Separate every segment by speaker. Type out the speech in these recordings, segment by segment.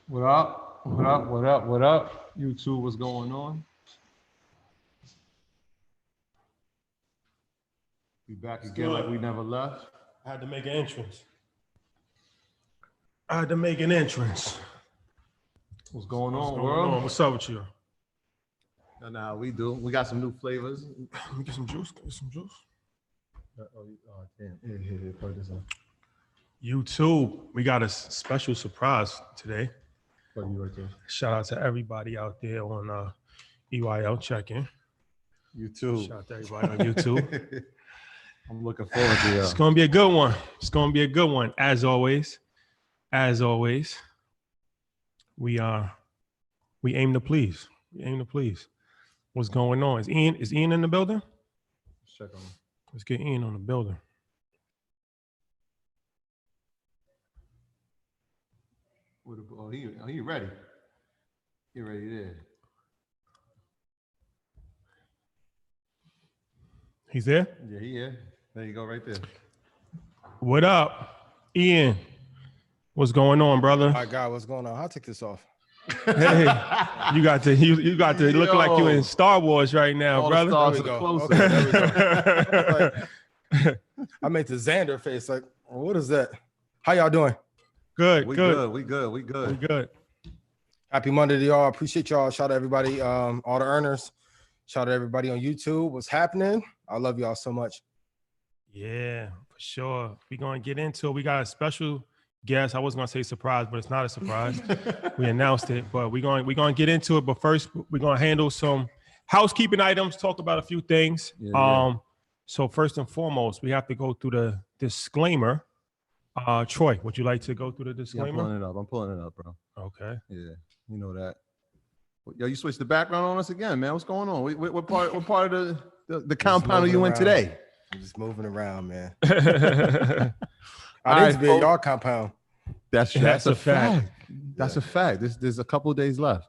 Speaker 1: What up? What up? What up? What up? YouTube, what's going on? We back again like we never left.
Speaker 2: I had to make an entrance.
Speaker 1: What's going on, world?
Speaker 2: What's up with you?
Speaker 1: Nah, we do. We got some new flavors.
Speaker 2: Let me get some juice.
Speaker 1: Oh, damn. Here, put this on.
Speaker 2: YouTube, we got a special surprise today.
Speaker 1: Put you right there.
Speaker 2: Shout out to everybody out there on EYL check-in.
Speaker 1: YouTube.
Speaker 2: Shout out to everybody on YouTube.
Speaker 1: I'm looking forward to it.
Speaker 2: It's gonna be a good one. As always, we aim to please. What's going on? Is Ian in the building?
Speaker 1: Let's check on him.
Speaker 2: Let's get Ian on the building.
Speaker 1: Oh, he ready. He ready there.
Speaker 2: He's there?
Speaker 1: Yeah, he is. There you go, right there.
Speaker 2: What up, Ian? What's going on, brother?
Speaker 3: My God, what's going on? I'll take this off.
Speaker 2: Hey, you got to look like you in Star Wars right now,
Speaker 1: All
Speaker 2: brother.
Speaker 1: the stars
Speaker 3: There we
Speaker 1: are
Speaker 3: go.
Speaker 1: closer.
Speaker 3: Okay, there we go. I made the Xander face. Like, what is that? How y'all doing?
Speaker 2: Good.
Speaker 1: We good.
Speaker 3: Happy Monday to y'all. Appreciate y'all. Shout out everybody, all the earners. Shout out everybody on YouTube. What's happening? I love y'all so much.
Speaker 2: Yeah, for sure. We're gonna get into it. We got a special guest. I was gonna say surprise, but it's not a surprise. We announced it, but we're gonna get into it. But first, we're gonna handle some housekeeping items, talk about a few things.
Speaker 1: Yeah.
Speaker 2: So first and foremost, we have to go through the disclaimer. Troy, would you like to go through the
Speaker 1: Yeah,
Speaker 2: disclaimer?
Speaker 1: I'm pulling it up, bro.
Speaker 2: Okay.
Speaker 1: Yeah, you know that. Yo, you switched the background on us again, man. What's going on? What part of the compound are you in today?
Speaker 3: I'm just moving around, man.
Speaker 2: All
Speaker 3: I need to be in
Speaker 1: folks.
Speaker 3: y'all compound.
Speaker 1: That's a fact. That's a fact. There's a couple of days left.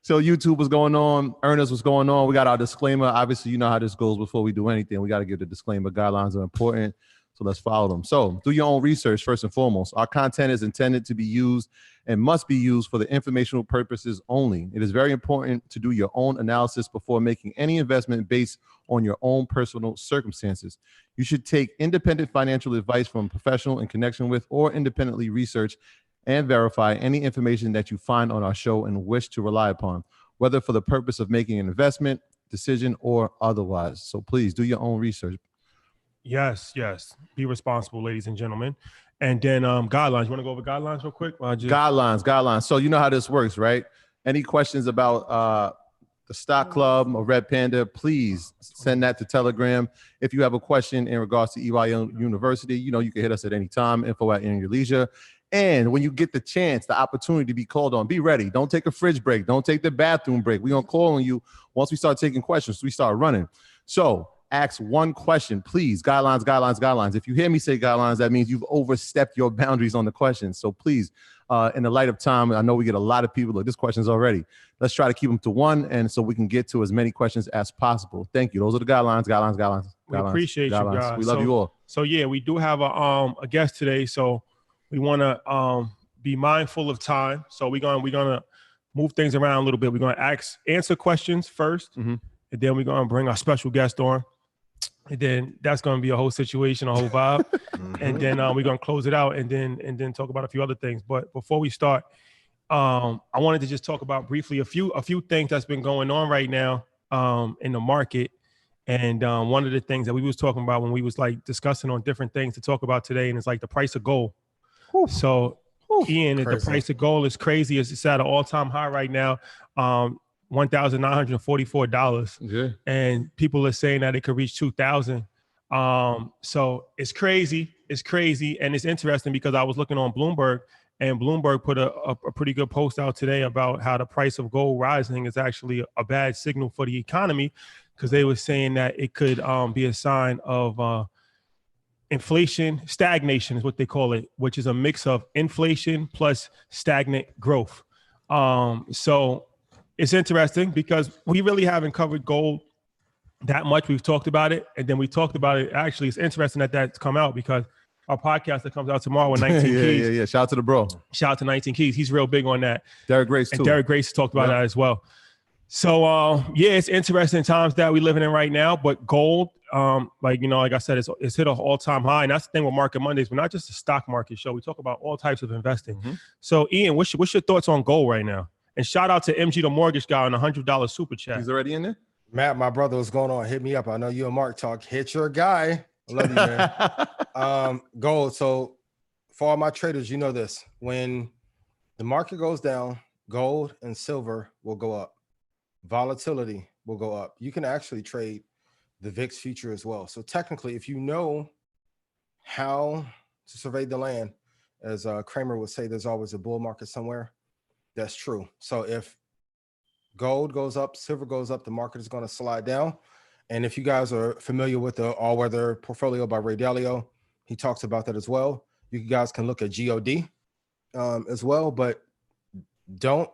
Speaker 1: So YouTube, what's going on? Ernest, what's going on? We got our disclaimer. Obviously, you know how this goes before we do anything. We got to give the disclaimer. Guidelines are important. So let's follow them. So do your own research first and foremost. Our content is intended to be used and must be used for the informational purposes only. It is very important to do your own analysis before making any investment based on your own personal circumstances. You should take independent financial advice from a professional in connection with or independently research and verify any information that you find on our show and wish to rely upon, whether for the purpose of making an investment decision or otherwise. So please do your own research.
Speaker 2: Yes. Be responsible, ladies and gentlemen. And then guidelines. You want to go over guidelines real quick?
Speaker 1: Guidelines. So you know how this works, right? Any questions about the stock club or Red Panda, please send that to Telegram. If you have a question in regards to EYL University, you can hit us at any time, info@your And when you get the chance, the opportunity to be called on, be ready. Don't take a fridge break. Don't take the bathroom break. We're going to call on you once we start taking questions. We start running. So ask one question, please. Guidelines. If you hear me say guidelines, that means you've overstepped your boundaries on the questions. So please, in the light of time, I know we get a lot of people. Look, this question's already. Let's try to keep them to one, and so we can get to as many questions as possible. Thank you. Those are the guidelines.
Speaker 2: We appreciate you guys.
Speaker 1: We love you all.
Speaker 2: So yeah, we do have a guest today. So we want to be mindful of time. So we're gonna move things around a little bit. We're gonna answer questions first, and then we're gonna bring our special guest on. And then that's going to be a whole situation, a whole vibe. And then we're going to close it out and then talk about a few other things. But before we start, I wanted to just talk about briefly a few things that's been going on right now in the market. And one of the things that we was talking about when we was like discussing on different things to talk about today, and it's like the price of gold. Whew. So Ian, the price of gold is crazy. It's at an all-time high right now. $1,944.
Speaker 1: Yeah.
Speaker 2: And people are saying that it could reach 2,000. So it's crazy. And it's interesting because I was looking on Bloomberg, and Bloomberg put a pretty good post out today about how the price of gold rising is actually a bad signal for the economy, because they were saying that it could be a sign of inflation stagnation is what they call it, which is a mix of inflation plus stagnant growth. So it's interesting because we really haven't covered gold that much. We've talked about it, and then we talked about it. Actually, it's interesting that that's come out because our podcast that comes out tomorrow with 19 Keys.
Speaker 1: Yeah. Shout out to the bro.
Speaker 2: Shout out to 19 Keys. He's real big on that.
Speaker 1: Derek Grace too.
Speaker 2: And Derek Grace talked about that as well. So it's interesting times that we're living in right now. But gold, like I said, it's hit an all-time high, and that's the thing with Market Mondays. We're not just a stock market show. We talk about all types of investing. Mm-hmm. So Ian, what's your thoughts on gold right now? And shout out to MG the mortgage guy on $100 super chat.
Speaker 1: He's already in there.
Speaker 3: Matt, my brother, what's going on? Hit me up. I know you and Mark talk. Hit your guy. I love you, man. Gold. So for all my traders, you know this. When the market goes down, gold and silver will go up. Volatility will go up. You can actually trade the VIX future as well. So technically, if you know how to survey the land, as Kramer would say, there's always a bull market somewhere. That's true. So if gold goes up, silver goes up, the market is going to slide down. And if you guys are familiar with the all-weather portfolio by Ray Dalio, he talks about that as well. You guys can look at GOD as well, but don't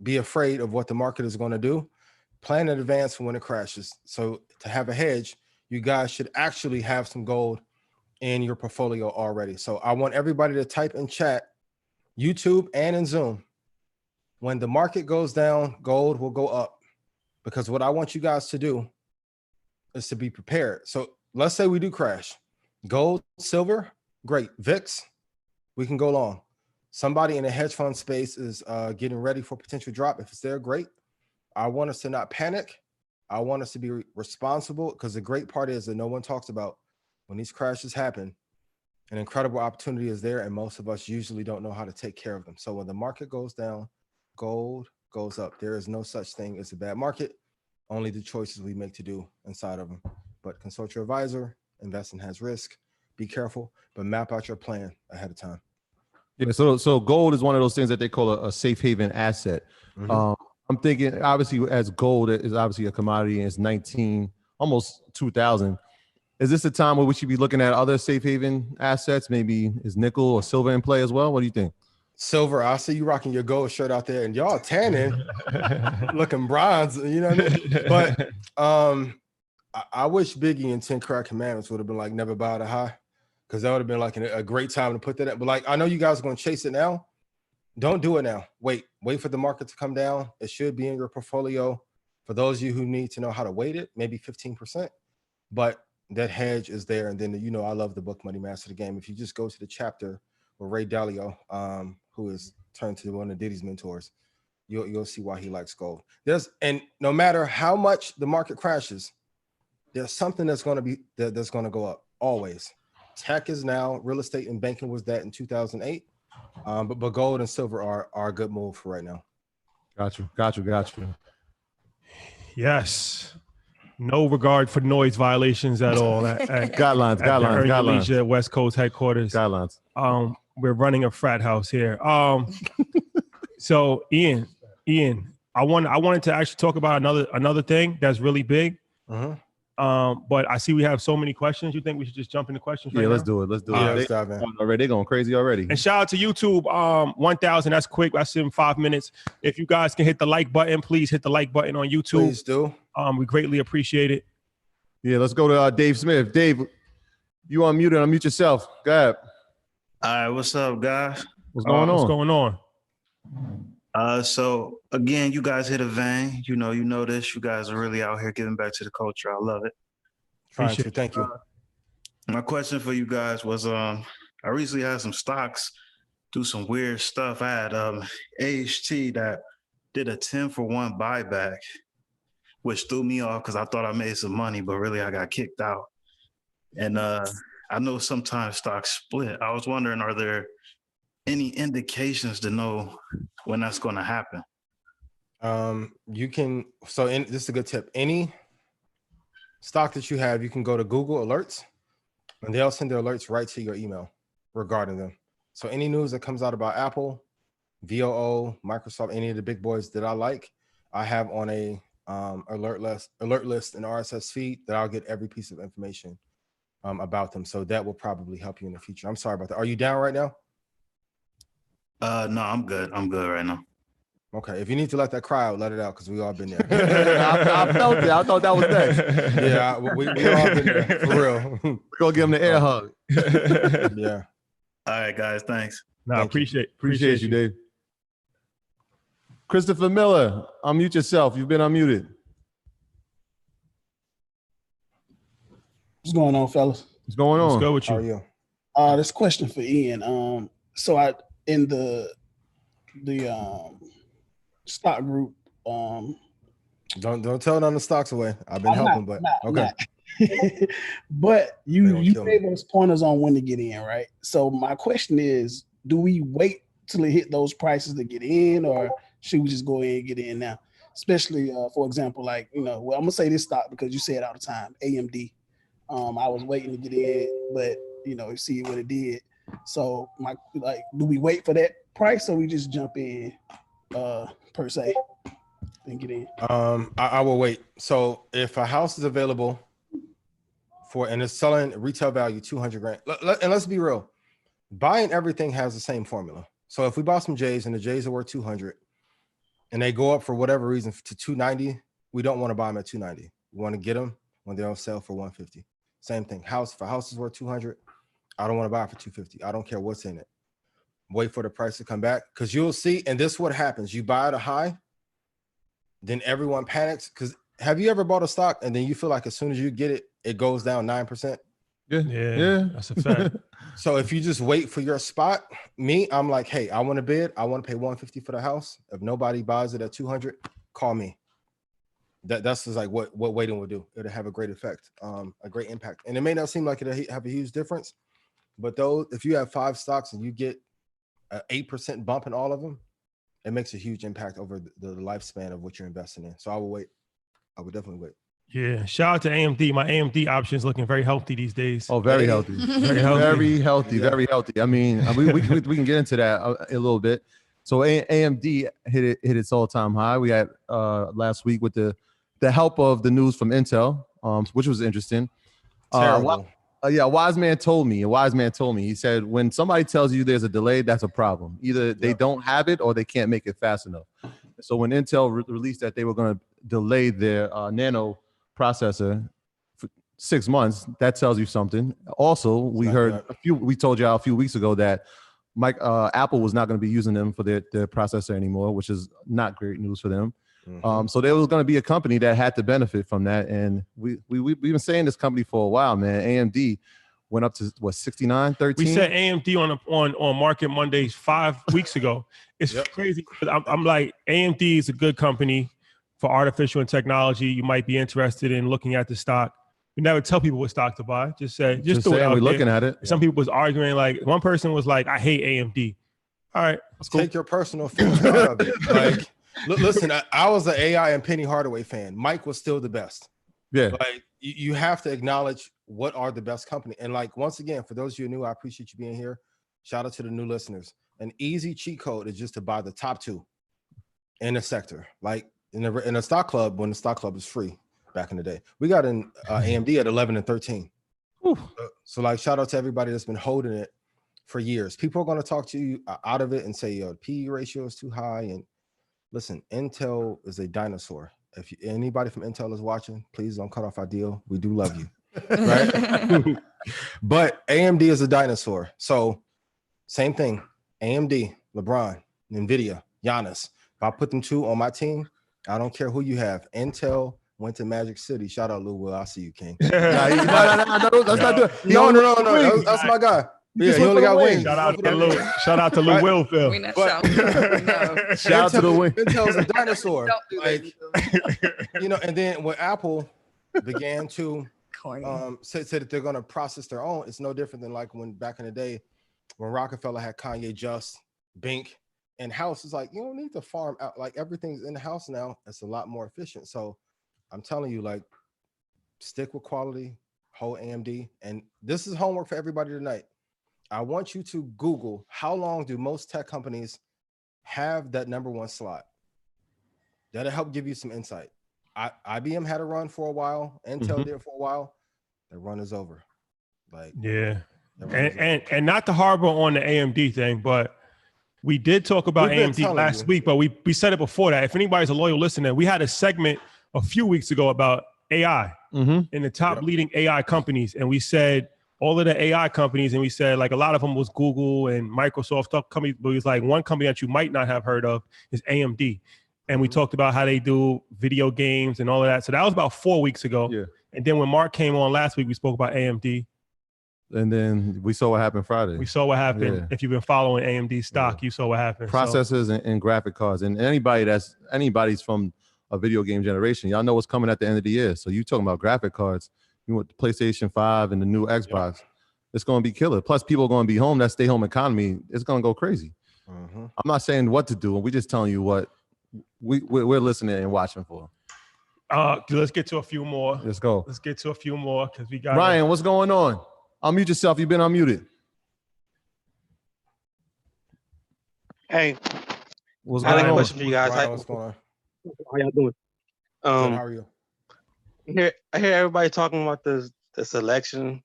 Speaker 3: be afraid of what the market is going to do. Plan in advance for when it crashes. So to have a hedge, you guys should actually have some gold in your portfolio already. So I want everybody to type in chat, YouTube and in Zoom. When the market goes down, gold will go up, because what I want you guys to do is to be prepared. So let's say we do crash. Gold, silver, great. VIX, we can go long. Somebody in the hedge fund space is getting ready for potential drop. If it's there, great. I want us to not panic. I want us to be responsible, because the great part is that no one talks about when these crashes happen, an incredible opportunity is there, and most of us usually don't know how to take care of them. So when the market goes down, gold goes up. There is no such thing as a bad market, only the choices we make to do inside of them. But consult your advisor. Investing has risk. Be careful, but map out your plan ahead of time.
Speaker 1: Yeah, so gold is one of those things that they call a safe haven asset. Mm-hmm. I'm thinking, obviously, as gold is obviously a commodity, and it's almost 2000. Is this a time where we should be looking at other safe haven assets? Maybe is nickel or silver in play as well? What do you think?
Speaker 3: Silver, I see you rocking your gold shirt out there, and y'all tanning, looking bronze. You know what I mean? But I wish Biggie and 10 Crack Commandments would have been like never bow to high, because that would have been like a great time to put that in. But like, I know you guys are going to chase it now. Don't do it now. Wait for the market to come down. It should be in your portfolio. For those of you who need to know how to weight it, maybe 15%. But that hedge is there. And then, I love the book Money Master the Game. If you just go to the chapter with Ray Dalio, who is turned to one of Diddy's mentors, you'll see why he likes gold. And no matter how much the market crashes, there's something that's going to go up always. Tech is now, real estate and banking was that in 2008. But gold and silver are a good move for right now. Got you.
Speaker 2: Yes. No regard for noise violations at all.
Speaker 1: Guidelines.
Speaker 2: At West Coast headquarters.
Speaker 1: Guidelines.
Speaker 2: We're running a frat house here. So Ian, I wanted to actually talk about another thing that's really big. Uh-huh. But I see we have so many questions. You think we should just jump into questions?
Speaker 1: Yeah, let's do it. They're going crazy already.
Speaker 2: And shout out to YouTube. 1,000. That's quick. That's in 5 minutes. If you guys can hit the like button, please hit the like button on YouTube.
Speaker 3: Please do.
Speaker 2: We greatly appreciate it.
Speaker 1: Yeah, let's go to Dave Smith. Dave, you unmuted. Unmute yourself. Go ahead.
Speaker 4: All right, what's up, guys?
Speaker 1: What's going on?
Speaker 4: So again, you guys hit a vein. You know this. You guys are really out here giving back to the culture. I love it.
Speaker 3: Thank you.
Speaker 4: My question for you guys was, I recently had some stocks do some weird stuff. I had AHT that did a 10-for-1 buyback, which threw me off because I thought I made some money, but really I got kicked out. And I know sometimes stocks split. I was wondering, are there any indications to know when that's going to happen?
Speaker 3: This is a good tip. Any stock that you have, you can go to Google Alerts, and they'll send their alerts right to your email regarding them. So any news that comes out about Apple, VOO, Microsoft, any of the big boys that I like, I have on a alert list and RSS feed that I'll get every piece of information about them. So that will probably help you in the future. I'm sorry about that. Are you down right now?
Speaker 4: No, I'm good. I'm good right now.
Speaker 3: Okay, if you need to let that cry out, let it out because we all been there.
Speaker 1: I felt it. I thought that was next.
Speaker 3: Yeah, we all been there for real.
Speaker 1: We're gonna give him the air hug.
Speaker 3: Yeah.
Speaker 4: All right, guys. Thanks.
Speaker 2: No, appreciate
Speaker 1: you, Dave. Christopher Miller, unmute yourself. You've been unmuted.
Speaker 5: What's going on, fellas?
Speaker 1: What's going on?
Speaker 2: Let's go with you.
Speaker 3: How are you?
Speaker 5: This question for Ian. So I in the stock group.
Speaker 3: Don't tell none of the stocks away. I've been helping, but okay.
Speaker 5: But you
Speaker 3: kill
Speaker 5: gave
Speaker 3: me.
Speaker 5: us pointers on when to get in, right? So my question is, do we wait till it hit those prices to get in, or should we just go ahead and get in now? Especially, for example, like, I'm gonna say this stock because you say it all the time, AMD. I was waiting to get in, but you see what it did. So do we wait for that price or we just jump in per se and get in?
Speaker 3: I will wait. So if a house is available and it's selling retail value 200 grand, and let's be real, buying everything has the same formula. So if we bought some J's and the J's are worth 200 and they go up for whatever reason to 290, we don't want to buy them at 290. We want to get them when they're on sale for 150. Same thing. If a house is worth 200, I don't want to buy it for 250. I don't care what's in it. Wait for the price to come back because you'll see. And this is what happens. You buy at a high, then everyone panics. Because have you ever bought a stock and then you feel like as soon as you get it, it goes down 9%?
Speaker 2: Yeah, that's a fact.
Speaker 3: So if you just wait for your spot, I'm like, hey, I want to bid. I want to pay 150 for the house. If nobody buys it at 200, call me. That's just like what waiting will do. It'll have a great effect, a great impact. And it may not seem like it'll have a huge difference, but if you have 5 stocks and you get an 8% bump in all of them, it makes a huge impact over the lifespan of what you're investing in. So I will wait. I would definitely wait.
Speaker 2: Yeah, shout out to AMD. My AMD option is looking very healthy these days.
Speaker 1: Oh, very healthy.
Speaker 2: Very healthy.
Speaker 1: Very healthy.
Speaker 3: Yeah.
Speaker 1: Very healthy. I mean, we can get into that a little bit. So AMD hit its all-time high. We had last week with the help of the news from Intel, which was interesting.
Speaker 3: Terrible.
Speaker 1: A wise man told me. He said, when somebody tells you there's a delay, that's a problem. Either they don't have it or they can't make it fast enough. So when Intel released that they were going to delay their nano processor for 6 months, that tells you something. Also, we told y'all a few weeks ago that Apple was not going to be using them for their processor anymore, which is not great news for them. Mm-hmm. So there was going to be a company that had to benefit from that, and we've been saying this company for a while, man. AMD went up to what, 69.13.
Speaker 2: We said AMD on Market Mondays 5 weeks ago. It's crazy. I'm like, AMD is a good company for artificial and technology. You might be interested in looking at the stock. We never tell people what stock to buy. Just throw it out
Speaker 1: we're
Speaker 2: there.
Speaker 1: looking at it.
Speaker 2: Some people was arguing. Like one person was like, "I hate AMD." All right, let's go.
Speaker 3: Take your personal feelings out of it. Like, listen, I was an AI and Penny Hardaway fan. Mike was still the best.
Speaker 1: Yeah.
Speaker 3: Like you have to acknowledge what are the best company. And like, once again, for those of you new, I appreciate you being here. Shout out to the new listeners. An easy cheat code is just to buy the top 2 in a sector. Like in a stock club, when the stock club is free back in the day, we got an AMD at 11 and 13. So like, shout out to everybody that's been holding it for years. People are going to talk to you out of it and say, yo, PE ratio is too high. And listen, Intel is a dinosaur. If anybody from Intel is watching, please don't cut off our deal. We do love you, right? But AMD is a dinosaur. So same thing, AMD, LeBron, NVIDIA, Giannis. If I put them 2 on my team, I don't care who you have. Intel went to Magic City. Shout out Lou Will. I see you, King.
Speaker 1: No, let's not do it.
Speaker 3: No. That's my guy. Yeah, he only got wings.
Speaker 2: Shout out to Lou Will, Phil.
Speaker 1: Shout out to the wing.
Speaker 3: Intel's a dinosaur. Like, and then when Apple began to say that they're going to process their own, it's no different than like when back in the day when Rockefeller had Kanye Just, Bink, and house. Is like, you don't need to farm out. Like everything's in the house now. It's a lot more efficient. So I'm telling you, like, stick with quality, hold AMD. And this is homework for everybody tonight. I want you to Google how long do most tech companies have that number 1 slot. That'll help give you some insight. IBM had a run for a while. Intel did for a while. The run is over. Like,
Speaker 2: yeah. And not to harbor on the AMD thing, but We did talk about
Speaker 3: We've been
Speaker 2: AMD
Speaker 3: telling
Speaker 2: last
Speaker 3: you.
Speaker 2: week, but we said it before that. If anybody's a loyal listener, we had a segment a few weeks ago about AI and the top leading AI companies. And we said all of the AI companies, and we said like a lot of them was Google and Microsoft stuff companies, but it was like one company that you might not have heard of is AMD. And we talked about how they do video games and all of that. So that was about 4 weeks ago.
Speaker 1: Yeah.
Speaker 2: And then when Mark came on last week, we spoke about AMD.
Speaker 1: And then we saw what happened Friday.
Speaker 2: We saw what happened.
Speaker 1: Yeah.
Speaker 2: If you've been following AMD stock, you saw what happened.
Speaker 1: Processors and graphic cards. And anybody's from a video game generation, y'all know what's coming at the end of the year. So you talking about graphic cards, you want the PlayStation 5 and the new Xbox. It's going to be killer. Plus, people are going to be home. That stay-home economy, it's going to go crazy. I'm not saying what to do. We're just telling you what we're listening and watching for.
Speaker 2: Let's get to a few more.
Speaker 1: Let's go.
Speaker 2: Let's get to a few more because we got
Speaker 1: Ryan, what's going on? Unmute yourself. You've been unmuted.
Speaker 6: Hey,
Speaker 1: What's
Speaker 6: I have
Speaker 1: going
Speaker 6: a
Speaker 1: on?
Speaker 6: question for you guys.
Speaker 3: Ryan, what's going on?
Speaker 6: How y'all doing?
Speaker 3: Good, how are you?
Speaker 6: I hear everybody talking about this election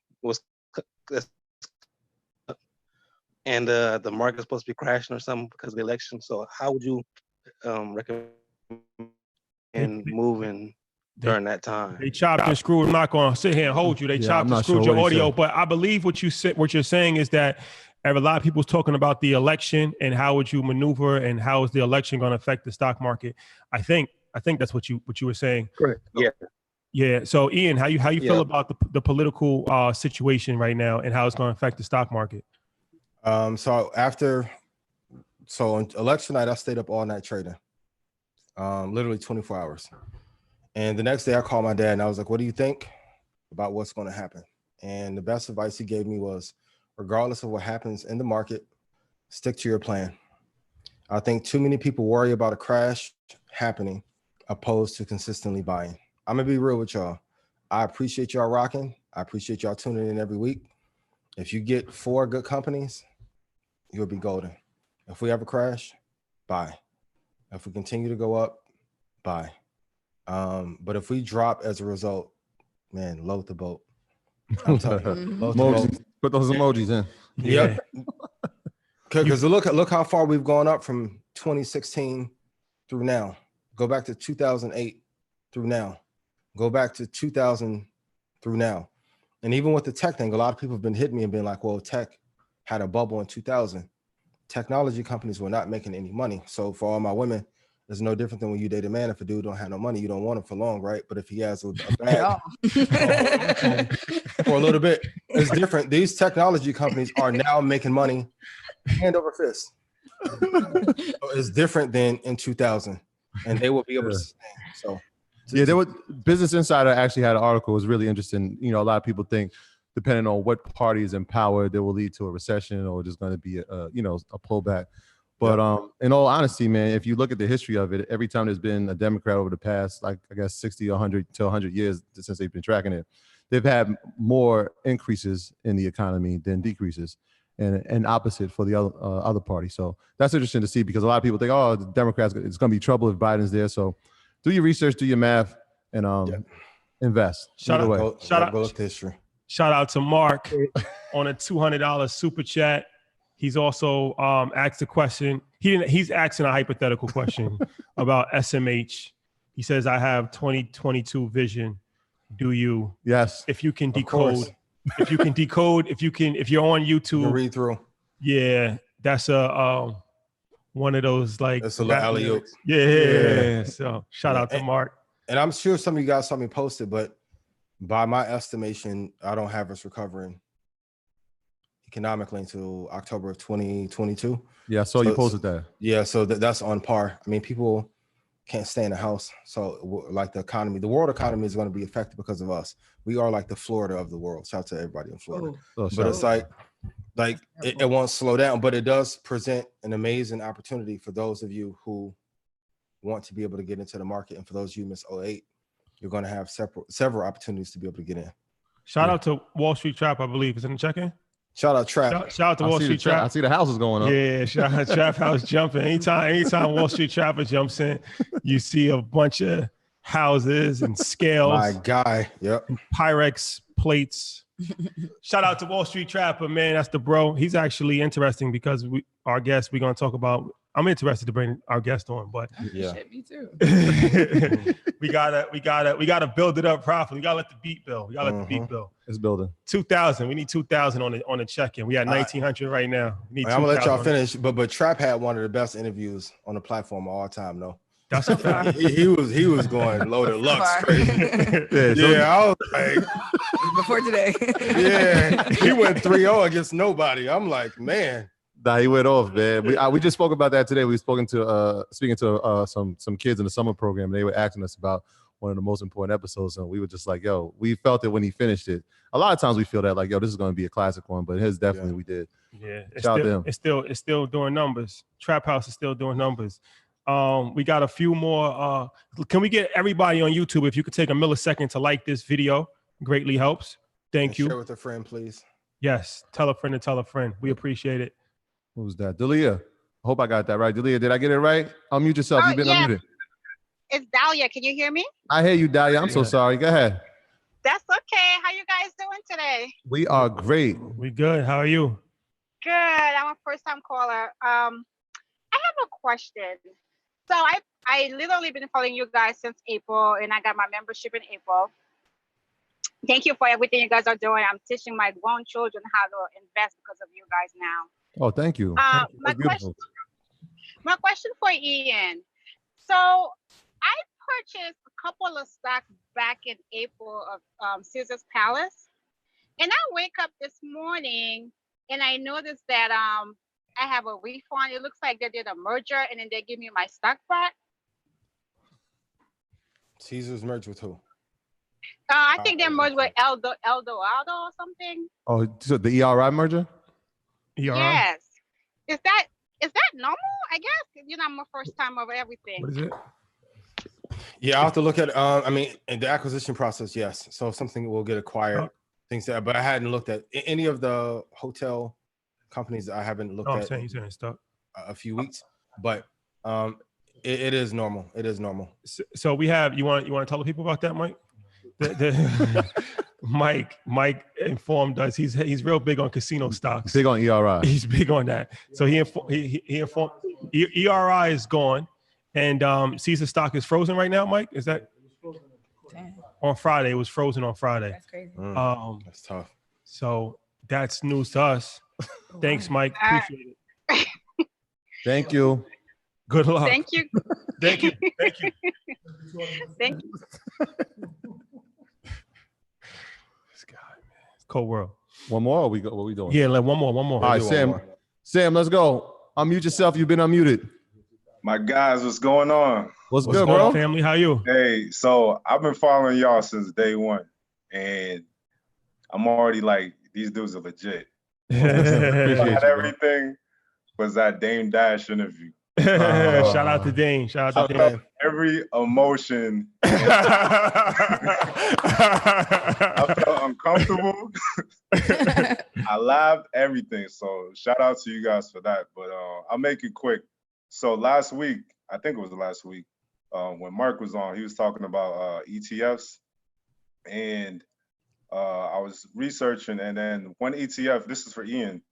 Speaker 6: and the market's supposed to be crashing or something because of the election. So how would you recommend moving during that time?
Speaker 2: They chopped and screwed. I'm not going to sit here and hold you. They chopped and screwed your audio. But I believe what you're saying is that a lot of people's talking about the election and how would you maneuver and how is the election going to affect the stock market. I think that's what you were saying.
Speaker 6: Correct. Yeah.
Speaker 2: Yeah. So Ian, how you feel about the political situation right now and how it's going to affect the stock market?
Speaker 3: So on election night, I stayed up all night trading, literally 24 hours. And the next day I called my dad and I was like, what do you think about what's going to happen? And the best advice he gave me was, regardless of what happens in the market, stick to your plan. I think too many people worry about a crash happening opposed to consistently buying. I'm going to be real with y'all. I appreciate y'all rocking. I appreciate y'all tuning in every week. If you get 4 good companies, you'll be golden. If we have a crash, buy. If we continue to go up, buy. But if we drop as a result, man, load the boat. I'm telling you, load the boat.
Speaker 1: Put those emojis in.
Speaker 3: Yep. Because look how far we've gone up from 2016 through now. Go back to 2008 through now. Go back to 2000 through now. And even with the tech thing, a lot of people have been hitting me and been like, well, tech had a bubble in 2000. Technology companies were not making any money. So for all my women, it's no different than when you date a man. If a dude don't have no money, you don't want him for long, right? But if he has a bag for a little bit, it's different. These technology companies are now making money hand over fist. It's different than in 2000, and they will be able to sustain. So,
Speaker 1: yeah, Business Insider actually had an article. It was really interesting. You know, a lot of people think, depending on what party is in power, that will lead to a recession or there's going to be a pullback. But in all honesty, man, if you look at the history of it, every time there's been a Democrat over the past, like I guess 60 or 100 to 100 years since they've been tracking it, they've had more increases in the economy than decreases, and opposite for the other party. So that's interesting to see because a lot of people think, oh, the Democrats, it's going to be trouble if Biden's there. So do your research, do your math, and invest.
Speaker 2: Shout out to Mark on a $200 super chat. He's also asked a question. He's asking a hypothetical question about SMH. He says, I have 2022 vision. Do you?
Speaker 1: Yes.
Speaker 2: If you can decode, if you're on YouTube,
Speaker 3: read through.
Speaker 2: Yeah, that's one of those like.
Speaker 3: That's a little alley-oop.
Speaker 2: Yeah. So shout out to Mark.
Speaker 3: And I'm sure some of you guys saw me post it, but by my estimation, I don't have us recovering economically until October of 2022.
Speaker 1: Yeah, so you posted that.
Speaker 3: Yeah, so that's on par. I mean, people can't stay in the house. So like the world economy is going to be affected because of us. We are like the Florida of the world. Shout out to everybody in Florida. But it's like it won't slow down, but it does present an amazing opportunity for those of you who want to be able to get into the market. And for those of you who missed 08, you're going to have several opportunities to be able to get in.
Speaker 2: Shout out to Wall Street Trap, I believe. Is in the check-in?
Speaker 3: Shout out Trap.
Speaker 2: Shout out to Wall Street Trap.
Speaker 1: I see the houses going up.
Speaker 2: Yeah, shout out Trap House jumping. Anytime Wall Street Trapper jumps in, you see a bunch of houses and scales.
Speaker 3: My guy. Yep.
Speaker 2: Pyrex plates. Shout out to Wall Street Trapper, man. That's the bro. He's actually interesting because we're going to talk about. I'm interested to bring our guest on, but
Speaker 3: Yeah,
Speaker 7: me too.
Speaker 2: we gotta build it up properly. We gotta let the beat build.
Speaker 1: It's building.
Speaker 2: 2,000. We need 2,000 on the check-in. We at 1,900 right now. We need
Speaker 3: I'm gonna let y'all
Speaker 2: 2,000.
Speaker 3: finish. But Trap had one of the best interviews on the platform of all time, though.
Speaker 2: That's a fact.
Speaker 3: He was going loaded Lux
Speaker 7: Far.
Speaker 3: crazy. Yeah, I was like,
Speaker 7: Before today.
Speaker 3: yeah, he went 3-0 against nobody. I'm like, man.
Speaker 1: Nah, he went off, man. We just spoke about that today. We speaking to some kids in the summer program. They were asking us about one of the most important episodes, and we were just like, yo, we felt it when he finished it. A lot of times we feel that like, yo, this is going to be a classic one, but his definitely we did.
Speaker 2: Yeah,
Speaker 1: Shout out to him.
Speaker 2: it's still doing numbers. Trap House is still doing numbers. We got a few more. Can we get everybody on YouTube? If you could take a millisecond to like this video, greatly helps. Thank you.
Speaker 3: Share with a friend, please.
Speaker 2: Yes, tell a friend to tell a friend. We appreciate it.
Speaker 1: Who's that? Dalia. I hope I got that right. Dalia, did I get it right? Unmute yourself. You've been unmuted.
Speaker 8: It's Dahlia. Can you hear me?
Speaker 1: I hear you, Dalia. I'm so sorry. Go ahead.
Speaker 8: That's okay. How you guys doing today?
Speaker 1: We are great.
Speaker 2: We good. How are you?
Speaker 8: Good. I'm a first-time caller. I have a question. So I literally been following you guys since April, and I got my membership in April. Thank you for everything you guys are doing. I'm teaching my grown children how to invest because of you guys now.
Speaker 1: Oh, thank you.
Speaker 8: My question for Ian. So I purchased a couple of stocks back in April of Caesar's Palace, and I wake up this morning and I noticed that I have a refund. It looks like they did a merger and then they give me my stock back.
Speaker 3: Caesar's merged with who?
Speaker 8: I think they merged with Eldorado or something.
Speaker 1: Oh, so the ERI merger?
Speaker 2: ERI?
Speaker 8: Yes. Is that normal? I guess I'm a first time of everything.
Speaker 2: What is it?
Speaker 3: Yeah, I'll have to look at. I mean, in the acquisition process, yes. So something will get acquired, things that. But I hadn't looked at any of the hotel companies. I haven't looked at.
Speaker 2: You're saying stuff.
Speaker 3: A few weeks, but it is normal. It is normal.
Speaker 2: So we have. You want to tell the people about that, Mike? Mike informed us he's real big on casino stocks.
Speaker 1: Big on ERI.
Speaker 2: He's big on that. So he informed ERI is gone, and Caesar stock is frozen right now. Mike, is that on Friday? It was frozen on Friday.
Speaker 7: That's crazy.
Speaker 3: That's tough.
Speaker 2: So that's news to us. Thanks, Mike. Appreciate it.
Speaker 1: Thank you.
Speaker 2: Good luck.
Speaker 8: Thank you.
Speaker 2: Thank you. Thank you.
Speaker 8: Thank you.
Speaker 2: This guy, man. It's cold world.
Speaker 1: One more? Or what we doing?
Speaker 2: Yeah, like one more.
Speaker 1: All right, Sam, let's go. Unmute yourself. You've been unmuted.
Speaker 9: My guys, what's going on?
Speaker 1: What's
Speaker 2: What's
Speaker 1: good,
Speaker 2: going
Speaker 1: bro?
Speaker 2: on, family? How you?
Speaker 9: Hey, so I've been following y'all since day one, and I'm already like, these dudes are legit.
Speaker 1: Appreciate you,
Speaker 9: Everything was that Dame Dash interview.
Speaker 2: Shout out to Dane. Shout out to Dane.
Speaker 9: Every emotion. I felt uncomfortable. I laughed, everything. So shout out to you guys for that. But I'll make it quick. So last week, I think it was last week, when Mark was on, he was talking about ETFs. And I was researching, and then one ETF, this is for Ian,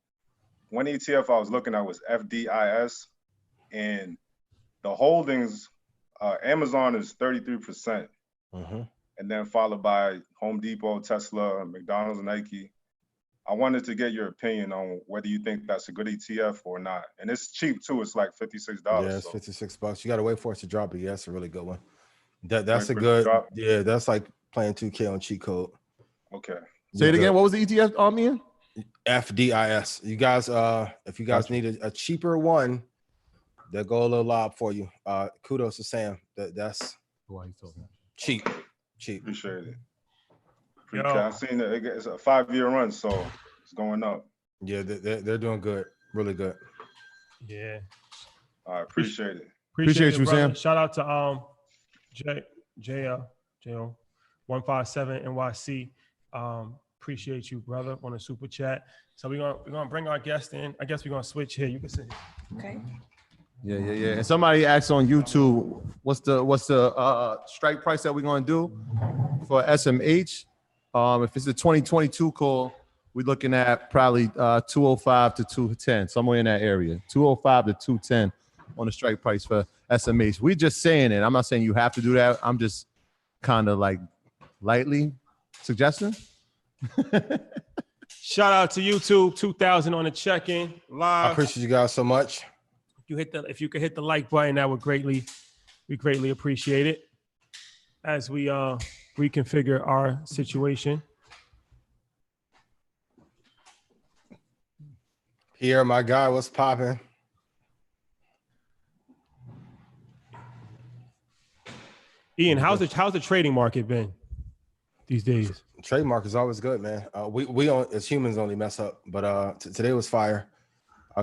Speaker 9: one ETF I was looking at was FDIS, and the holdings, Amazon is 33%, and then followed by Home Depot, Tesla, McDonald's, and Nike. I wanted to get your opinion on whether you think that's a good ETF or not. And it's cheap too, it's like $56.
Speaker 3: Yeah, it's $56. You got to wait for it to drop, but yeah, that's a really good one. That's a good, yeah, that's like playing 2K on cheat code.
Speaker 9: Okay.
Speaker 1: Say it again. What was the ETF on Ian?
Speaker 3: FDIS. You guys, if you guys need a cheaper one, they'll go a little lob for you. Kudos to Sam. That's cheap.
Speaker 9: Appreciate it. I've seen it. It's a 5-year run, so it's going up.
Speaker 3: Yeah, they're doing good. Really good.
Speaker 2: Yeah.
Speaker 9: I appreciate it.
Speaker 1: Appreciate you,
Speaker 2: brother.
Speaker 1: Sam.
Speaker 2: Shout out to JL 157 NYC. Appreciate you, brother, on the super chat. So we're gonna bring our guest in. I guess we're gonna switch here. You can sit here.
Speaker 7: Okay.
Speaker 1: Yeah. And somebody asked on YouTube, what's the strike price that we're gonna do for SMH? If it's a 2022 call, we're looking at probably 205 to 210, somewhere in that area. 205 to 210 on the strike price for SMH. We're just saying it. I'm not saying you have to do that. I'm just kind of like lightly suggesting.
Speaker 2: Shout out to YouTube, 2000 on the check-in live.
Speaker 3: I appreciate you guys so much.
Speaker 2: If you could hit the like button, that would we greatly appreciate it as we reconfigure our situation.
Speaker 3: Pierre, my guy, what's popping?
Speaker 2: Ian, how's the trading market been these days?
Speaker 3: Trade market is always good, man. We as humans only mess up, but today was fire.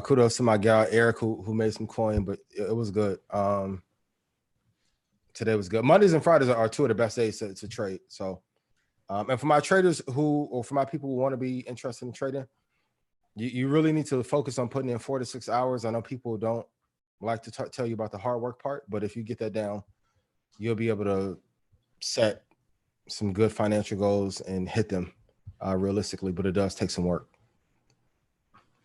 Speaker 3: Kudos to my gal Eric who made some coin, but it was good. Today was good. Mondays and Fridays are two of the best days to trade. So, and for my traders or for my people who want to be interested in trading, you really need to focus on putting in 4 to 6 hours. I know people don't like to tell you about the hard work part, but if you get that down, you'll be able to set some good financial goals and hit them realistically, but it does take some work.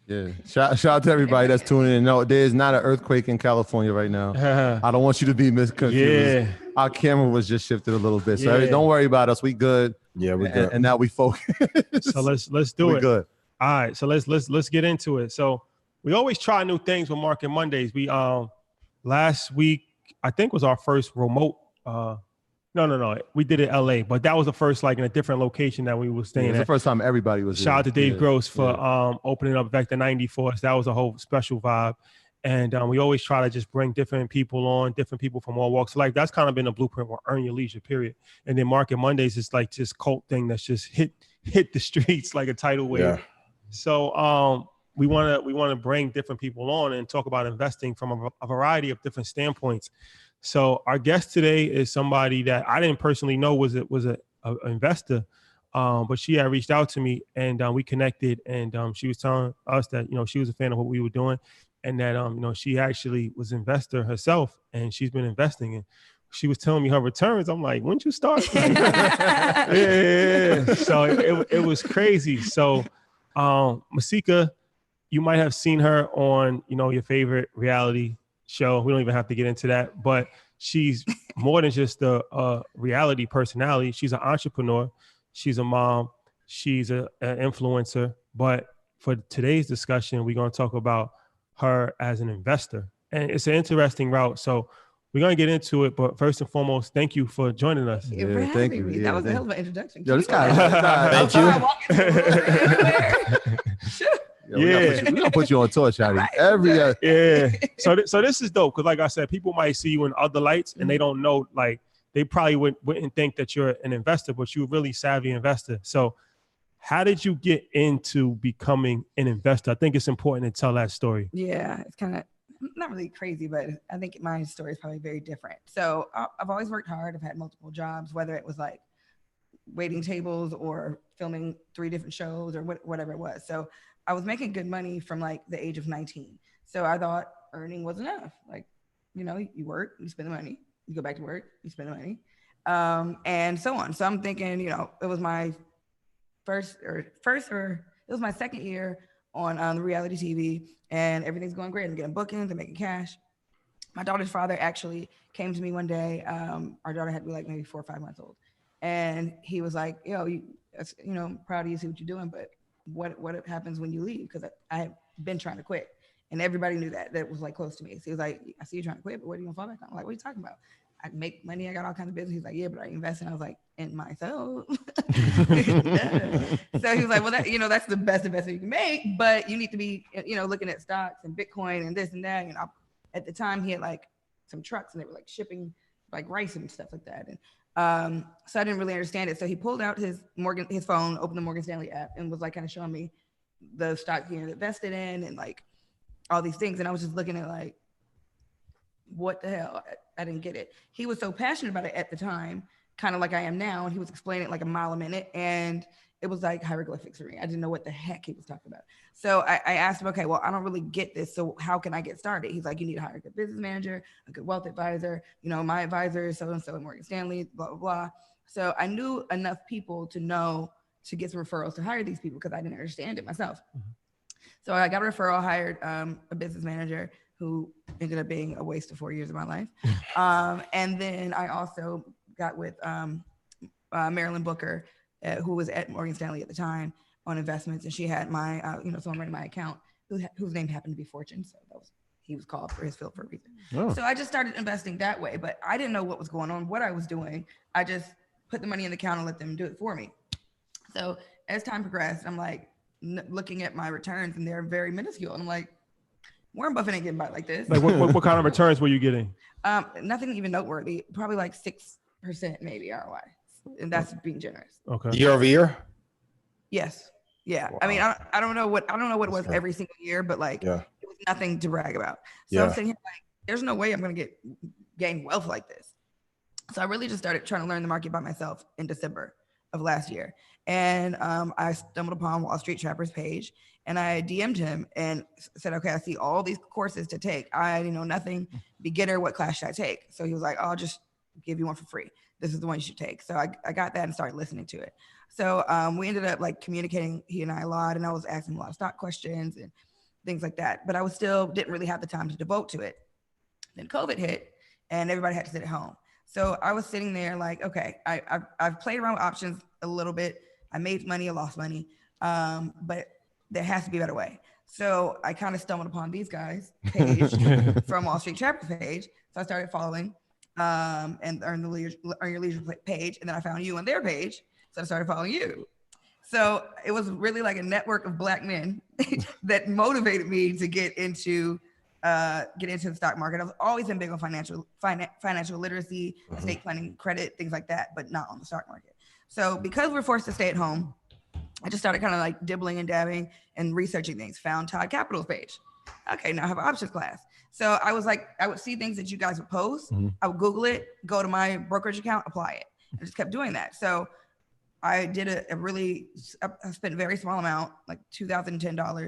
Speaker 1: Yeah. Shout out to everybody that's tuning in. No, there's not an earthquake in California right now. I don't want you to be misconfused.
Speaker 2: Yeah.
Speaker 1: Our camera was just shifted a little bit. So don't worry about us. We good.
Speaker 3: Yeah, we good.
Speaker 1: And now we focus.
Speaker 2: So let's do it.
Speaker 1: We good.
Speaker 2: All right. So let's get into it. So we always try new things with Market Mondays. We last week I think was our first remote No. We did it in LA, but that was the first, like in a different location that we were staying
Speaker 1: It was
Speaker 2: at.
Speaker 1: the first time everybody was
Speaker 2: Shout out to Dave Gross for opening up Vector 90 for us. That was a whole special vibe. And we always try to just bring different people on, different people from all walks of life. That's kind of been a blueprint for Earn Your Leisure, period. And then Market Mondays is like this cult thing that's just hit the streets like a tidal wave.
Speaker 3: Yeah.
Speaker 2: So we want to bring different people on and talk about investing from a variety of different standpoints. So our guest today is somebody that I didn't personally know was an investor, but she had reached out to me and we connected, and she was telling us that she was a fan of what we were doing, and that she actually was an investor herself, and she's been investing. And she was telling me her returns. I'm like, when'd you start? Yeah. So it was crazy. So Masika, you might have seen her on your favorite reality show. We don't even have to get into that, but she's more than just a reality personality. She's an entrepreneur. She's a mom. She's an influencer. But for today's discussion, we're going to talk about her as an investor. And it's an interesting route. So we're going to get into it. But first and foremost, thank you for joining us.
Speaker 7: Yeah,
Speaker 1: thank you.
Speaker 7: that was a hell of an introduction.
Speaker 1: Yo, this guy.
Speaker 3: Thank you.
Speaker 1: We're gonna put you on tour, Shotty.
Speaker 7: Right.
Speaker 2: Yeah. So this is dope because, like I said, people might see you in other lights and they don't know. Like they probably wouldn't think that you're an investor, but you're a really savvy investor. So, how did you get into becoming an investor? I think it's important to tell that story.
Speaker 7: Yeah, it's kind of not really crazy, but I think my story is probably very different. So I've always worked hard. I've had multiple jobs, whether it was like waiting tables or filming 3 different shows or whatever it was. So I was making good money from like the age of 19. So I thought earning was enough. Like, you work, you spend the money, you go back to work, you spend the money, and so on. So I'm thinking, it was my it was my second year on the reality TV, and everything's going great. I'm getting bookings, I'm making cash. My daughter's father actually came to me one day. Our daughter had to be like maybe 4 or 5 months old. And he was like, I'm proud of you, see what you're doing, but what happens when you leave? Because I had been trying to quit, and everybody knew that was like close to me. So he was like, I see you trying to quit, but what are you gonna fall back on? I'm like, what are you talking about? I make money, I got all kinds of business. He's like, yeah, but I invest. And I was like, in myself. So he was like, well, that's the best investment you can make, but you need to be, looking at stocks and Bitcoin and this and that. And at the time he had like some trucks and they were like shipping like rice and stuff like that. And so I didn't really understand it. So he pulled out his phone, opened the Morgan Stanley app, and was like kind of showing me the stock he had invested in and like all these things. And I was just looking at like, what the hell? I didn't get it. He was so passionate about it at the time, kind of like I am now. And he was explaining it like a mile a minute. And it was like hieroglyphics for me. I didn't know what the heck he was talking about. So I asked him, okay, well, I don't really get this. So how can I get started? He's like, you need to hire a good business manager, a good wealth advisor. My advisor is so-and-so at Morgan Stanley, blah, blah, blah. So I knew enough people to know to get some referrals to hire these people because I didn't understand it myself. So I got a referral, hired a business manager who ended up being a waste of 4 years of my life. And then I also got with Marilyn Booker, who was at Morgan Stanley at the time on investments. And she had my, someone running my account whose name happened to be Fortune. So he was called for his field for a reason. Oh. So I just started investing that way, but I didn't know what was going on, what I was doing. I just put the money in the account and let them do it for me. So as time progressed, I'm like looking at my returns and they're very minuscule. And I'm like, Warren Buffett ain't getting by like this.
Speaker 2: Like what kind of returns were you getting?
Speaker 7: Nothing even noteworthy. Probably like 6% maybe ROI, and that's being generous.
Speaker 2: Okay.
Speaker 3: Year over year.
Speaker 7: Yes. Yeah.
Speaker 3: Wow.
Speaker 7: I mean, I don't know what it was every single year, but like it was nothing to brag about. So I'm sitting here like, there's no way I'm gonna gain wealth like this. So I really just started trying to learn the market by myself in December of last year. And I stumbled upon Wall Street Trapper's page and I DM'd him and said, okay, I see all these courses to take. I know nothing, beginner, what class should I take? So he was like, I'll just give you one for free. This is the one you should take. So I got that and started listening to it. So we ended up like communicating, he and I, a lot, and I was asking a lot of stock questions and things like that. But I was still didn't really have the time to devote to it. Then COVID hit and everybody had to sit at home. So I was sitting there like, okay, I've played around with options a little bit. I made money, I lost money, but there has to be a better way. So I kind of stumbled upon these guys' page from Wall Street Chapter page. So I started following and Earn Your Leisure page. And then I found you on their page. So I started following you. So it was really like a network of Black men that motivated me to get into the stock market. I've always been big on financial literacy, estate planning, credit, things like that, but not on the stock market. So because we're forced to stay at home, I just started kind of like dibbling and dabbing and researching things. Found Todd Capital's page. Okay, now I have an options class. So I was like, I would see things that you guys would post. I would Google it, go to my brokerage account, apply it. I just kept doing that. So I did I spent a very small amount, like $2,010.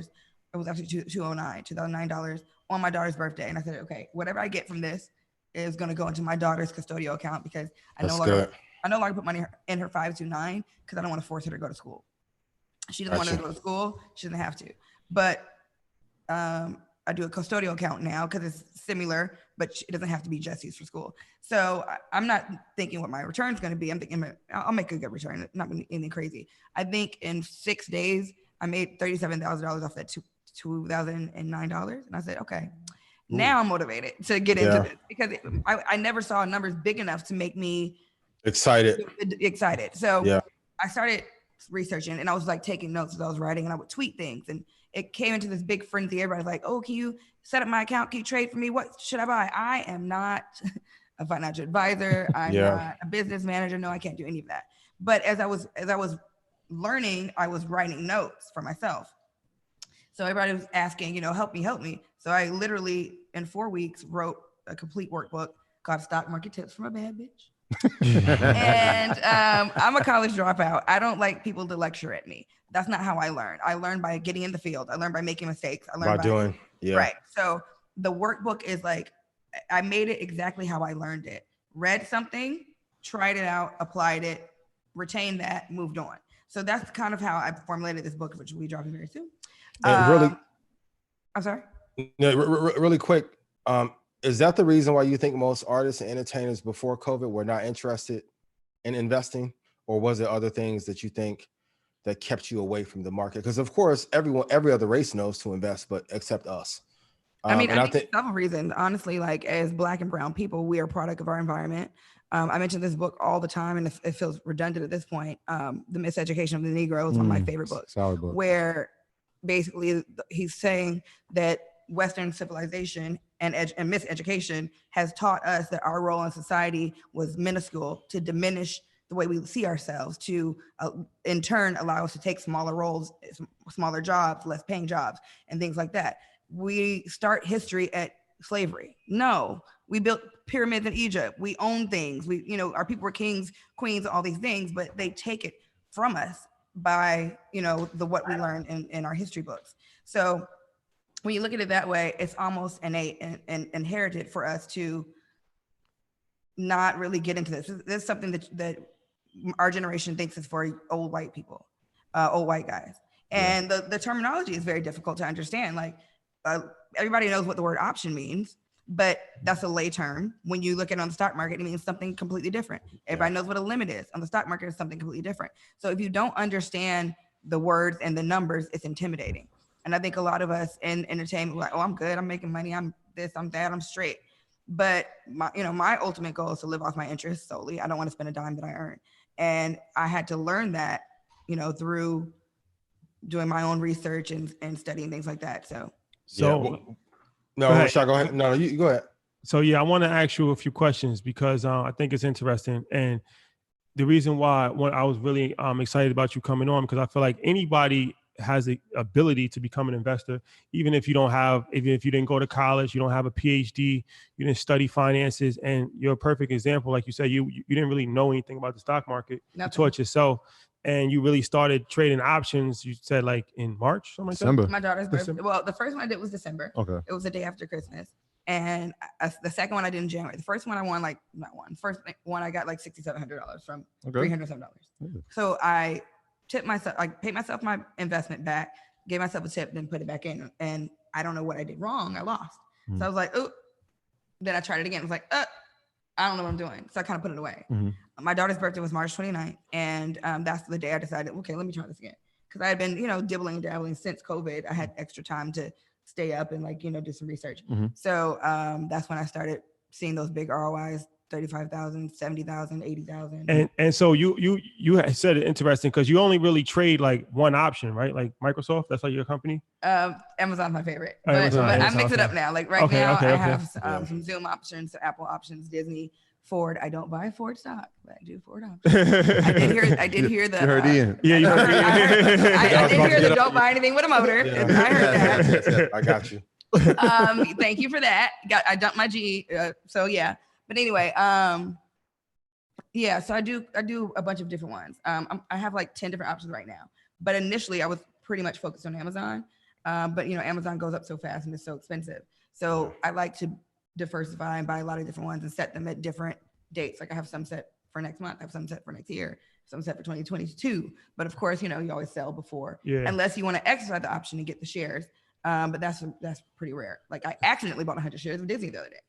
Speaker 7: It was actually $209 on my daughter's birthday. And I said, okay, whatever I get from this is going to go into my daughter's custodial account because I no longer put money in her 529 because I don't want to force her to go to school. She doesn't want to go to school. She doesn't have to. But I do a custodial account now because it's similar, but it doesn't have to be just used for school. So I'm not thinking what my return is going to be. I'm thinking I'll make a good return, not anything crazy. I think in 6 days, I made $37,000 off that $2,009. And I said, okay, now I'm motivated to get into this because I never saw numbers big enough to make me excited. So I started researching and I was like taking notes as I was writing and I would tweet things and it came into this big frenzy. Everybody's like, oh, can you set up my account? Can you trade for me? What should I buy? I am not a financial advisor. I'm not a business manager. No, I can't do any of that. But as I was learning, I was writing notes for myself. So everybody was asking, help me. So I literally in 4 weeks wrote a complete workbook called Stock Market Tips from a Bad Bitch. And I'm a college dropout. I don't like people to lecture at me. That's not how I learn. I learn by getting in the field. I learn by making mistakes. I learn by doing. Yeah. Right. So the workbook is like, I made it exactly how I learned it. Read something, tried it out, applied it, retained that, moved on. So that's kind of how I formulated this book, which will be dropping very soon. I'm sorry?
Speaker 3: Really quick. Is that the reason why you think most artists and entertainers before COVID were not interested in investing? Or was it other things that you think that kept you away from the market? Because of course, every other race knows to invest, but except us.
Speaker 7: I think some reason, honestly, like as Black and brown people, we are a product of our environment. I mention this book all the time and it feels redundant at this point. The Miseducation of the Negro is one of my favorite books. Solid book. Where basically he's saying that Western civilization and miseducation has taught us that our role in society was minuscule, to diminish the way we see ourselves, to in turn allow us to take smaller roles, smaller jobs, less paying jobs, and things like that. We start history at slavery. No, we built pyramids in Egypt. We own things. Our people were kings, queens, all these things, but they take it from us by, what we learn in our history books. So when you look at it that way, it's almost innate and inherited for us to not really get into this. This is something that our generation thinks it's for old white people, old white guys. And the terminology is very difficult to understand. Like everybody knows what the word option means, but that's a lay term. When you look at it on the stock market, it means something completely different. Everybody knows what a limit is. On the stock market, it's something completely different. So if you don't understand the words and the numbers, it's intimidating. And I think a lot of us in entertainment, we're like, oh, I'm good. I'm making money. I'm this, I'm that, I'm straight. But my ultimate goal is to live off my interest solely. I don't want to spend a dime that I earn. And I had to learn that, through doing my own research and studying things like that. So
Speaker 3: no, Rashad, go ahead. No, you go ahead.
Speaker 2: So yeah, I want to ask you a few questions because I think it's interesting. And the reason why I was really excited about you coming on, because I feel like anybody has the ability to become an investor, even if you didn't go to college, you don't have a PhD, you didn't study finances, and you're a perfect example. Like you said, you didn't really know anything about the stock market. You taught yourself, and you really started trading options. You said like in March, something like
Speaker 1: December.
Speaker 2: that?
Speaker 7: My daughter's birthday. Well, the first one I did was December.
Speaker 1: Okay.
Speaker 7: It was the day after Christmas. And the second one I did in January. The first one I won first one I got like $6,700 from $307. So I paid myself my investment back, gave myself a tip, then put it back in. And I don't know what I did wrong. I lost. So I was like, oh. Then I tried it again. I was like, I don't know what I'm doing. So I kind of put it away. My daughter's birthday was March 29th. And that's the day I decided, okay, let me try this again. Because I had been, dibbling and dabbling since COVID. I had extra time to stay up and do some research. So that's when I started seeing those big ROIs, 35,000, 70,000, 80,000.
Speaker 2: And so you said it interesting because you only really trade like one option, right? Like Microsoft, that's like your company?
Speaker 7: Amazon's my favorite. But I mix it up now. Like I have some Zoom options, Apple options, Disney, Ford. I don't buy Ford stock, but I do Ford options. I did hear the.
Speaker 1: You heard Ian.
Speaker 2: Yeah, you heard Ian.
Speaker 7: I did hear the don't buy anything with a motor.
Speaker 3: Yeah.
Speaker 7: I heard that.
Speaker 3: I got you.
Speaker 7: Thank you for that. I dumped my G. So yeah. But anyway, so I do a bunch of different ones. I have like 10 different options right now. But initially, I was pretty much focused on Amazon. But Amazon goes up so fast and it's so expensive. So I like to diversify and buy a lot of different ones and set them at different dates. Like I have some set for next month, I have some set for next year, some set for 2022. But of course, you always sell before, unless you want to exercise the option and get the shares. But that's pretty rare. Like I accidentally bought 100 shares of Disney the other day.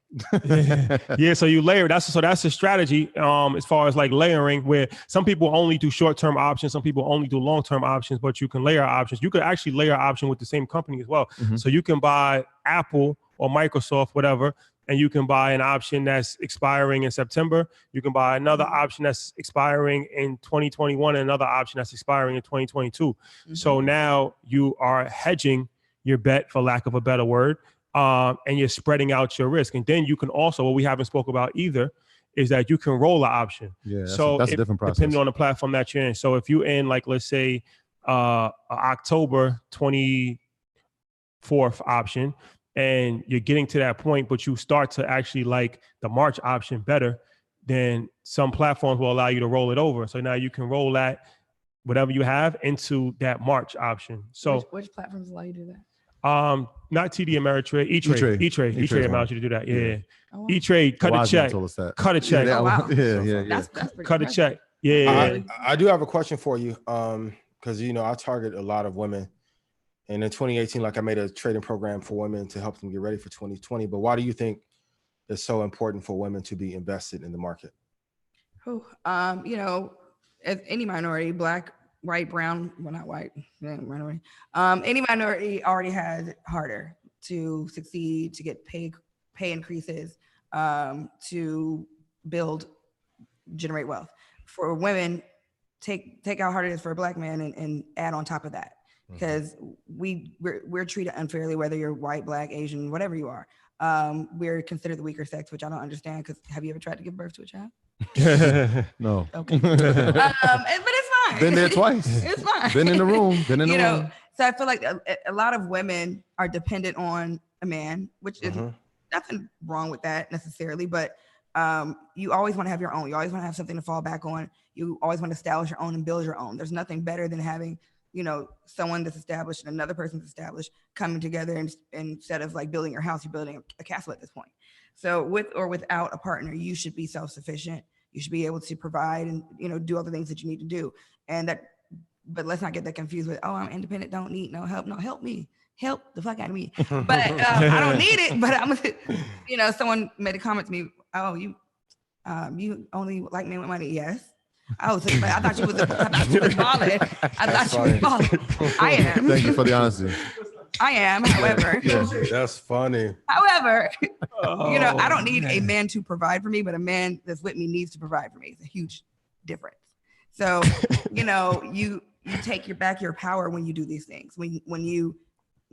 Speaker 2: Yeah, so you layer. That's a strategy as far as like layering, where some people only do short-term options, some people only do long-term options, but you can layer options. You could actually layer option with the same company as well. So you can buy Apple or Microsoft, whatever, and you can buy an option that's expiring in September. You can buy another option that's expiring in 2021 and another option that's expiring in 2022. So now you are hedging your bet, for lack of a better word, and you're spreading out your risk. And then you can also, what we haven't spoke about either, is that you can roll an option.
Speaker 1: Yeah, that's a different process.
Speaker 2: Depending on the platform that you're in. So if you're in, like, let's say, October 24th option, and you're getting to that point, but you start to actually like the March option better, then some platforms will allow you to roll it over. So now you can roll that, whatever you have, into that March option. So
Speaker 7: which platforms allow you to do that?
Speaker 2: Not TD Ameritrade, E-Trade allows you to do that. Yeah.
Speaker 7: Oh, wow.
Speaker 2: E-Trade, cut a check. Cut a check.
Speaker 7: Oh, wow.
Speaker 1: Yeah.
Speaker 7: That's pretty
Speaker 2: Cut a
Speaker 7: impressive.
Speaker 2: check. Yeah.
Speaker 3: I do have a question for you. Because I target a lot of women. And in 2018, like I made a trading program for women to help them get ready for 2020. But why do you think it's so important for women to be invested in the market?
Speaker 7: As any minority, Black, white, brown, well, not white, minority, any minority already has it harder to succeed, to get pay increases, to generate wealth. For women, take how hard it is for a Black man and add on top of that, because we're treated unfairly, whether you're white, Black, Asian, whatever you are. We're considered the weaker sex, which I don't understand, because have you ever tried to give birth to a child?
Speaker 1: No.
Speaker 7: Okay. But it's fine.
Speaker 1: Been there twice.
Speaker 7: It's fine.
Speaker 1: Been in the room. Room.
Speaker 7: So I feel like a lot of women are dependent on a man, which is nothing wrong with that necessarily, but you always want to have your own. You always want to have something to fall back on. You always want to establish your own and build your own. There's nothing better than having, someone that's established and another person's established coming together, and instead of like building your house, you're building a castle at this point. So with or without a partner, you should be self-sufficient. You should be able to provide and, you know, do all the things that you need to do. And that, but let's not get that confused with, oh, I'm independent, don't need no help. No, help me. Help the fuck out of me. But I don't need it. But I'm, you know, someone made a comment to me, oh, you only like men with money. Yes. Oh, so, but I thought you was balling. I thought you was balling. I am.
Speaker 1: Thank you for the honesty.
Speaker 7: I am, however.
Speaker 3: That's funny.
Speaker 7: However, you know, I don't need a man to provide for me, but a man that's with me needs to provide for me. It's a huge difference. So, you know, you take back your power when you do these things. When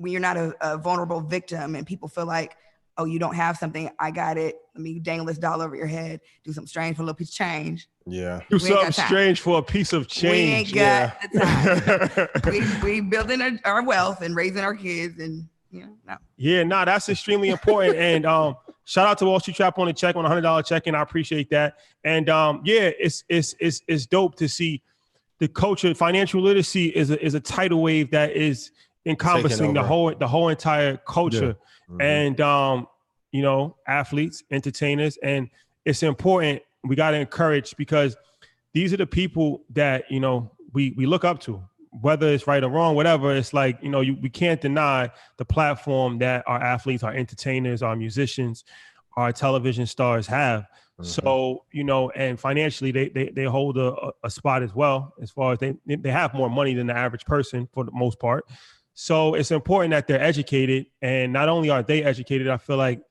Speaker 7: you're not a vulnerable victim and people feel like, oh, you don't have something, I got it. Let me dangle this dollar over your head, do something strange for a little piece of change.
Speaker 3: Yeah.
Speaker 2: Do something strange for a piece of change.
Speaker 7: We ain't got the time. we building our wealth and raising our kids and, you know, no.
Speaker 2: Yeah, no, that's extremely important. And shout out to Wall Street Trap on the check, on $100 check-in. I appreciate that. And yeah, it's dope to see the culture. Financial literacy is a tidal wave that is encompassing the whole entire culture. Yeah. Mm-hmm. And you know, athletes, entertainers, and it's important. We got to encourage, because these are the people that, you know, we look up to, whether it's right or wrong, whatever. It's like, you know, we can't deny the platform that our athletes, our entertainers, our musicians, our television stars have. Mm-hmm. So, you know, and financially they hold a spot as well, as far as they have more money than the average person for the most part. So it's important that they're educated. And not only are they educated, I feel like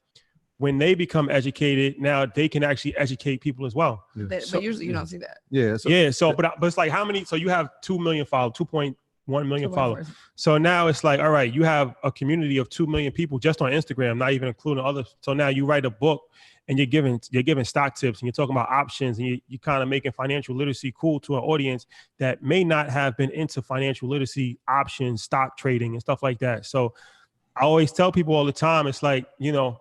Speaker 2: when they become educated, now they can actually educate people as well.
Speaker 7: Yeah. But usually you don't see that.
Speaker 2: Yeah. So, but it's like, how many? So you have 2 million followers, 2.1 million followers. So now it's like, all right, you have a community of 2 million people just on Instagram, not even including others. So now you write a book and you're giving stock tips and you're talking about options and you're kind of making financial literacy cool to an audience that may not have been into financial literacy, options, stock trading and stuff like that. So I always tell people all the time, it's like, you know,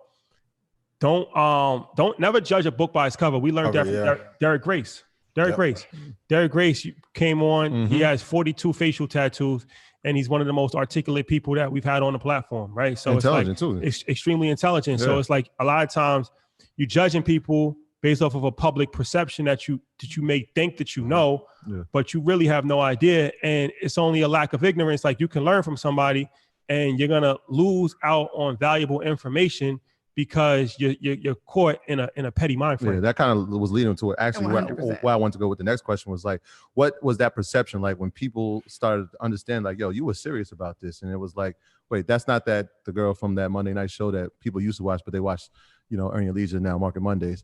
Speaker 2: don't never judge a book by its cover. We learned that from Derek Grace. Derek Grace came on. Mm-hmm. He has 42 facial tattoos, and he's one of the most articulate people that we've had on the platform, right? So it's extremely intelligent. Yeah. So it's like a lot of times you're judging people based off of a public perception that you may think that you know, but you really have no idea. And it's only a lack of ignorance. Like, you can learn from somebody and you're gonna lose out on valuable information because you're caught in a petty mind frame.
Speaker 1: Yeah, that kind of was leading to it. Actually, where I wanted to go with the next question was like, what was that perception like when people started to understand, like, yo, you were serious about this? And it was like, wait, that's not the girl from that Monday night show that people used to watch, but they watch, you know, Earn Your Leisure now, Market Mondays.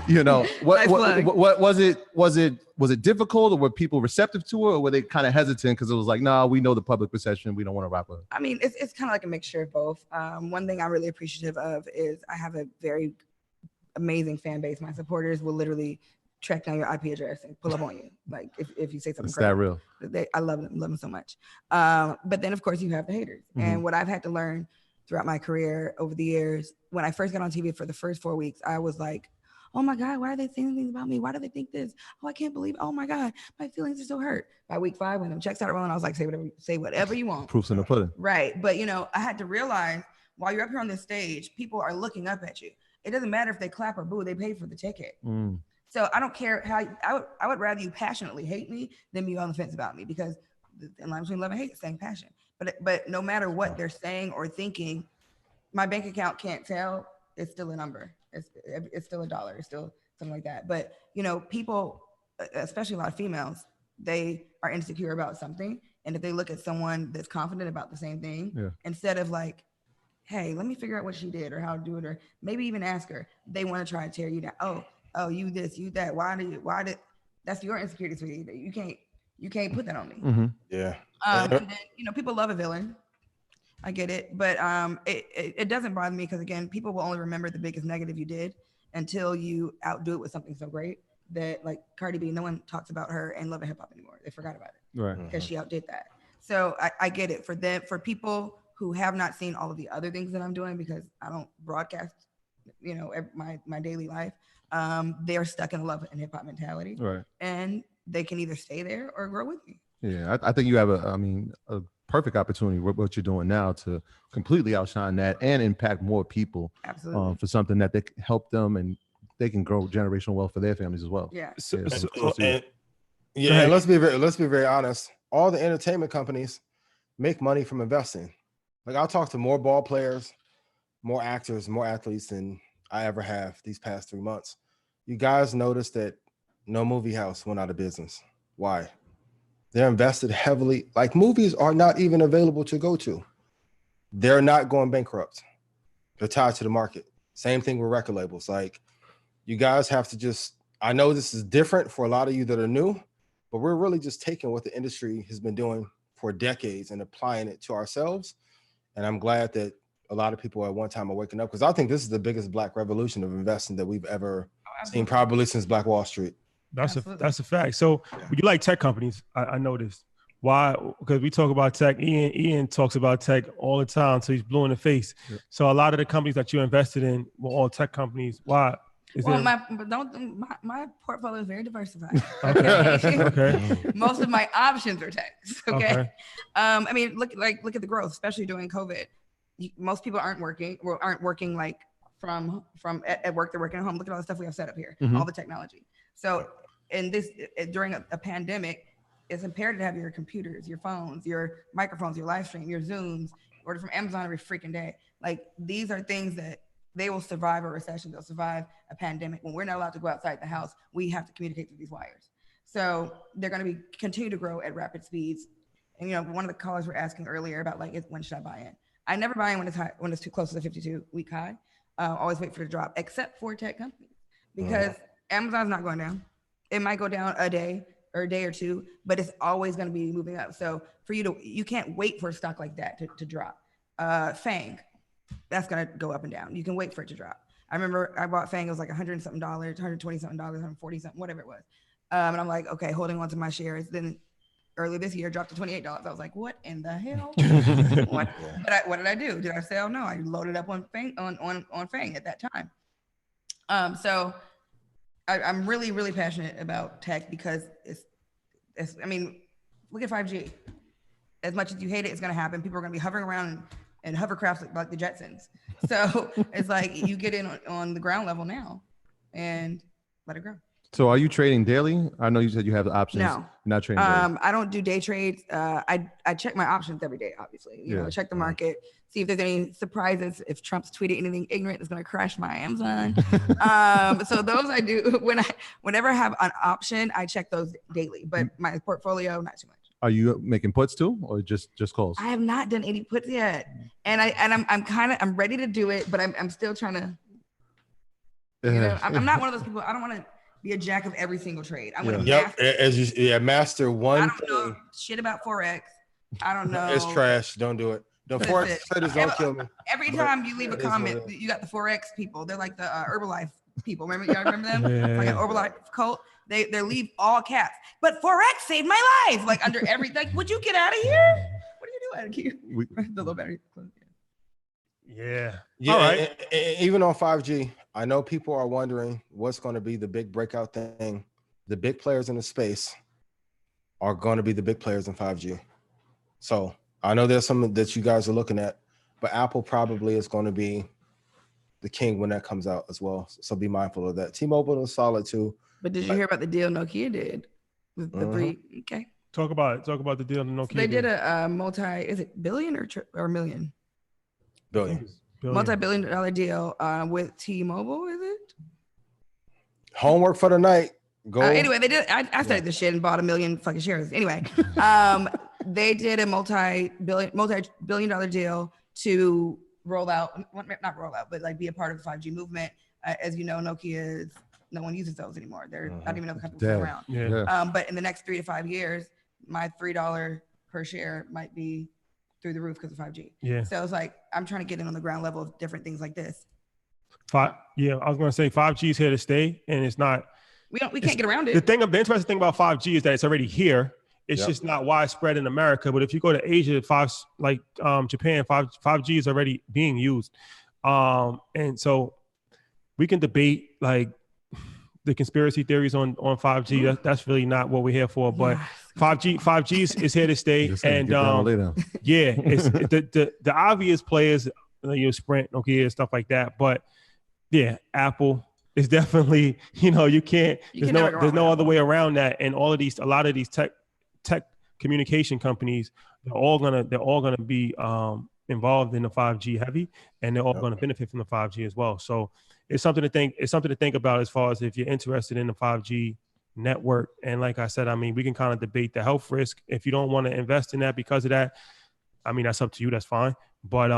Speaker 1: You know, what was it? Was it difficult, or were people receptive to it, or were they kind of hesitant because it was like, nah, we know the public perception, we don't want to rock with it?
Speaker 7: I mean, it's kind of like a mixture of both. One thing I'm really appreciative of is I have a very amazing fan base. My supporters will literally track down your IP address and pull up on you, like if you say something.
Speaker 1: It's that real.
Speaker 7: I love them so much. But then of course you have the haters, and what I've had to learn throughout my career over the years, when I first got on TV for the first 4 weeks, I was like, oh my God, why are they saying things about me? Why do they think this? Oh, I can't believe, oh my God, my feelings are so hurt. By week 5, when the checks started rolling, I was like, say whatever you want.
Speaker 1: Proof's in the pudding.
Speaker 7: Right. But you know, I had to realize while you're up here on this stage, people are looking up at you. It doesn't matter if they clap or boo, they paid for the ticket. So I don't care how, I would rather you passionately hate me than be on the fence about me, because the line between love and hate is saying passion. But no matter what they're saying or thinking, my bank account can't tell. It's still a number. It's still $1. It's still something like that. But you know, people, especially a lot of females, they are insecure about something, and if they look at someone that's confident about the same thing, instead of like, hey, let me figure out what she did or how to do it, or maybe even ask her, they want to try to tear you down. Oh, you this, you that. Why did? That's your insecurity, sweetie. You can't put that on me.
Speaker 3: Yeah.
Speaker 7: And then, you know, people love a villain. I get it, but it doesn't bother me, because again, people will only remember the biggest negative you did until you outdo it with something so great that, like Cardi B, no one talks about her in Love and Hip Hop anymore. They forgot about it, right? Because she outdid that. So I get it. For people who have not seen all of the other things that I'm doing, because I don't broadcast, you know, my daily life, they are stuck in a Love and Hip Hop mentality, right? And they can either stay there or grow with me.
Speaker 1: Yeah, I think you have a perfect opportunity with what you're doing now to completely outshine that and impact more people.
Speaker 7: Absolutely.
Speaker 1: For something that they can help them and they can grow generational wealth for their families as well.
Speaker 7: Yeah.
Speaker 3: And let's be very honest. All the entertainment companies make money from investing. Like I'll talk to more ball players, more actors, more athletes than I ever have these past 3 months. You guys noticed that no movie house went out of business. Why? They're invested heavily. Like movies are not even available to go to. They're not going bankrupt. They're tied to the market. Same thing with record labels. Like you guys have to just, I know this is different for a lot of you that are new, but we're really just taking what the industry has been doing for decades and applying it to ourselves. And I'm glad that a lot of people at one time are waking up because I think this is the biggest Black revolution of investing that we've ever seen, probably since Black Wall Street.
Speaker 2: That's a fact. So you like tech companies, I noticed. Why? Because we talk about tech. Ian talks about tech all the time, so he's blue in the face. Yeah. So a lot of the companies that you invested in were all tech companies. Why?
Speaker 7: My portfolio is very diversified. Okay. Okay. Most of my options are techs. Okay. I mean, look at the growth, especially during COVID. Most people aren't working like from at work. They're working at home. Look at all the stuff we have set up here, all the technology. So during a pandemic, it's imperative to have your computers, your phones, your microphones, your live stream, your Zooms, order from Amazon every freaking day. Like these are things that they will survive a recession. They'll survive a pandemic. When we're not allowed to go outside the house, we have to communicate through these wires. So they're going to continue to grow at rapid speeds. And one of the callers were asking earlier about when should I buy in? I never buy in when it's too close to the 52-week high. Always wait for it to drop, except for tech companies, because Amazon's not going down. It might go down a day or a day or two, but it's always going to be moving up. So for you can't wait for a stock like that to drop. Fang, that's going to go up and down. You can wait for it to drop. I remember I bought Fang, it was like $100 something, $120 something, $140 something, whatever it was. And I'm like, okay, holding on to my shares. Then early this year, dropped to $28. I was like, what in the hell? What did I do? Did I sell? No, I loaded up on Fang on Fang at that time. So I'm really, really passionate about tech because it's I mean, look at 5G. As much as you hate it, it's going to happen. People are going to be hovering around in hovercrafts like the Jetsons. So it's like you get in on the ground level now and let it grow.
Speaker 1: So are you trading daily? I know you said you have the options.
Speaker 7: No.
Speaker 1: You're not trading daily.
Speaker 7: I don't do day trades. I check my options every day, obviously. You know, check the market, see if there's any surprises. If Trump's tweeted anything ignorant, it's going to crash my Amazon. So those I do. Whenever I have an option, I check those daily. But my portfolio, not too much.
Speaker 1: Are you making puts too, or just calls?
Speaker 7: I have not done any puts yet, and I'm ready to do it, but I'm still trying to. I'm not one of those people. I don't want to be a jack of every single trade. I want to master one. I don't know shit about Forex. I don't know.
Speaker 3: It's trash. Don't do it. The Forex traders don't kill me.
Speaker 7: Every time you leave a comment, you got the Forex people. They're like the Herbalife people. Y'all remember them? Like an Herbalife cult. They leave all caps. But Forex saved my life. Like under everything. Like, would you get out of here? What are you doing? The low battery.
Speaker 2: Yeah.
Speaker 3: All right. Even on 5G, I know people are wondering what's going to be the big breakout thing. The big players in the space are going to be the big players in 5G. So I know there's some that you guys are looking at, but Apple probably is going to be the king when that comes out as well. So be mindful of that. T-Mobile is solid too.
Speaker 7: But did you hear about the deal Nokia did with the three? Okay.
Speaker 2: Talk about the deal Nokia.
Speaker 7: So they did a is it billion or million?
Speaker 3: Billion.
Speaker 7: Multi-billion-dollar deal with T-Mobile, is it?
Speaker 3: Homework for the night. Go.
Speaker 7: Anyway, they did. I studied this shit and bought 1 million fucking shares. Anyway, they did a multi-billion-dollar deal to not roll out, but like be a part of the 5G movement. As you know, no one uses those anymore. They're not even know the company's around.
Speaker 2: Yeah.
Speaker 7: But in the next 3 to 5 years, my $3 per share might be through the roof because of 5G. Yeah. So it's like I'm trying to get in on the ground level of different things like this.
Speaker 2: I was going to say 5G is here to stay, and it's not.
Speaker 7: We can't get around it.
Speaker 2: The interesting thing about 5G is that it's already here. It's just not widespread in America. But if you go to Asia, Japan, 5G is already being used, and so we can debate like the conspiracy theories on 5G. That's really not what we're here for. But 5G is here to stay, and it's the obvious players, Sprint, Nokia, stuff like that. But yeah, Apple it's definitely, you can't, there's no other way around that. And a lot of these tech communication companies, they're all gonna be involved in the 5G heavy, and they're all going to benefit from the 5G as well. So it's something to think about as far as if you're interested in the 5G network. And like I said, I mean, we can kind of debate the health risk. If you don't want to invest in that because of that, I mean, that's up to you. That's fine. But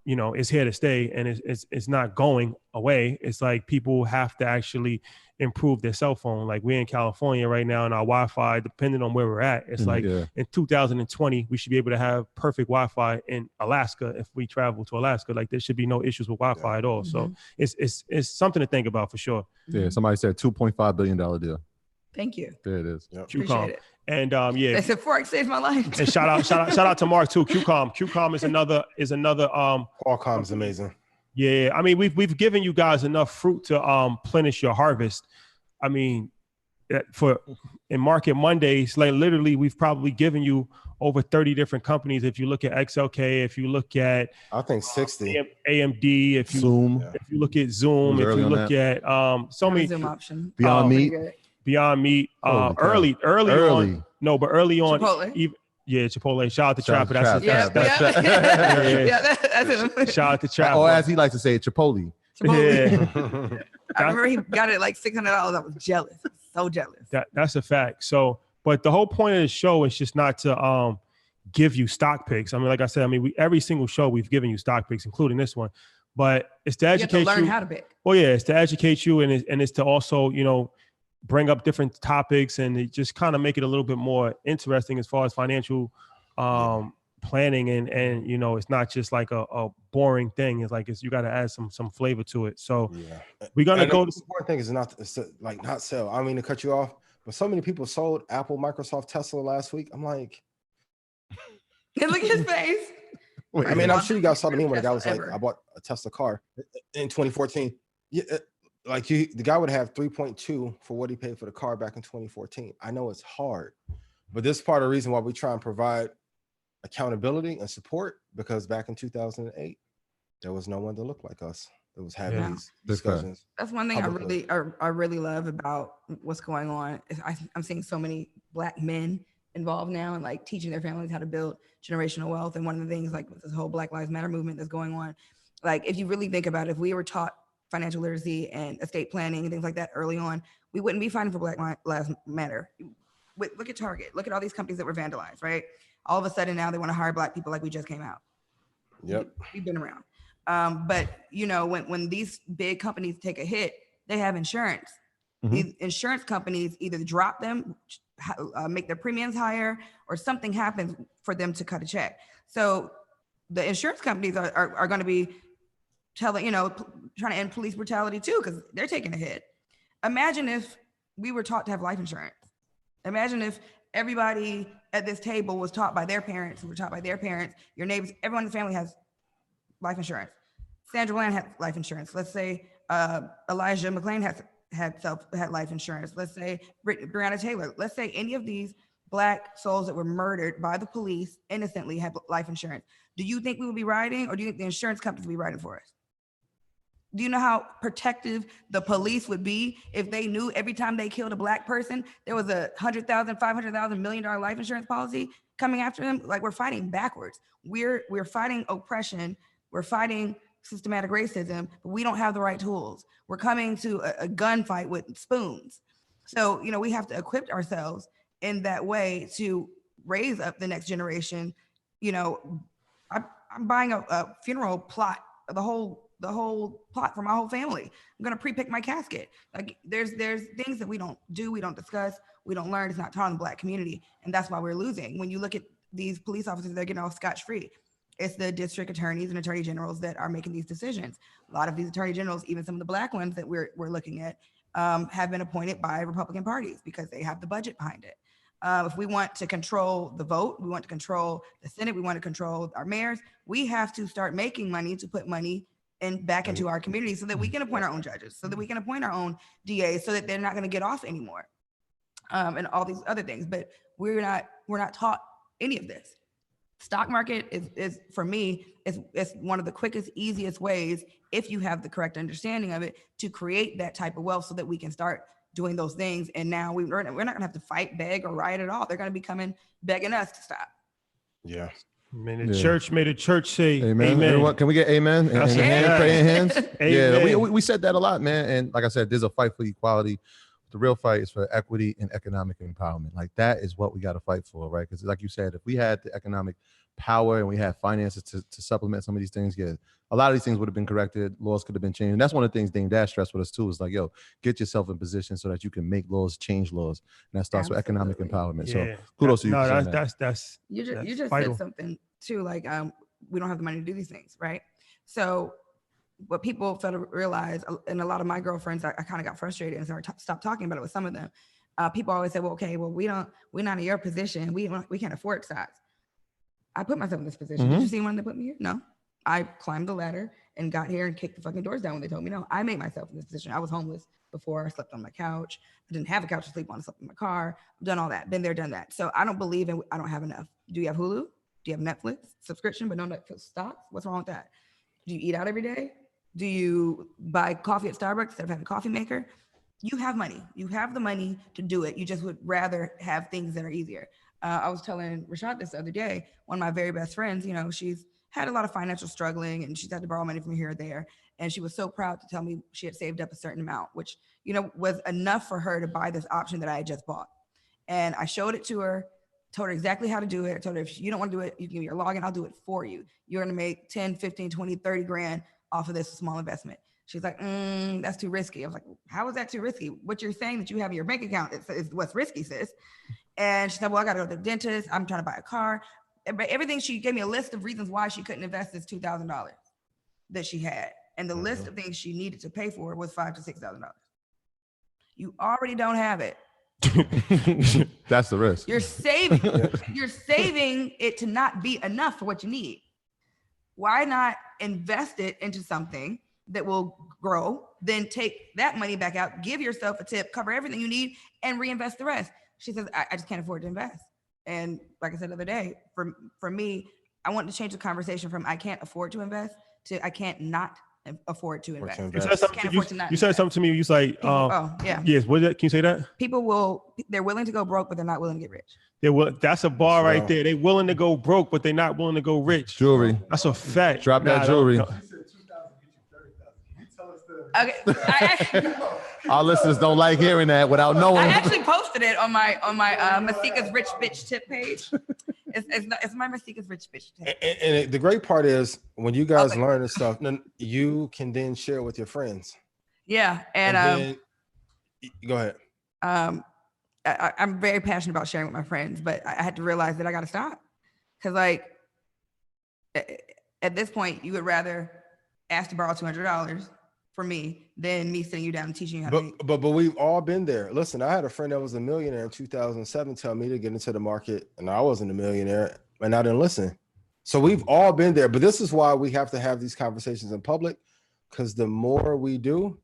Speaker 2: it's here to stay, and it's not going away. It's like people have to actually improve their cell phone. Like we're in California right now, and our Wi-Fi, depending on where we're at, it's like in 2020 we should be able to have perfect Wi-Fi in Alaska if we travel to Alaska. Like there should be no issues with Wi-Fi at all. So it's something to think about for sure.
Speaker 1: Yeah, somebody said $2.5 billion deal.
Speaker 7: Thank you.
Speaker 1: There it is.
Speaker 2: Yep.
Speaker 7: Appreciate it.
Speaker 2: And
Speaker 7: they said Forex saved my life.
Speaker 2: And shout out to Mark too. QCOM is another
Speaker 3: Qualcomm's amazing.
Speaker 2: Yeah, I mean we've given you guys enough fruit to plenish your harvest. I mean, in Market Mondays, like literally we've probably given you over 30 different companies. If you look at XLK, if you look at
Speaker 3: I think 60
Speaker 2: AMD, if you look at Zoom, if you look at so many
Speaker 7: Zoom option.
Speaker 1: Beyond Meat.
Speaker 2: Beyond Meat, early on. No, but early on,
Speaker 7: Chipotle.
Speaker 2: Chipotle. Shout out to Trapper.
Speaker 7: That's
Speaker 2: shout out to Trapper.
Speaker 1: Or as he likes to say, Chipotle.
Speaker 7: Yeah. I remember he got it like $600. I was jealous. So jealous.
Speaker 2: That's a fact. So, but the whole point of the show is just not to give you stock picks. I mean, like I said, every single show we've given you stock picks, including this one. But it's to educate you.
Speaker 7: You have to learn how to pick.
Speaker 2: Well, yeah, it's to educate you, and it's to also, bring up different topics and just kind of make it a little bit more interesting as far as financial planning and it's not just like a boring thing. It's like you got to add some flavor to it. So we're gonna go.
Speaker 3: The important thing is not sell. I mean to cut you off, but so many people sold Apple, Microsoft, Tesla last week. I'm like,
Speaker 7: look at his face.
Speaker 3: I mean, I'm sure you guys saw the meme when the guy was like, I bought a Tesla car in 2014. Yeah. The guy would have 3.2 for what he paid for the car back in 2014. I know it's hard, but this is part of the reason why we try and provide accountability and support, because back in 2008, there was no one that looked like us that was having these discussions.
Speaker 7: That's one thing I really love about what's going on. I'm seeing so many Black men involved now and like teaching their families how to build generational wealth. And one of the things like with this whole Black Lives Matter movement that's going on, like if you really think about it, if we were taught financial literacy and estate planning and things like that early on, we wouldn't be fighting for Black Lives Matter. Look at Target. Look at all these companies that were vandalized, right? All of a sudden now they want to hire Black people like we just came out.
Speaker 3: Yep.
Speaker 7: We've been around. But when these big companies take a hit, they have insurance. These insurance companies either drop them, make their premiums higher, or something happens for them to cut a check. So the insurance companies are going to be trying to end police brutality too, because they're taking a hit. Imagine if we were taught to have life insurance. Imagine if everybody at this table was taught by their parents, who were taught by their parents, your neighbors, everyone in the family has life insurance. Sandra Bland had life insurance. Let's say Elijah McClain had life insurance. Let's say Breonna Taylor. Let's say any of these Black souls that were murdered by the police innocently had life insurance. Do you think we would be riding, or do you think the insurance companies would be riding for us? Do you know how protective the police would be if they knew every time they killed a Black person, there was a $100,000, $500,000, $1 million life insurance policy coming after them? Like we're fighting backwards. We're fighting oppression. We're fighting systematic racism, but we don't have the right tools. We're coming to a gunfight with spoons. So, we have to equip ourselves in that way to raise up the next generation. I'm buying a funeral plot, the whole plot for my whole family. I'm gonna pre-pick my casket. Like there's things that we don't do, we don't discuss, we don't learn. It's not taught in the Black community, and that's why we're losing. When you look at these police officers, they're getting off scotch-free. It's the district attorneys and attorney generals that are making these decisions. A lot of these attorney generals, even some of the Black ones that we're looking at, have been appointed by Republican parties because they have the budget behind it. If we want to control the vote, we want to control the Senate, we want to control our mayors, we have to start making money to put money back into our community so that we can appoint our own judges, so that we can appoint our own DAs, so that they're not going to get off anymore, and all these other things. But we're not taught any of this. Stock market is for me, it's one of the quickest, easiest ways, if you have the correct understanding of it, to create that type of wealth so that we can start doing those things. And now we're not gonna have to fight, beg, or riot at all. They're gonna be coming begging us to stop.
Speaker 3: Yeah.
Speaker 2: May the church say amen.
Speaker 1: Everyone, can we get amen? And praying hands.
Speaker 2: Amen.
Speaker 1: Yeah, we said that a lot, man. And like I said, there's a fight for equality. The real fight is for equity and economic empowerment. Like that is what we got to fight for, right? Because like you said, if we had the economic power and we had finances to supplement some of these things, a lot of these things would have been corrected. Laws could have been changed. And that's one of the things Dame Dash stressed with us too, is like, yo, get yourself in position so that you can make laws, change laws. And that starts with economic empowerment.
Speaker 2: Yeah.
Speaker 1: So kudos to you.
Speaker 2: No, that's
Speaker 7: you just
Speaker 2: vital.
Speaker 7: said something too, like we don't have the money to do these things, right? So what people fail to realize, and a lot of my girlfriends, I kind of got frustrated and stopped talking about it with some of them. People always say, well, okay, well, we're not in your position. We can't afford stocks. I put myself in this position. Did you see when they put me here? No. I climbed the ladder and got here and kicked the fucking doors down when they told me no. I made myself in this position. I was homeless before. I slept on my couch. I didn't have a couch to sleep on. I slept in my car. I've done all that. Been there, done that. So I don't believe in, I don't have enough. Do you have Hulu? Do you have Netflix subscription, but no Netflix stocks? What's wrong with that? Do you eat out every day? Do you buy coffee at Starbucks instead of having a coffee maker? You have money. You have the money to do it. You just would rather have things that are easier. I was telling Rashad this the other day, one of my very best friends, you know, she's had a lot of financial struggling and she's had to borrow money from here or there. And she was so proud to tell me she had saved up a certain amount, which, you know, was enough for her to buy this option that I had just bought. And I showed it to her, told her exactly how to do it. I told her, if you don't want to do it, you can give me your login, I'll do it for you. You're going to make 10, 15, 20, 30 grand off of this small investment. She's like, that's too risky. I was like, how is that too risky? What you're saying that you have in your bank account is what's risky, sis. And she said, well, I got to go to the dentist. I'm trying to buy a car. But everything, she gave me a list of reasons why she couldn't invest this $2,000 that she had. And the list of things she needed to pay for was $5,000 to $6,000. You already don't have it.
Speaker 1: That's the risk.
Speaker 7: You're saving it to not be enough for what you need. Why not invest it into something that will grow, then take that money back out, give yourself a tip, cover everything you need, and reinvest the rest? She says, I just can't afford to invest. And like I said the other day, for me, I want to change the conversation from I can't afford to invest to I can't not afford to invest.
Speaker 2: You said something to me. You was like, yes. What is that? Can you say that?
Speaker 7: They're willing to go broke, but they're not willing to get rich.
Speaker 2: That's a bar right there. They're willing to go broke, but they're not willing to go rich.
Speaker 1: Jewelry.
Speaker 2: That's a fact.
Speaker 1: Drop that jewelry.
Speaker 7: Okay.
Speaker 1: Our listeners don't like hearing that without knowing.
Speaker 7: I actually posted it on my Masika's Rich Bitch tip page. It's my Masika's Rich Bitch tip.
Speaker 3: And the great part is when you guys learn this stuff, then you can then share it with your friends.
Speaker 7: Yeah, and
Speaker 3: go ahead.
Speaker 7: I'm very passionate about sharing with my friends, but I had to realize that I got to stop, because like at this point, you would rather ask to borrow $200 for me than me sitting you down and teaching you how to.
Speaker 3: But we've all been there. Listen, I had a friend that was a millionaire in 2007 tell me to get into the market, and I wasn't a millionaire, and I didn't listen. So we've all been there. But this is why we have to have these conversations in public, because the more we do,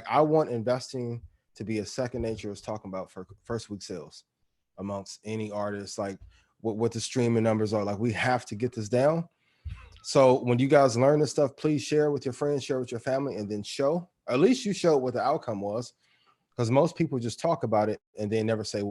Speaker 3: I want investing to be a second nature as talking about for first week sales amongst any artists, like what the streaming numbers are. Like, we have to get this down. So when you guys learn this stuff, please share with your friends, share with your family, and then at least you show what the outcome was, because most people just talk about it and they never say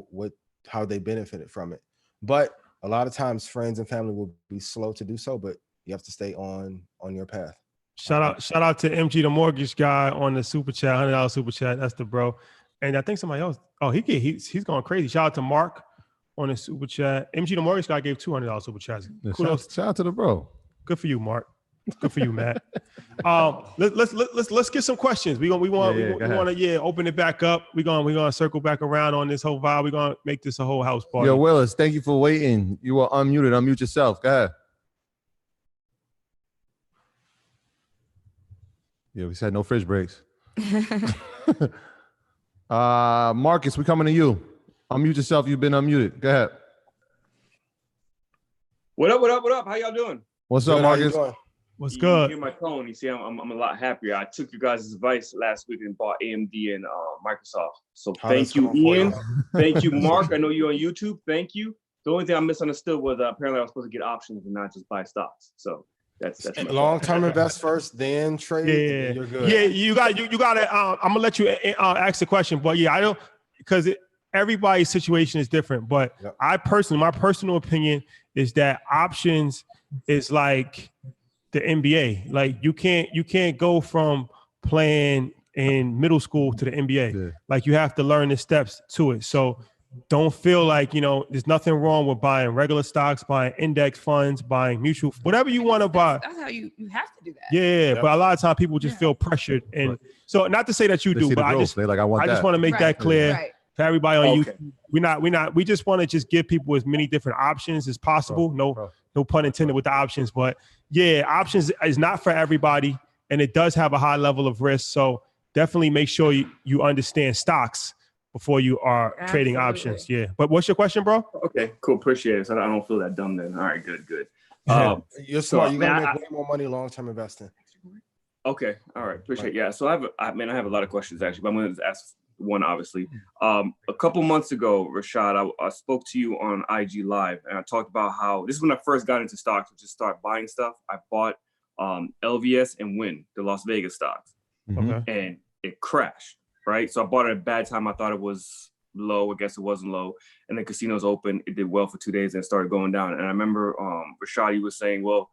Speaker 3: how they benefited from it. But a lot of times friends and family will be slow to do so, but you have to stay on your path.
Speaker 2: Shout out to MG the mortgage guy on the super chat, $100 super chat. That's the bro. And I think somebody else. Oh, he's going crazy. Shout out to Mark on the super chat. MG the mortgage guy gave $200 super chats.
Speaker 1: Shout out to the bro.
Speaker 2: Good for you, Mark. Good for you, Matt. Let's get some questions. We want to open it back up. We're gonna circle back around on this whole vibe. We're gonna make this a whole house party.
Speaker 1: Yo, Willis, thank you for waiting. You are unmuted. Unmute yourself. Go ahead. Yeah, we said no fridge breaks. Marcus, we coming to you. Unmute yourself. You've been unmuted. Go ahead.
Speaker 10: What up? How y'all doing?
Speaker 1: What's up, Marcus?
Speaker 2: What's good?
Speaker 10: You hear my tone. You see, I'm a lot happier. I took your guys' advice last week and bought AMD and Microsoft. So thank you, Ian. Thank you, Mark. I know you're on YouTube. Thank you. The only thing I misunderstood was apparently I was supposed to get options and not just buy stocks. So that's
Speaker 3: long-term invest first, then trade.
Speaker 2: Yeah,
Speaker 3: and you're good.
Speaker 2: yeah. You got to. I'm gonna let you ask the question, but yeah, I don't because everybody's situation is different. But my personal opinion is that options is like the NBA. Like you can't go from playing in middle school to the NBA. Yeah. Like you have to learn the steps to it. So don't feel like, there's nothing wrong with buying regular stocks, buying index funds, buying mutual, whatever you want to buy.
Speaker 7: That's how you have to do that.
Speaker 2: Yeah, but a lot of times people just feel pressured. And so not to say that you do, but I just want to make that clear for everybody on YouTube. We just want to just give people as many different options as possible. No pun intended with the options, but yeah, options is not for everybody. And it does have a high level of risk. So definitely make sure you understand stocks before you are trading options. Yeah. But what's your question, bro?
Speaker 10: Okay, cool. Appreciate it. So I don't feel that dumb then. All right, good.
Speaker 3: You're smart. You're gonna make way more money long-term investing.
Speaker 10: Okay. All right. Appreciate it. Yeah. So I have a lot of questions actually, but I'm going to ask one obviously. A couple months ago, Rashad, I spoke to you on IG Live and I talked about how this is when I first got into stocks, just start buying stuff. I bought LVS and Wynn, the Las Vegas stocks.
Speaker 2: Okay.
Speaker 10: And it crashed. Right. So I bought it at a bad time. I thought it was low. I guess it wasn't low. And the casino's open. It did well for 2 days and started going down. And I remember Rashad, he was saying, well,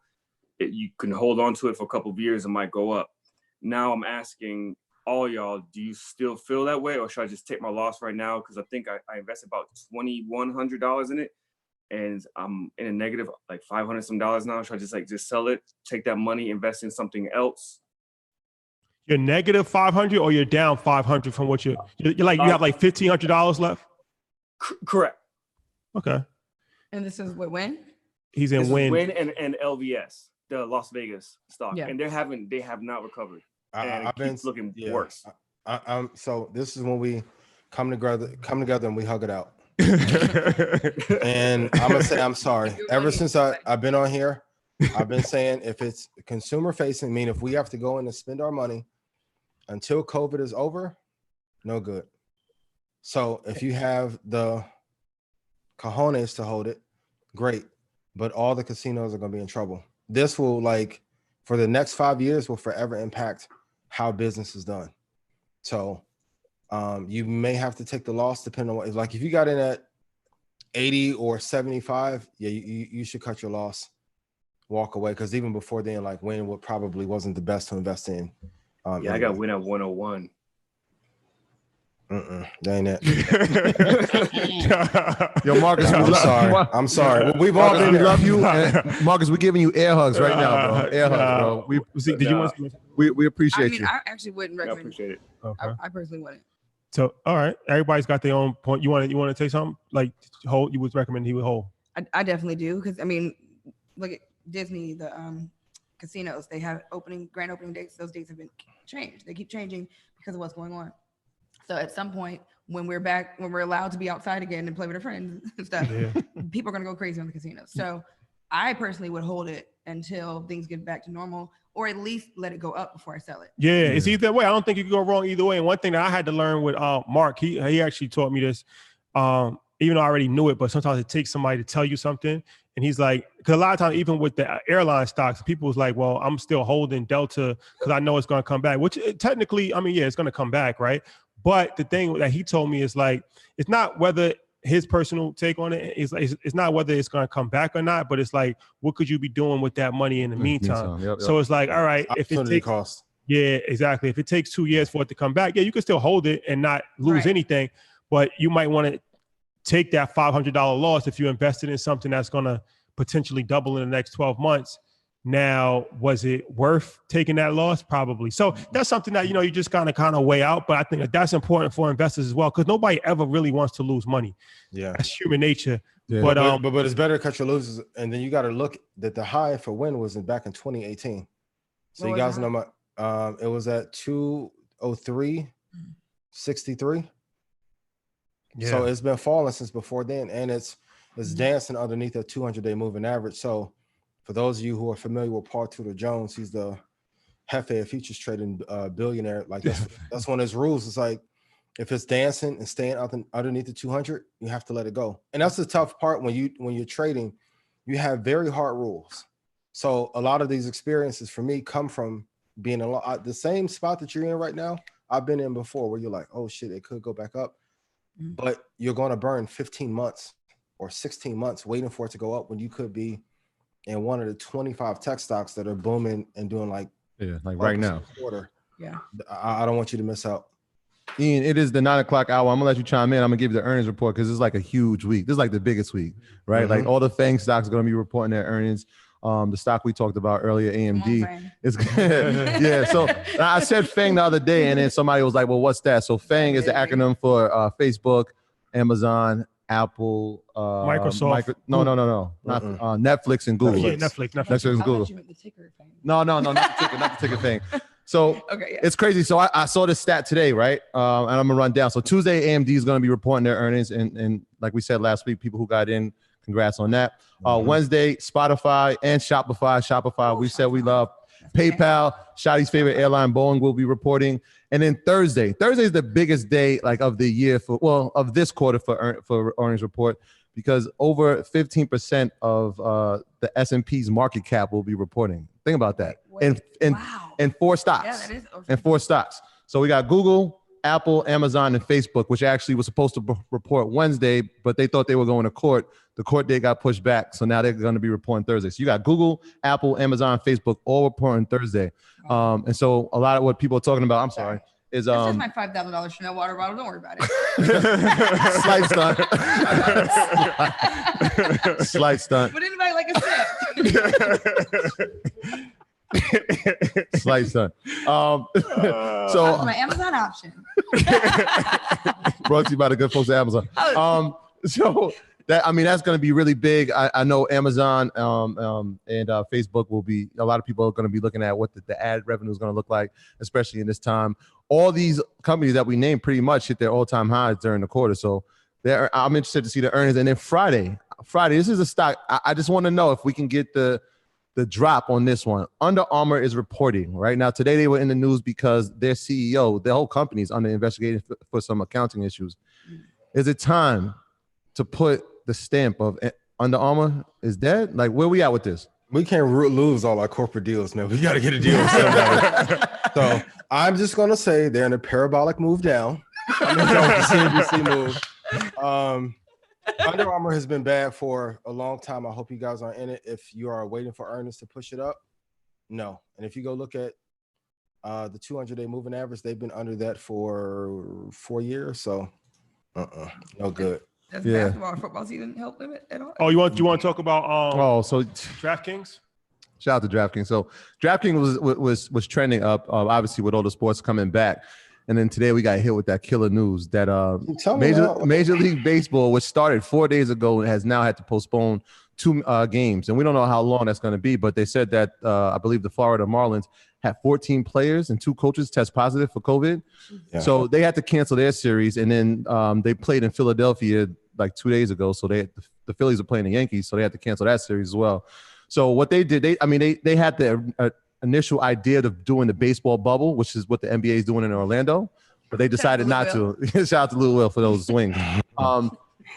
Speaker 10: you can hold on to it for a couple of years. It might go up. Now I'm asking all y'all, do you still feel that way? Or should I just take my loss right now? Because I think I invested about $2,100 in it. And I'm in a negative like $500 some now. Should I just sell it, take that money, invest in something else?
Speaker 2: You're negative 500 or you're down 500 from what you're like, you have like $1,500 left?
Speaker 10: Correct.
Speaker 2: Okay.
Speaker 7: And this is when?
Speaker 2: He's in Wynn.
Speaker 10: Wynn and LVS, the Las Vegas stock.
Speaker 7: Yeah.
Speaker 10: And they have not recovered. And
Speaker 3: I've been
Speaker 10: looking worse.
Speaker 3: So this is when we come together and we hug it out. And I'm gonna say I'm sorry. Ever since I've been on here, I've been saying if it's consumer facing, mean if we have to go in and spend our money until COVID is over, no good. So if you have the cojones to hold it, great. But all the casinos are going to be in trouble. This will, like, for the next 5 years, will forever impact how business is done. So you may have to take the loss depending on what, like if you got in at 80 or 75, yeah, you should cut your loss, walk away. Because even before then, like Wynn probably wasn't the best to invest in.
Speaker 10: Yeah, I got Wynn at 101.
Speaker 3: That ain't it.
Speaker 1: Yo, Marcus,
Speaker 3: I'm sorry. We've all been.
Speaker 1: We love you, and Marcus. We're giving you air hugs right now, bro. Air hugs, bro. We appreciate you.
Speaker 7: I actually wouldn't recommend.
Speaker 10: I appreciate it.
Speaker 2: Okay.
Speaker 7: I personally wouldn't.
Speaker 2: So, all right, everybody's got their own point. You want to say something like hold? You would recommend he would hold?
Speaker 7: I definitely do because look at Disney, the casinos. They have grand opening dates. Those dates have been changed. They keep changing because of what's going on. So at some point, when we're allowed to be outside again and play with our friends and stuff, people are going to go crazy on the casinos. So I personally would hold it until things get back to normal, or at least let it go up before I sell it.
Speaker 2: Yeah, it's either way. I don't think you can go wrong either way. And one thing that I had to learn with Mark, he actually taught me this, even though I already knew it, but sometimes it takes somebody to tell you something. And he's like, because a lot of times, even with the airline stocks, people was like, well, I'm still holding Delta because I know it's going to come back, which technically, it's going to come back, right? But the thing that he told me is like, it's not whether his personal take on it is like, it's not whether it's going to come back or not, but it's like, what could you be doing with that money in the meantime?
Speaker 1: Yep.
Speaker 2: So it's like, all right, if it takes
Speaker 3: cost.
Speaker 2: Yeah, exactly. If it takes 2 years for it to come back, you can still hold it and not lose anything, but you might want to take that $500 loss if you invested in something that's going to potentially double in the next 12 months. Now, was it worth taking that loss? Probably. So that's something that, you just kind of weigh out. But I think that's important for investors as well, because nobody ever really wants to lose money. Yeah. That's human nature. Yeah.
Speaker 3: But it's better to cut your losses. And then you got to look that the high for Wynn was back in 2018. So you guys know it was at 203.63. Yeah. So it's been falling since before then. And it's dancing underneath a 200-day moving average. So for those of you who are familiar with Paul Tudor Jones, he's the Hefe of futures trading billionaire. Like that's one of his rules. It's like If it's dancing and staying underneath the 200, you have to let it go. And that's the tough part when you're trading. You have very hard rules. So a lot of these experiences for me come from being the same spot that you're in right now. I've been in before where you're like, oh shit, it could go back up, but you're going to burn 15 months or 16 months waiting for it to go up when you could be in one of the 25 tech stocks that are booming and doing like
Speaker 1: right now.
Speaker 3: Quarter.
Speaker 7: Yeah,
Speaker 3: I don't want you to miss out.
Speaker 1: Ian, it is the 9 o'clock hour. I'm gonna let you chime in. I'm gonna give you the earnings report because it's like a huge week. This is like the biggest week, right? Like all the FANG stocks are gonna be reporting their earnings. The stock we talked about earlier, AMD, is yeah. So I said FANG the other day, and then somebody was like, "Well, what's that?" So FANG is the acronym for Facebook, Amazon, Apple,
Speaker 2: Microsoft.
Speaker 1: No, not Netflix and Google.
Speaker 2: Yeah, Netflix
Speaker 1: and Google. No, not the ticker FANG. So it's crazy. So I saw this stat today, right? And I'm gonna run down. So Tuesday, AMD is gonna be reporting their earnings, and like we said last week, people who got in, congrats on that. Wednesday, Spotify and Shopify. We said we love PayPal. Shotty's favorite airline, Boeing, will be reporting. And then Thursday is the biggest day like of the year of this quarter for earnings report, because over 15% of the S&P's market cap will be reporting. Think about that. In 4 stocks.
Speaker 7: Yeah, that is.
Speaker 1: In 4 stocks. So we got Google, Apple, Amazon, and Facebook, which actually was supposed to report Wednesday, but they thought they were going to court. The court date got pushed back, so now they're going to be reporting Thursday. So you got Google, Apple, Amazon, Facebook all reporting Thursday. And so a lot of what people are talking about, is
Speaker 7: This is my $5,000 Chanel water bottle. Don't worry about it.
Speaker 1: Slight stunt. Slight stunt.
Speaker 7: Would anybody like a sip?
Speaker 1: Slight stunt. So
Speaker 7: That's my Amazon option.
Speaker 1: brought to you by the good folks at Amazon. So that's going to be really big. I know Amazon and Facebook will be. A lot of people are going to be looking at what the ad revenue is going to look like, especially in this time. All these companies that we named pretty much hit their all-time highs during the quarter. So I'm interested to see the earnings. And then Friday, this is a stock. I just want to know if we can get the drop on this one. Under Armour is reporting right now. Today they were in the news because their CEO, the whole company, is under investigation for some accounting issues. Is it time to put the stamp of Under Armour is dead? Like, where we at with this?
Speaker 3: We can't lose all our corporate deals, man. We got to get a deal with somebody. So I'm just going to say they're in a parabolic move down. I'm going to go with the CNBC move. Under Armour has been bad for a long time. I hope you guys are in it. If you are waiting for earnings to push it up, no. And if you go look at the 200-day moving average, they've been under that for 4 years. So no good.
Speaker 7: Does basketball or football season help them at all?
Speaker 2: Oh, you want to talk about
Speaker 1: so
Speaker 2: DraftKings?
Speaker 1: Shout out to DraftKings. So DraftKings was trending up, obviously with all the sports coming back. And then today we got hit with that killer news that Major League Baseball, which started 4 days ago, has now had to postpone 2 games. And we don't know how long that's going to be, but they said that I believe the Florida Marlins had 14 players and 2 coaches test positive for COVID. Yeah. So they had to cancel their series. And then they played in Philadelphia like 2 days ago. So the Phillies are playing the Yankees, so they had to cancel that series as well. So what they did, they had the initial idea of doing the baseball bubble, which is what the NBA is doing in Orlando, but they decided not to. Shout out to Lil Will for those swings.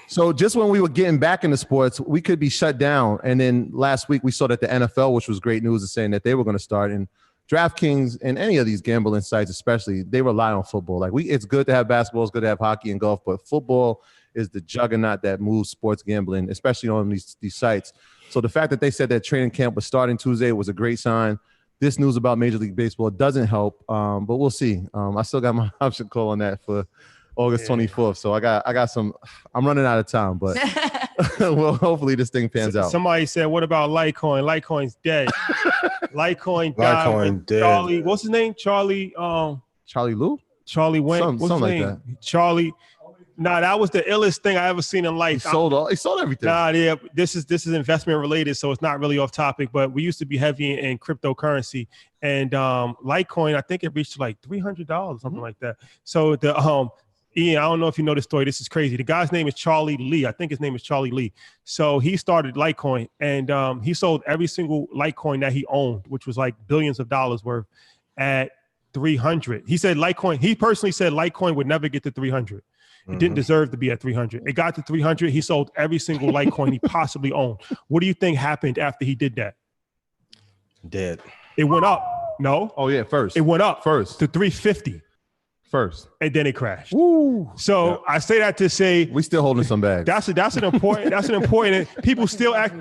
Speaker 1: So just when we were getting back into sports, we could be shut down. And then last week we saw that the NFL, which was great news, is saying that they were going to start. And DraftKings and any of these gambling sites, especially, they rely on football. Like it's good to have basketball, it's good to have hockey and golf, but football is the juggernaut that moves sports gambling, especially on these sites. So the fact that they said that training camp was starting Tuesday was a great sign. This news about Major League Baseball doesn't help, but we'll see. I still got my option call on that for August 24th. So I got some. I'm running out of time, but well, hopefully this thing pans out.
Speaker 2: Somebody said, "What about Litecoin? Litecoin's dead. Litecoin died.
Speaker 3: Litecoin dead.
Speaker 2: Charlie, what's his name? Charlie.
Speaker 1: Charlie Lou.
Speaker 2: Charlie went. What's his name? Like that. Charlie. Nah, that was the illest thing I ever seen in life.
Speaker 1: He sold everything.
Speaker 2: Nah, yeah. This is investment related, so it's not really off topic. But we used to be heavy in cryptocurrency, and Litecoin, I think it reached like $300, something like that. So the Ian, I don't know if you know this story. This is crazy. The guy's name is Charlie Lee. I think his name is Charlie Lee. So he started Litecoin, and he sold every single Litecoin that he owned, which was like billions of dollars worth, at 300. He said Litecoin. He personally said Litecoin would never get to 300. It didn't deserve to be at 300. It got to 300. He sold every single Litecoin he possibly owned. What do you think happened after he did that?
Speaker 3: Dead.
Speaker 2: It went up. No.
Speaker 1: Oh yeah, first.
Speaker 2: It went up
Speaker 1: first
Speaker 2: to 350.
Speaker 1: First.
Speaker 2: And then it crashed.
Speaker 1: Woo.
Speaker 2: So I say that to say
Speaker 1: we still holding some bags.
Speaker 2: That's an important. People still act.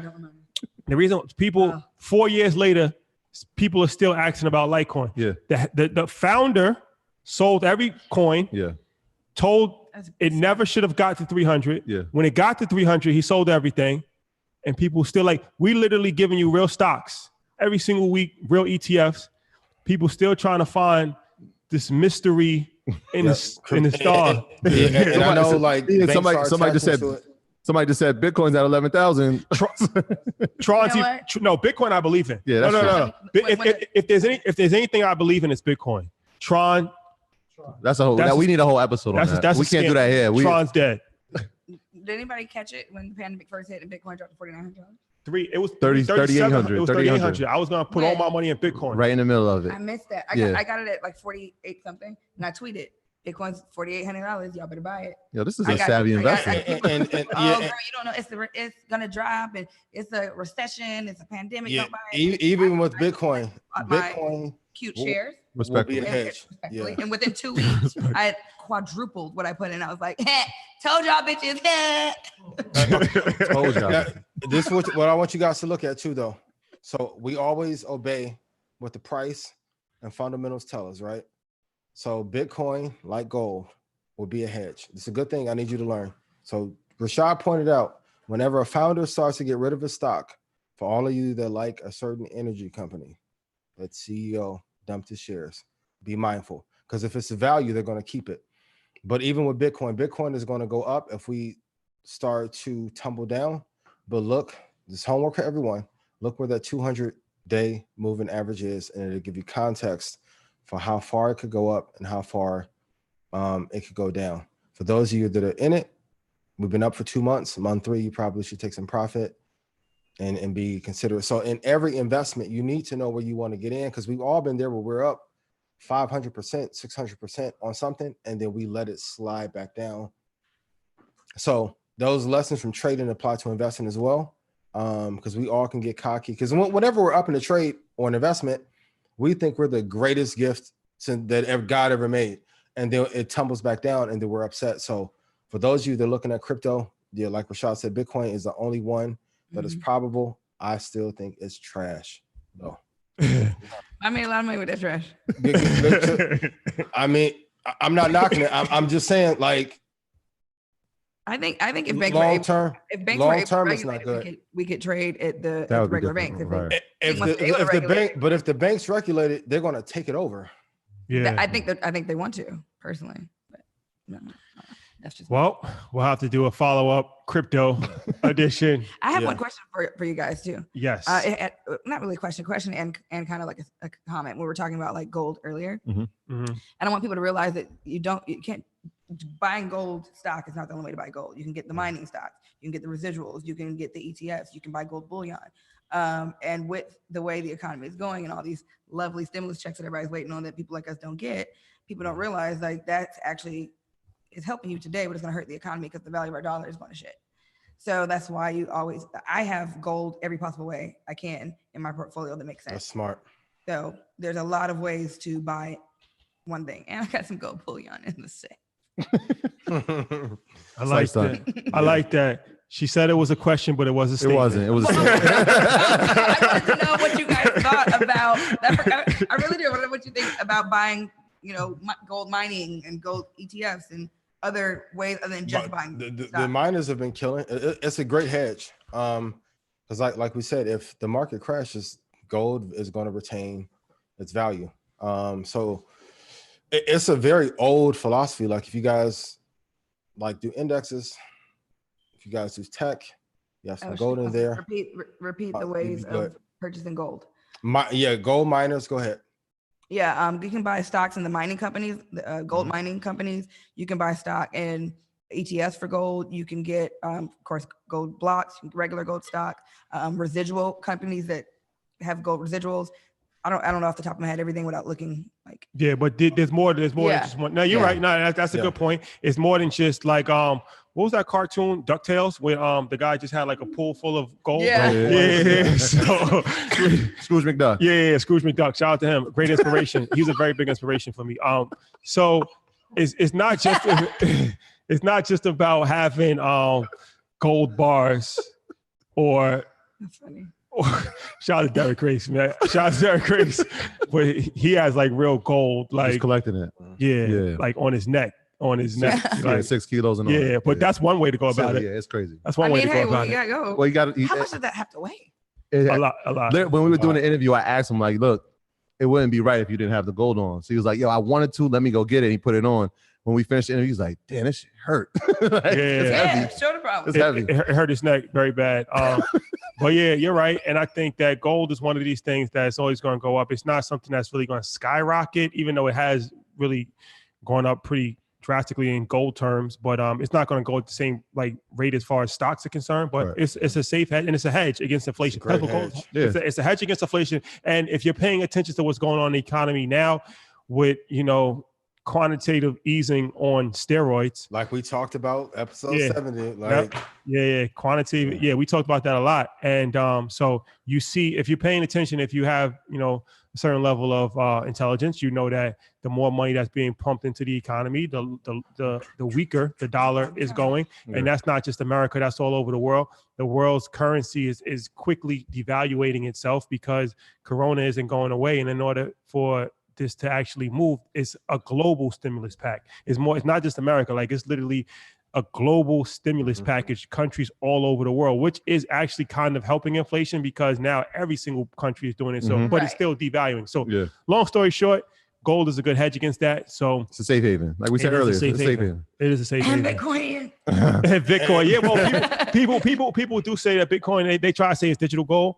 Speaker 2: The reason people 4 years later, people are still asking about Litecoin.
Speaker 1: Yeah.
Speaker 2: The founder sold every coin.
Speaker 1: Yeah.
Speaker 2: Told it never should have got to 300.
Speaker 1: Yeah.
Speaker 2: When it got to 300, he sold everything, and people still like, we literally giving you real stocks every single week, real ETFs. People still trying to find this mystery in the star.
Speaker 3: And I know, like,
Speaker 1: somebody just said Bitcoin's at 11,000.
Speaker 2: Tron, no, Bitcoin I believe in.
Speaker 1: Yeah, that's
Speaker 2: no. If there's anything I believe in, it's Bitcoin. Tron.
Speaker 1: We need a whole episode on that. We can't do that here.
Speaker 2: Tron's dead.
Speaker 7: Did anybody catch it when the pandemic first hit and Bitcoin dropped to $4,900?
Speaker 2: It was
Speaker 1: 3,800.
Speaker 2: It was 3,800. I was gonna put all my money in Bitcoin.
Speaker 1: Right in the middle of it.
Speaker 7: I missed that. I got it at like 48 something, and I tweeted, Bitcoin's $4,800. Y'all better buy it.
Speaker 1: Yo, this is a savvy investment.
Speaker 7: Girl, you don't know. It's gonna drop, and it's a recession. It's a pandemic.
Speaker 3: Yeah.
Speaker 7: Don't buy it.
Speaker 3: Even with Bitcoin, Bitcoin
Speaker 7: cute shares.
Speaker 3: Respectfully.
Speaker 7: Respectfully. And within 2 weeks, I had quadrupled what I put in. I was like, told y'all bitches.
Speaker 1: Told y'all.
Speaker 3: Now, this is what I want you guys to look at too, though. So we always obey what the price and fundamentals tell us, right? So Bitcoin, like gold, will be a hedge. It's a good thing I need you to learn. So Rashad pointed out, whenever a founder starts to get rid of his stock, for all of you that like a certain energy company, that CEO dumped his shares, be mindful. Because if it's a value, they're going to keep it. But even with Bitcoin is going to go up if we start to tumble down. But look, this homework for everyone. Look where that 200-day moving average is, and it'll give you context for how far it could go up and how far it could go down. For those of you that are in it, we've been up for 2 months. Month 3, you probably should take some profit and be considerate. So in every investment, you need to know where you want to get in, because we've all been there where we're up 500%, 600% on something, and then we let it slide back down. So those lessons from trading apply to investing as well, because we all can get cocky. Because whenever we're up in a trade or an investment, we think we're the greatest gift that God ever made, and then it tumbles back down, and then we're upset. So for those of you that are looking at crypto, yeah, like Rashad said, Bitcoin is the only one that is probable. I still think it's trash, though.
Speaker 7: I made a lot of money with that trash.
Speaker 3: I mean, I'm not knocking it. I'm just saying, like,
Speaker 7: I think if banks
Speaker 3: long term,
Speaker 7: it's
Speaker 3: not good.
Speaker 7: We could trade at the regular banks.
Speaker 3: If the bank's regulated, they're going to take it over.
Speaker 2: Yeah,
Speaker 7: I think they want to personally, but no. That's just
Speaker 2: we'll have to do a follow-up crypto edition.
Speaker 7: I have one question for you guys too.
Speaker 2: Yes.
Speaker 7: Not really a question and kind of like a comment. We were talking about like gold earlier. And I want people to realize that you can't, buying gold stock is not the only way to buy gold. You can get the mining stocks, you can get the residuals, you can get the ETFs, you can buy gold bullion. And with the way the economy is going and all these lovely stimulus checks that everybody's waiting on that people like us don't get, people don't realize like that's actually is helping you today, but it's going to hurt the economy because the value of our dollar is going to shit. So that's why I have gold every possible way I can in my portfolio that makes sense.
Speaker 3: That's smart.
Speaker 7: So there's a lot of ways to buy one thing. And I got some gold bullion in the safe.
Speaker 2: I like that. I like that. She said it was a question, but it was a statement.
Speaker 1: It wasn't. It was a statement.
Speaker 7: I wanted to know what you guys thought about that. I really do. I want to know what you think about buying, gold mining and gold ETFs and other ways other than just buying.
Speaker 3: The miners have been killing. It's a great hedge. Because like we said, if the market crashes, gold is going to retain its value. So it's a very old philosophy. Like if you guys like do indexes, if you guys do tech, you have some gold in there.
Speaker 7: Repeat the ways of purchasing gold.
Speaker 3: Gold miners. Go ahead.
Speaker 7: Yeah, you can buy stocks in the mining companies, the gold mining companies. You can buy stock in ETFs for gold. You can get, of course, gold blocks, regular gold stock, residual companies that have gold residuals. I don't know off the top of my head everything without looking like.
Speaker 2: Yeah, but there's more than just one. No, you're right. No, that's a good point. It's more than just like what was that cartoon DuckTales where the guy just had like a pool full of gold.
Speaker 1: Yeah.
Speaker 2: So,
Speaker 1: Scrooge McDuck.
Speaker 2: Yeah, Scrooge McDuck. Shout out to him. Great inspiration. He's a very big inspiration for me. So it's not just it's not just about having gold bars or.
Speaker 7: That's funny.
Speaker 2: Shout out to Derek Grace, man. Shout out to Derek Grace. But he has like real gold, like
Speaker 1: he's collecting it.
Speaker 2: Yeah, like on his neck. Like
Speaker 1: 6 kilos and all.
Speaker 2: Yeah, but that's one way to go about it.
Speaker 1: Yeah, it's crazy.
Speaker 2: That's one way to go about it.
Speaker 7: Go.
Speaker 1: Well, you got
Speaker 7: How much does that have to weigh?
Speaker 2: A lot.
Speaker 1: When we were doing the interview, I asked him like, "Look, it wouldn't be right if you didn't have the gold on." So he was like, "Yo, I wanted to. Let me go get it." And he put it on. When we finished the interview, he's like, "Damn, this shit hurt." It's heavy.
Speaker 7: Show the problem.
Speaker 1: It's heavy.
Speaker 2: It hurt his neck very bad. But yeah, you're right. And I think that gold is one of these things that's always going to go up. It's not something that's really going to skyrocket, even though it has really gone up pretty drastically in gold terms. But it's not going to go at the same like rate as far as stocks are concerned. But it's a safe hedge and it's a hedge against inflation. It's a hedge against inflation. And if you're paying attention to what's going on in the economy now, with quantitative easing on steroids,
Speaker 3: like we talked about episode 70.
Speaker 2: Quantitative. Yeah, we talked about that a lot. And so you see, if you're paying attention, if you have a certain level of intelligence, you know that the more money that's being pumped into the economy, the weaker the dollar is going. And that's not just America, that's all over the world. The world's currency is quickly devaluating itself because Corona isn't going away. And in order for this to actually move, it's a global stimulus pack. It's not just America, like it's literally a global stimulus package, countries all over the world, which is actually kind of helping inflation because now every single country is doing it. So, but it's still devaluing. So long story short, gold is a good hedge against that. So
Speaker 1: it's a safe haven. Like we said earlier, it's a safe haven.
Speaker 2: It is a safe haven.
Speaker 7: And Bitcoin.
Speaker 2: Bitcoin. Yeah, well, people do say that Bitcoin, they try to say it's digital gold.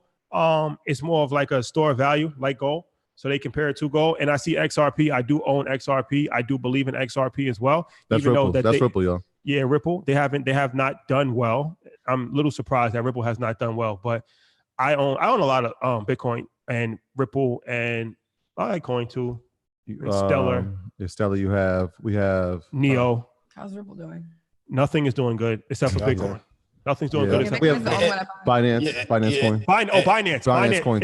Speaker 2: It's more of like a store of value, like gold. So they compare it to gold. And I see XRP. I do own XRP. I do believe in XRP as well.
Speaker 1: That's Ripple. That's Ripple, y'all.
Speaker 2: Yeah, Ripple. They have not done well. I'm a little surprised that Ripple has not done well. But I own a lot of Bitcoin and Ripple and Litecoin too. Stellar.
Speaker 1: Stellar. We have
Speaker 2: Neo.
Speaker 7: How's Ripple doing?
Speaker 2: Nothing is doing good except for Bitcoin. Nothing's doing good.
Speaker 1: We have Binance coin.
Speaker 2: Binance
Speaker 1: coin.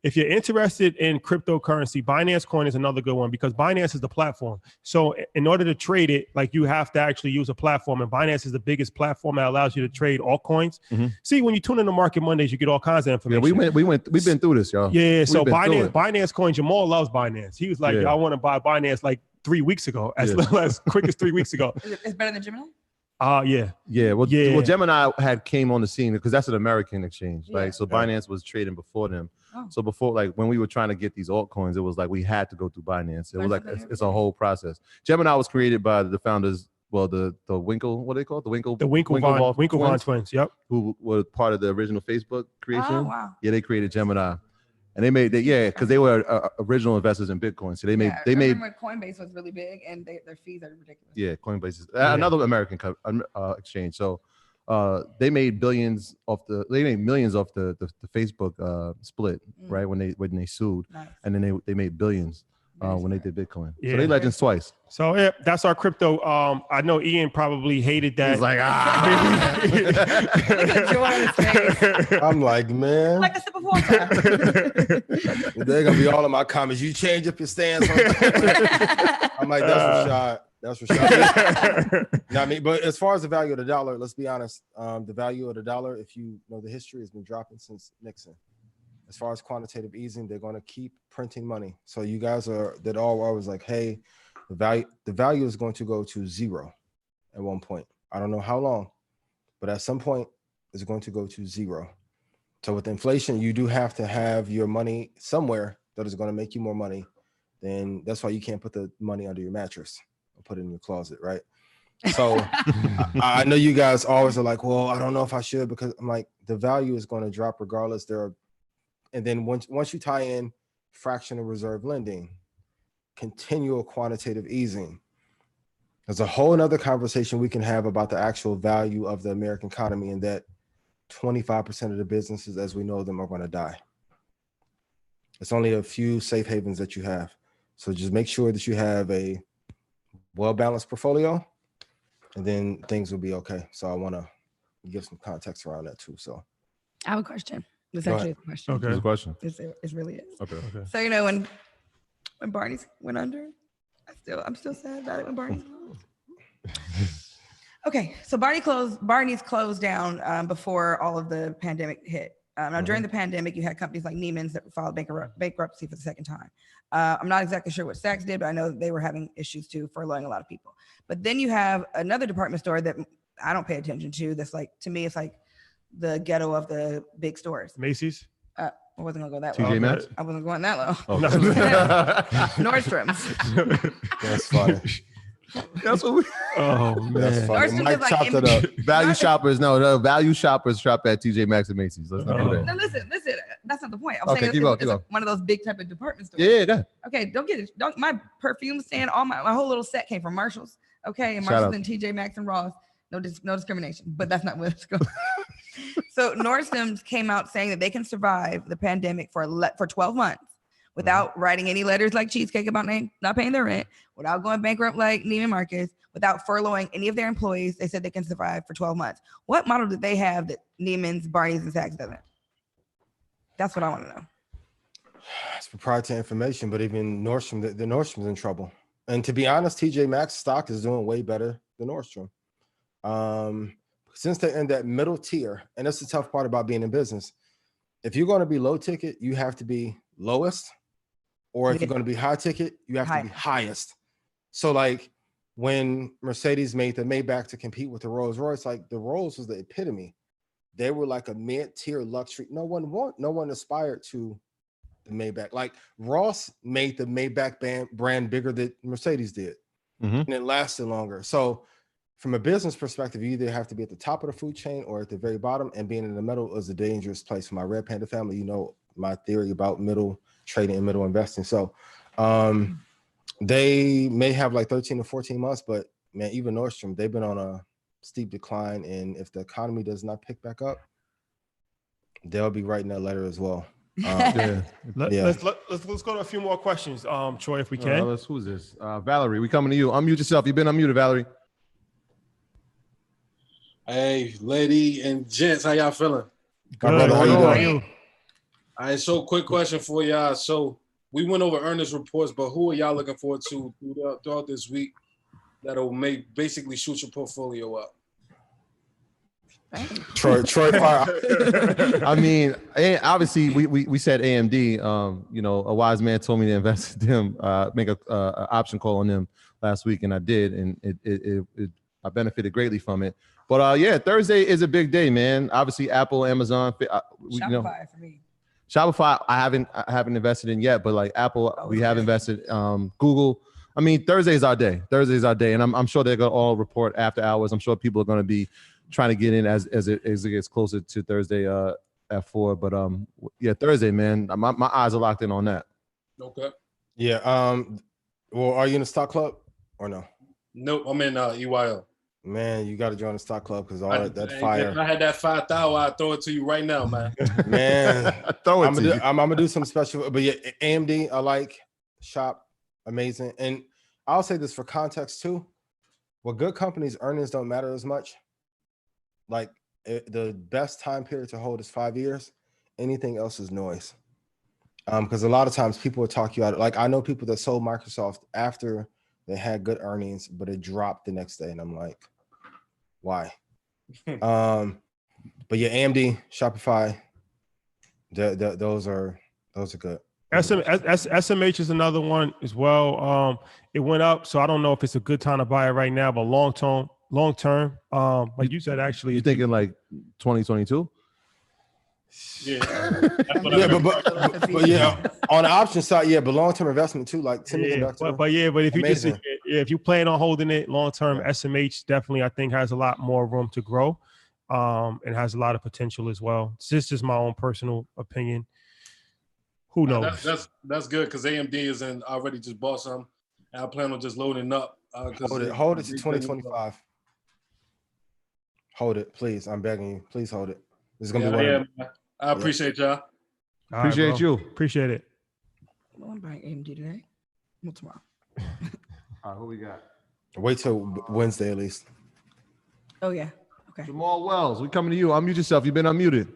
Speaker 2: If you're interested in cryptocurrency, Binance coin is another good one because Binance is the platform. So in order to trade it, like you have to actually use a platform, and Binance is the biggest platform that allows you to trade altcoins. See, when you tune into Market Mondays, you get all kinds of information.
Speaker 1: Yeah, we've been through this, y'all.
Speaker 2: Yeah, so Binance coin, Jamal loves Binance. He was like, I want to buy Binance like 3 weeks ago, as quick as 3 weeks ago.
Speaker 7: It's better than Gemini?
Speaker 1: Yeah. Well, Gemini came on the scene because that's an American exchange, right? So Binance was trading before them. So before, like when we were trying to get these altcoins, it was like we had to go through Binance. It was like it's a whole process. Gemini was created by the founders. Well, the Winkle, what do they call it? The
Speaker 2: Winklevoss twins. Yep.
Speaker 1: Who were part of the original Facebook creation?
Speaker 7: Oh, wow.
Speaker 1: Yeah, they created Gemini, and they made because they were original investors in Bitcoin. So they made.
Speaker 7: Coinbase was really big, and their fees are ridiculous.
Speaker 1: Yeah, Coinbase is another American exchange. So. They made millions off the Facebook split, right? When they sued, and then they made billions when they did Bitcoin. So they legends twice.
Speaker 2: So that's our crypto. I know Ian probably hated that.
Speaker 1: He's like,
Speaker 3: I'm like, man.
Speaker 7: Like a sip of water.
Speaker 3: They're gonna be all in my comments. You change up your stance. I'm like, that's Rashad. That's Rashad. But as far as the value of the dollar, let's be honest. The value of the dollar, if you know the history, has been dropping since Nixon. As far as quantitative easing, they're going to keep printing money. So you guys are always like, hey, the value is going to go to zero at one point. I don't know how long, but at some point it's going to go to zero. So with inflation, you do have to have your money somewhere that is going to make you more money. Then that's why you can't put the money under your mattress. Put it in your closet, right? So I know you guys always are like, well, I don't know if I should, because I'm like, the value is going to drop regardless. And then once you tie in fractional reserve lending, continual quantitative easing, there's a whole nother conversation we can have about the actual value of the American economy, and that 25% of the businesses as we know them are going to die. It's only a few safe havens that you have. So just make sure that you have a well-balanced portfolio, and then things will be okay. So I want to give some context around that too. So
Speaker 7: I have a question. This
Speaker 3: Go
Speaker 7: actually
Speaker 3: ahead.
Speaker 7: is a question.
Speaker 2: Okay.
Speaker 1: Here's a question.
Speaker 7: It really is.
Speaker 1: Okay.
Speaker 7: So when Barney's went under, I'm still sad about it when Barney's Okay, so Barney's closed down before all of the pandemic hit. Now during the pandemic, you had companies like Neiman's that filed bankruptcy for the second time. I'm not exactly sure what Saks did, but I know that they were having issues too, furloughing a lot of people. But then you have another department store that I don't pay attention to. That's like, to me, it's like the ghetto of the big stores.
Speaker 2: Macy's.
Speaker 7: I wasn't gonna go that low.
Speaker 1: TJ Maxx?
Speaker 7: I wasn't going that low.
Speaker 1: Oh.
Speaker 7: Nordstrom's.
Speaker 3: that's funny.
Speaker 1: That's what we.
Speaker 2: Oh
Speaker 3: That's
Speaker 2: man.
Speaker 3: funny.
Speaker 7: Nordstrom's
Speaker 3: Mike
Speaker 7: is like
Speaker 3: chopped it up.
Speaker 1: Value shoppers, no, value shoppers shop at TJ Maxx and Macy's. Let's not do
Speaker 7: No,
Speaker 1: that.
Speaker 7: listen. That's not the point. I'm
Speaker 1: Okay,
Speaker 7: saying
Speaker 1: keep
Speaker 7: it's
Speaker 1: going.
Speaker 7: one of those big type of department stores.
Speaker 1: Yeah, go ahead.
Speaker 7: Okay, don't get it. My perfume stand, all my whole little set came from Marshalls. Okay, and
Speaker 1: Shout
Speaker 7: Marshalls
Speaker 1: out.
Speaker 7: and TJ Maxx and Ross. No discrimination, but that's not where it's going. So Nordstrom's came out saying that they can survive the pandemic for 12 months without writing any letters like Cheesecake about not paying their rent, without going bankrupt like Neiman Marcus, without furloughing any of their employees. They said they can survive for 12 months. What model did they have that Neiman's, Barney's, and Saks doesn't? That's what I want to know.
Speaker 3: It's proprietary information, but even Nordstrom, the Nordstrom's in trouble. And to be honest, TJ Maxx stock is doing way better than Nordstrom. Since they're in that middle tier, and that's the tough part about being in business. If you're going to be low ticket, you have to be lowest, or if you're going to be high ticket, you have to be highest. So like when Mercedes made the Maybach to compete with the Rolls Royce, like the Rolls was the epitome. They were like a mid-tier luxury. No one aspired to the Maybach. Like Ross made the Maybach brand bigger than Mercedes did, and it lasted longer. So from a business perspective, you either have to be at the top of the food chain or at the very bottom, and being in the middle is a dangerous place. For my Red Panda family, you know my theory about middle trading and middle investing. So they may have like 13 to 14 months, but man, even Nordstrom, they've been on a steep decline. And if the economy does not pick back up, they'll be writing that letter as well.
Speaker 2: Let's go to a few more questions, Troy, if we can.
Speaker 1: Who's this? Valerie, we coming to you. Unmute yourself. You've been unmuted, Valerie.
Speaker 11: Hey, lady and gents, how y'all feeling?
Speaker 3: My brother, how you doing?
Speaker 11: All right, so quick question for y'all. So we went over earnings reports, but who are y'all looking forward to throughout this week that'll basically shoot your portfolio up?
Speaker 3: Troy.
Speaker 1: I mean, obviously we said AMD. You know, a wise man told me to invest in them, make a option call on them last week, and I did, and I benefited greatly from it. But yeah, Thursday is a big day, man. Obviously, Apple, Amazon,
Speaker 7: Shopify for me.
Speaker 1: Shopify, I haven't invested in yet, but like Apple, we have invested. Google. I mean, Thursday's our day. And I'm sure they're gonna all report after hours. I'm sure people are gonna be trying to get in as it gets closer to Thursday at 4. But yeah, Thursday, man. My eyes are locked in on that.
Speaker 11: Okay.
Speaker 3: Yeah. Well, are you in the stock club or no?
Speaker 11: Nope, I'm in EYL.
Speaker 3: Man, you got to join the stock club because all that fire.
Speaker 11: If I had that 5,000, I'd throw it to you right now, man.
Speaker 3: Man,
Speaker 1: throw it
Speaker 3: I'm
Speaker 1: to you.
Speaker 3: I'm gonna do some special, but yeah, AMD, I like. Shop, amazing. And I'll say this for context too. Well, good companies' earnings don't matter as much. Like the best time period to hold is 5 years. Anything else is noise. Because a lot of times people will talk you out. Like I know people that sold Microsoft after they had good earnings, but it dropped the next day, and I'm like, why? But yeah, AMD, Shopify, those are good.
Speaker 2: SMH is another one as well. It went up, so I don't know if it's a good time to buy it right now, but long term, like you said, actually,
Speaker 1: You thinking like 2022?
Speaker 11: Yeah.
Speaker 3: But yeah, on the option side, yeah, but long-term investment too, like semiconductor.
Speaker 2: But if you
Speaker 3: amazing.
Speaker 2: if you plan on holding it long term, SMH definitely I think has a lot more room to grow, and has a lot of potential as well. It's just my own personal opinion. Who knows?
Speaker 11: That's good because AMD is in already just bought some, and I plan on just loading up.
Speaker 3: Hold it to 2025. Hold it, please. I'm begging you. Please hold it. This is gonna be one.
Speaker 11: I appreciate y'all.
Speaker 1: Appreciate you.
Speaker 2: Appreciate it.
Speaker 7: Well, I'm buying AMD today. Well, tomorrow.
Speaker 1: All right, who we got?
Speaker 3: Wait till Wednesday at least.
Speaker 7: Oh yeah. Okay.
Speaker 1: Jamal Wells, we coming to you. Unmute yourself. You've been unmuted.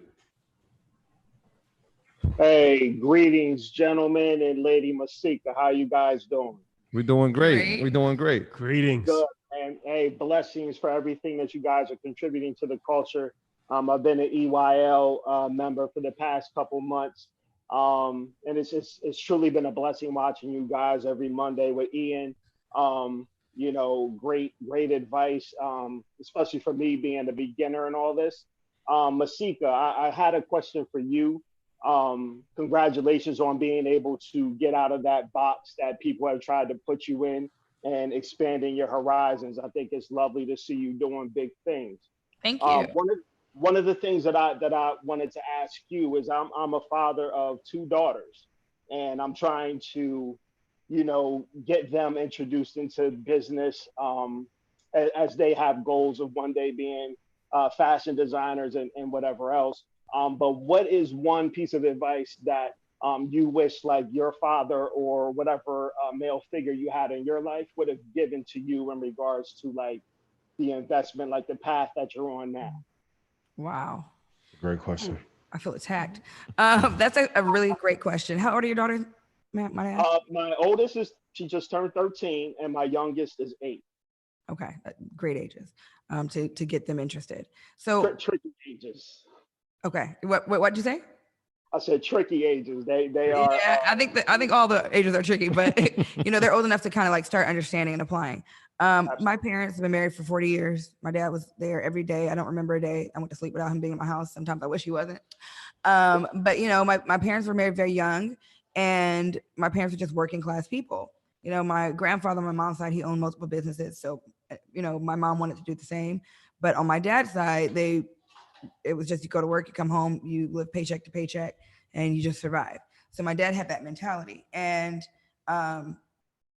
Speaker 12: Hey, greetings, gentlemen and Lady Masika. How you guys doing?
Speaker 1: We're doing great.
Speaker 7: Great.
Speaker 1: We're doing great.
Speaker 2: Greetings.
Speaker 12: Good, and hey, blessings for everything that you guys are contributing to the culture. I've been an EYL member for the past couple months, and it's truly been a blessing watching you guys every Monday with Ian. You know, great advice, especially for me being a beginner in all this. Masika, I had a question for you. Congratulations on being able to get out of that box that people have tried to put you in and expanding your horizons. I think it's lovely to see you doing big things.
Speaker 7: Thank you.
Speaker 12: One of the things that I wanted to ask you is I'm a father of 2 daughters, and I'm trying to, you know, get them introduced into business as they have goals of one day being fashion designers and whatever else. But what is one piece of advice that you wish like your father or whatever male figure you had in your life would have given to you in regards to like the investment, like the path that you're on now?
Speaker 7: Wow.
Speaker 3: Great question.
Speaker 7: I feel attacked. That's a really great question. How old are your daughters, Matt? My
Speaker 12: oldest she just turned 13, and my youngest is 8.
Speaker 7: Okay, great ages to get them interested. So
Speaker 12: tricky ages.
Speaker 7: Okay, what'd you say?
Speaker 12: I said tricky ages. They are.
Speaker 7: Yeah, I think all the ages are tricky, but you know they're old enough to kind of like start understanding and applying. My parents have been married for 40 years. My dad was there every day. I don't remember a day I went to sleep without him being in my house. Sometimes I wish he wasn't. But you know, my parents were married very young, and my parents were just working class people. You know, my grandfather on my mom's side, he owned multiple businesses. So, you know, my mom wanted to do the same. But on my dad's side, it was just you go to work, you come home, you live paycheck to paycheck, and you just survive. So my dad had that mentality. And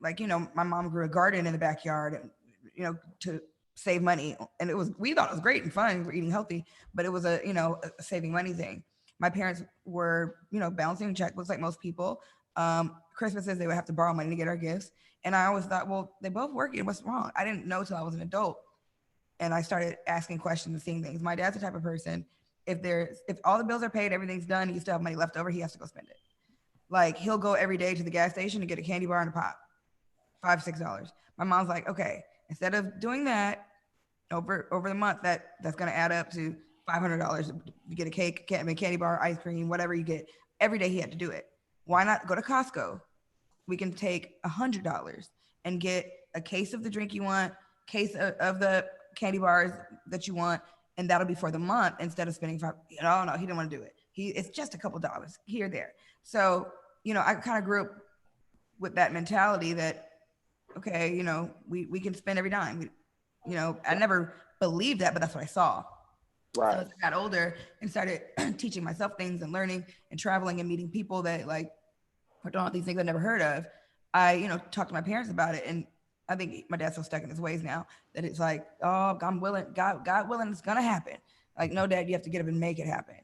Speaker 7: like, you know, my mom grew a garden in the backyard, and, you know, to save money. And we thought it was great and fun. We're eating healthy, but it was a saving money thing. My parents were, you know, balancing checkbooks like most people. Christmases, they would have to borrow money to get our gifts. And I always thought, well, they both working. What's wrong? I didn't know till I was an adult. And I started asking questions and seeing things. My dad's the type of person, if all the bills are paid, everything's done, you still have money left over, he has to go spend it. Like he'll go every day to the gas station to get a candy bar and a pop, $5-6. My mom's like, okay, instead of doing that over the month, that's gonna add up to $500. You get a cake, candy bar, ice cream, whatever you get. Every day he had to do it. Why not go to Costco? We can take $100 and get a case of the drink you want, case of the candy bars that you want, and that'll be for the month instead of spending $5. No, he didn't want to do it. It's just a couple dollars here or there. So, you know, I kind of grew up with that mentality that, okay, you know, we can spend every dime. You know, I never believed that, but that's what I saw. Right. So as I got older and started teaching myself things and learning and traveling and meeting people that like are doing all these things I never heard of, I, you know, talked to my parents about it. And I think my dad's so stuck in his ways now that it's like, oh, I'm willing, God willing, it's gonna happen. Like, no, Dad, you have to get up and make it happen.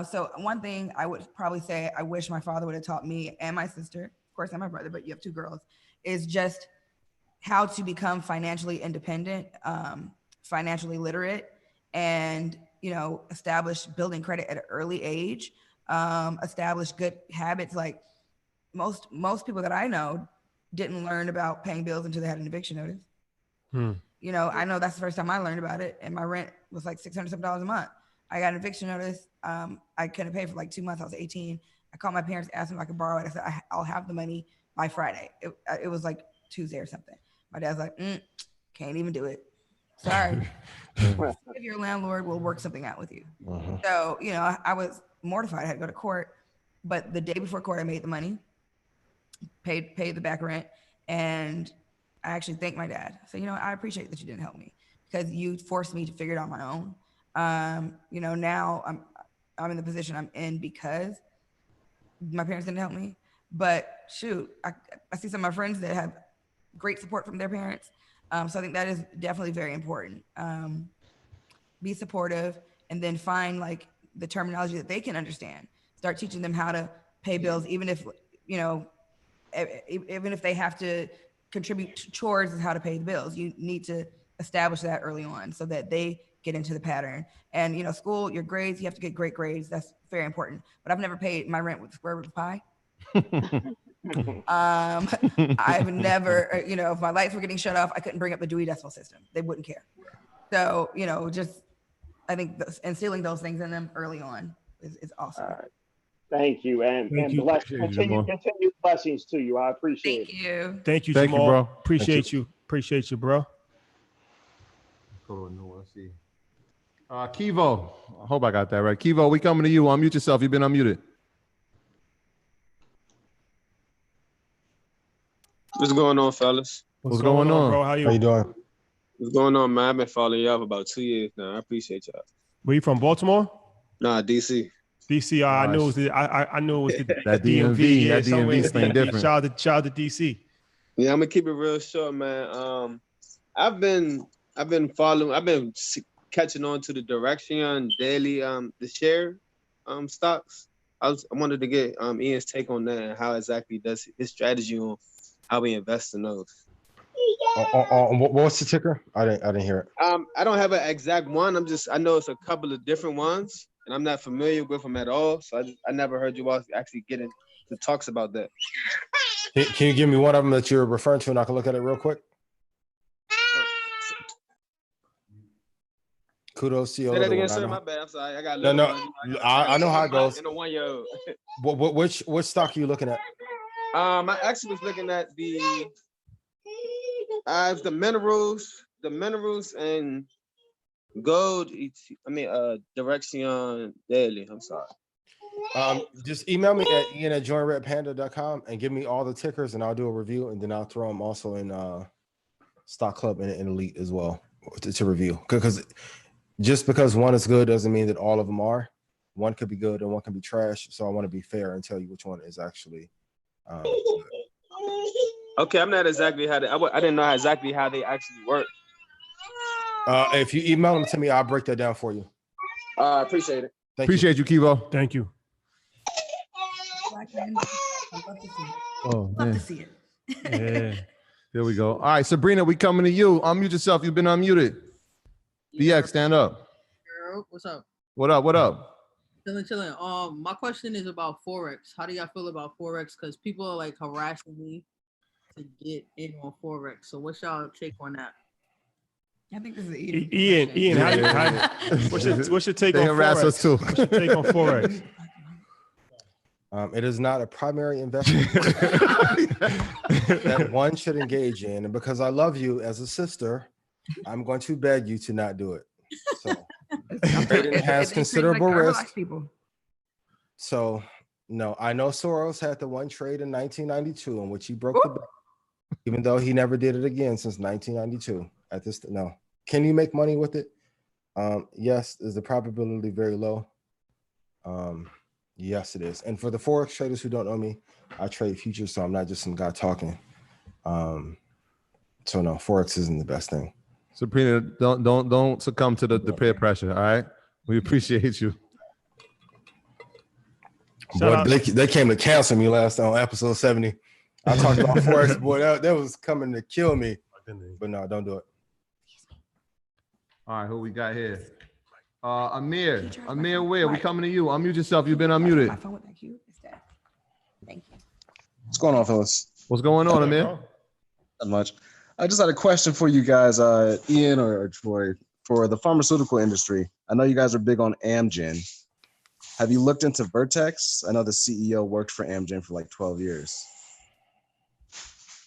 Speaker 7: So one thing I would probably say I wish my father would have taught me and my sister, of course, and my brother, but you have 2 girls, is just how to become financially independent, financially literate, and, you know, establish building credit at an early age, establish good habits. Like most people that I know didn't learn about paying bills until they had an eviction notice. You know, I know that's the first time I learned about it, and my rent was like $600 a month. I got an eviction notice. I couldn't pay for like 2 months. I was 18. I called my parents, asked them if I could borrow it. I said, I'll have the money by Friday. It was like Tuesday or something. My dad's like, can't even do it. Sorry. If your landlord will work something out with you. So, you know, I was mortified. I had to go to court, but the day before court, I made the money, paid the back rent, and I actually thanked my dad. So, you know, I appreciate that you didn't help me because you forced me to figure it out on my own. You know, now I'm in the position I'm in because my parents didn't help me. But shoot, I see some of my friends that have great support from their parents. So I think that is definitely very important. Be supportive, and then find like the terminology that they can understand. Start teaching them how to pay bills, even if, you know, even if they have to contribute towards how to pay the bills, you need to establish that early on so that they get into the pattern. And, school, your grades, you have to get great grades. That's very important. But I've never paid my rent with the square root of pi. I've never, if my lights were getting shut off, I couldn't bring up the Dewey Decimal System. They wouldn't care. So, I think instilling those things in them early on is awesome.
Speaker 12: Thank you. And continued blessings to you. I appreciate it.
Speaker 2: Thank you, Jamal. Bro. Appreciate you, bro.
Speaker 1: Let's see. Kivo, I hope I got that right. Kivo, we coming to you. Unmute yourself. You've been unmuted.
Speaker 13: What's going on, fellas?
Speaker 1: What's going on,
Speaker 2: bro? How you
Speaker 3: doing?
Speaker 13: What's going on, man? I've been following y'all for about 2 years now. I appreciate y'all.
Speaker 2: Were you from Baltimore?
Speaker 13: Nah, DC.
Speaker 2: DC. I knew it was I knew it was
Speaker 1: that DMV. That DMV thing different.
Speaker 2: Shout out to DC.
Speaker 13: Yeah, I'm gonna keep it real short, man. I've been following. I've been catching on to the Direction daily, the share, stocks. I wanted to get Ian's take on that and how exactly does his strategy on how we invest in those.
Speaker 3: What's the ticker? I didn't hear it.
Speaker 13: I don't have an exact one. I know it's a couple of different ones, and I'm not familiar with them at all. So I never heard you all actually get into talks about that.
Speaker 3: Can you give me one of them that you're referring to, and I can look at it real quick? Kudos to you.
Speaker 13: Say that again, sir. My bad. I'm sorry. I got
Speaker 3: I know how it goes.
Speaker 13: In a 1 year.
Speaker 3: Which stock are you looking at?
Speaker 13: I actually was looking at the minerals and gold. Direction daily. I'm sorry.
Speaker 3: Just email me at ian@joinredpanda.com and give me all the tickers, and I'll do a review, and then I'll throw them also in Stock Club and Elite as well to review. Because just because one is good doesn't mean that all of them are. One could be good and one can be trash. So I want to be fair and tell you which one is actually.
Speaker 13: Okay, I'm not exactly I didn't know exactly how they actually work.
Speaker 3: If you email them to me, I'll break that down for you.
Speaker 13: I appreciate it.
Speaker 1: Appreciate you, Kivo.
Speaker 2: Thank you.
Speaker 1: Oh,
Speaker 7: Love to see it.
Speaker 2: Yeah.
Speaker 1: There we go. All right, Sabrina, we coming to you. Unmute yourself. You've been unmuted. DX, stand up.
Speaker 14: Girl, what's up?
Speaker 1: What up? What up?
Speaker 14: Chilling. My question is about Forex. How do y'all feel about Forex? Because people are like harassing me to get in on Forex. So what's y'all take on that?
Speaker 7: I think this is
Speaker 2: Ian. What's your take on Forex?
Speaker 1: They harass us too.
Speaker 2: What's your take on Forex?
Speaker 3: It is not a primary investment that one should engage in. And because I love you as a sister, I'm going to beg you to not do it. So it has considerable risk. So no, I know Soros had the one trade in 1992 in which he broke the bank, even though he never did it again since 1992. No. Can you make money with it? Yes. Is the probability very low? Yes, it is. And for the Forex traders who don't know me, I trade futures, so I'm not just some guy talking. So no, Forex isn't the best thing.
Speaker 1: Sabrina, don't succumb to the peer pressure. All right, we appreciate you.
Speaker 3: Boy, they came to cancel me last on episode 70. I talked about Forex, boy, that was coming to kill me. But no, don't do it.
Speaker 1: All right, who we got here? Amir, where? We coming to you. Unmute yourself. You've been unmuted.
Speaker 7: My phone with that cue is dead. Thank you.
Speaker 15: What's going on, fellas?
Speaker 1: What's going on, Amir?
Speaker 15: Not much. I just had a question for you guys, Ian or Troy, for the pharmaceutical industry. I know you guys are big on Amgen. Have you looked into Vertex? I know the CEO worked for Amgen for like 12 years.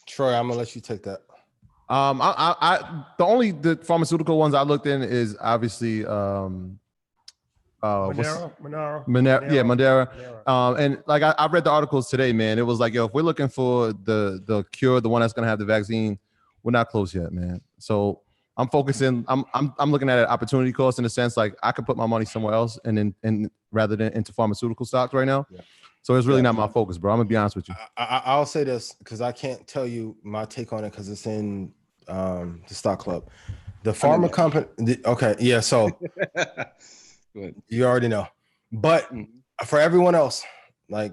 Speaker 3: Troy, I'm gonna let you take that.
Speaker 1: The pharmaceutical ones I looked in is obviously Monera. And like I read the articles today, man. It was like, yo, if we're looking for the cure, the one that's gonna have the vaccine, we're not close yet, man. So I'm focusing. I'm looking at an opportunity cost in a sense, like I could put my money somewhere else, and rather than into pharmaceutical stocks right now. Yeah. So it's really not my focus, bro. I'm gonna be honest with you.
Speaker 3: I'll say this because I can't tell you my take on it because it's in the stock club. The pharma company. Okay, yeah. So you already know, but for everyone else, like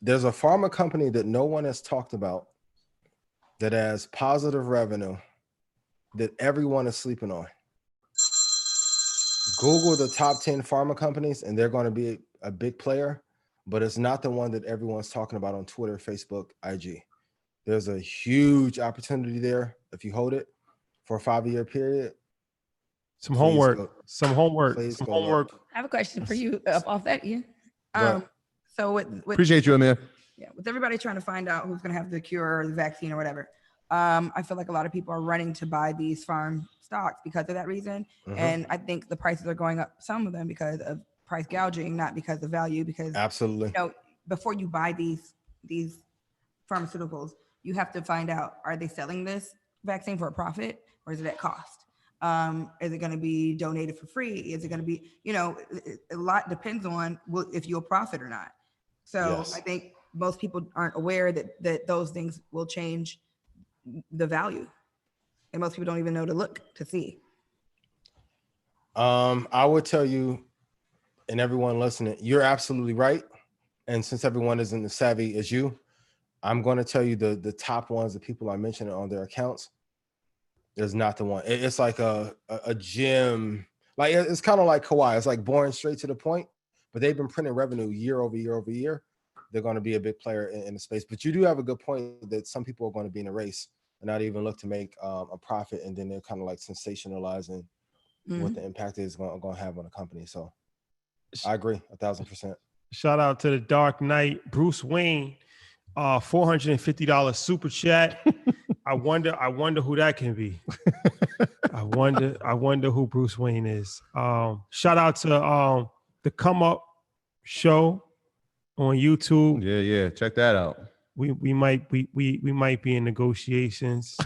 Speaker 3: There's a pharma company that no one has talked about that has positive revenue that everyone is sleeping on. Google the top 10 pharma companies and they're going to be a big player, but it's not the one that everyone's talking about on Twitter, Facebook, IG. There's a huge opportunity there if you hold it for a 5-year period.
Speaker 2: Some homework.
Speaker 7: I have a question for you off that, Ian. So with
Speaker 1: appreciate you, Amir.
Speaker 7: Yeah, with everybody trying to find out who's going to have the cure or the vaccine or whatever, I feel like a lot of people are running to buy these farm stocks because of that reason. And I think the prices are going up, some of them because of price gouging, not because of value. Because
Speaker 3: absolutely,
Speaker 7: before you buy these pharmaceuticals, you have to find out, are they selling this vaccine for a profit or is it at cost? Is it going to be donated for free? Is it going to be, a lot depends on if you'll profit or not. So yes. I think most people aren't aware that those things will change the value. And most people don't even know to look to see.
Speaker 3: I would tell you, and everyone listening, you're absolutely right. And since everyone isn't as savvy as you, I'm going to tell you the top ones that people are mentioning on their accounts. There's not the one. It's like a gym. Like it's kind of like Kawhi. It's like boring straight to the point. But they've been printing revenue year over year over year. They're going to be a big player in the space. But you do have a good point that some people are going to be in a race and not even look to make a profit. And then they're kind of like sensationalizing what the impact is going to have on the company. So I agree 1,000%.
Speaker 2: Shout out to the Dark Knight, Bruce Wayne, $450 super chat. I wonder who that can be. I wonder who Bruce Wayne is. Shout out to the Come Up show on YouTube.
Speaker 1: Yeah. Check that out.
Speaker 2: We might be in negotiations.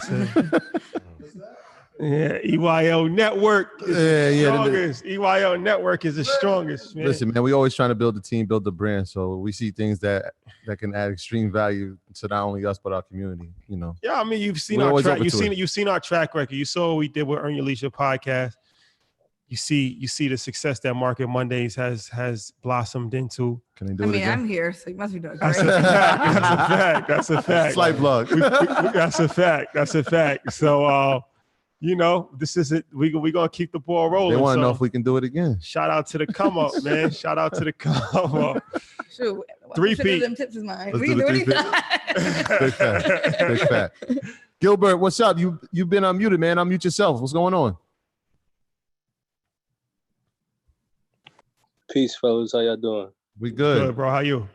Speaker 2: Yeah, EYL Network is the strongest. EYL Network is the strongest, man.
Speaker 1: Listen, man, we always trying to build the team, build the brand. So we see things that can add extreme value to not only us but our community.
Speaker 2: Yeah, I mean, you've seen our track. You've seen our track record. You saw what we did with Earn Your Leisure podcast. You see the success that Market Mondays has blossomed into.
Speaker 1: Can they do it again?
Speaker 7: I'm here, so you must be doing great.
Speaker 2: That's a fact.
Speaker 1: Slight plug.
Speaker 2: That's a fact. So. This is it. We gonna keep the ball rolling.
Speaker 1: They want to know if we can do it again.
Speaker 2: Shout out to the Come Up, man. Shout out to the Come Up.
Speaker 7: Shoot,
Speaker 2: 3P.
Speaker 7: Them tips is mine.
Speaker 1: Let's
Speaker 7: We
Speaker 1: do
Speaker 7: can
Speaker 1: the
Speaker 7: do anything.
Speaker 1: Big fact. Gilbert, what's up? You've been unmuted, man. Unmute yourself. What's going on?
Speaker 16: Peace, fellas. How y'all doing?
Speaker 1: We good.
Speaker 2: Good, bro. How you?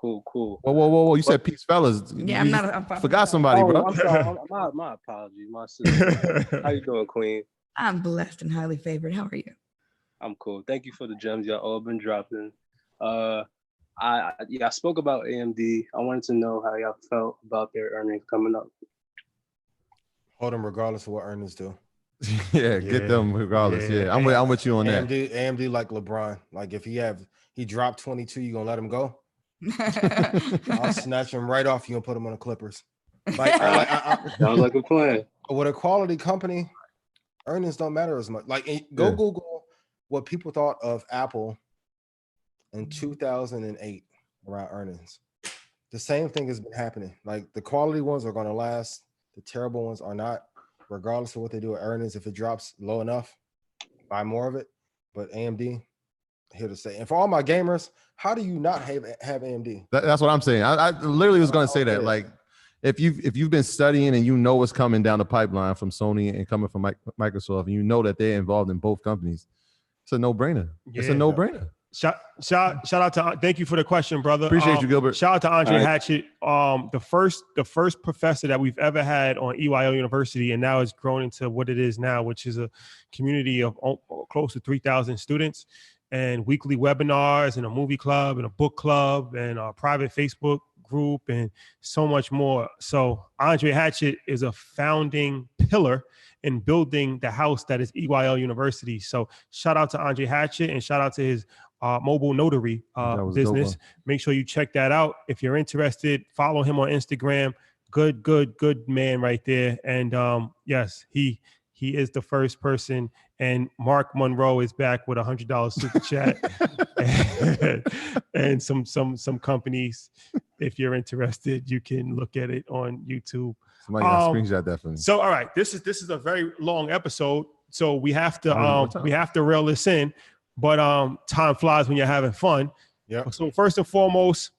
Speaker 16: Cool.
Speaker 1: Whoa. You said peace, fellas.
Speaker 7: Yeah, I'm
Speaker 1: forgot somebody, bro.
Speaker 16: I'm sorry. My apologies. My sister. How you doing, Queen?
Speaker 7: I'm blessed and highly favored. How are you?
Speaker 16: I'm cool. Thank you for the gems y'all all been dropping. I spoke about AMD. I wanted to know how y'all felt about their earnings coming up.
Speaker 3: Hold them regardless of what earnings do.
Speaker 1: Yeah, get them regardless. Yeah, I'm with you on that.
Speaker 3: AMD like LeBron. Like if he dropped 22, you gonna let him go? I'll snatch him right off you and put him on the Clippers.
Speaker 16: Sounds like a plan.
Speaker 3: With a quality company, earnings don't matter as much. Google what people thought of Apple in 2008 around earnings. The same thing has been happening. Like the quality ones are going to last. The terrible ones are not, regardless of what they do with earnings. If it drops low enough, buy more of it. But AMD, here to say. And for all my gamers, how do you not have AMD?
Speaker 1: That's what I'm saying. I literally was going to say that. Like, if you've been studying and you know what's coming down the pipeline from Sony and coming from Microsoft, and you know that they're involved in both companies, it's a no-brainer.
Speaker 2: Yeah.
Speaker 1: It's a no-brainer.
Speaker 2: Shout out to thank you for the question, brother.
Speaker 1: Appreciate you, Gilbert.
Speaker 2: Shout out to Andre Hatchett, the first professor that we've ever had on EYL University, and now it's grown into what it is now, which is a community of close to 3,000 students, and weekly webinars, and a movie club, and a book club, and a private Facebook group, and so much more. So Andre Hatchett is a founding pillar in building the house that is EYL University. So shout out to Andre Hatchett, and shout out to his mobile notary business. Make sure you check that out. If you're interested, follow him on Instagram. Good man right there. And yes, he is the first person And Mark Monroe is back with $100 super chat and some companies. If you're interested, you can look at it on YouTube.
Speaker 1: Somebody got screenshot that for me.
Speaker 2: So, all right, this is a very long episode, so we have to reel this in. But time flies when you're having fun.
Speaker 3: Yeah.
Speaker 2: So first and foremost,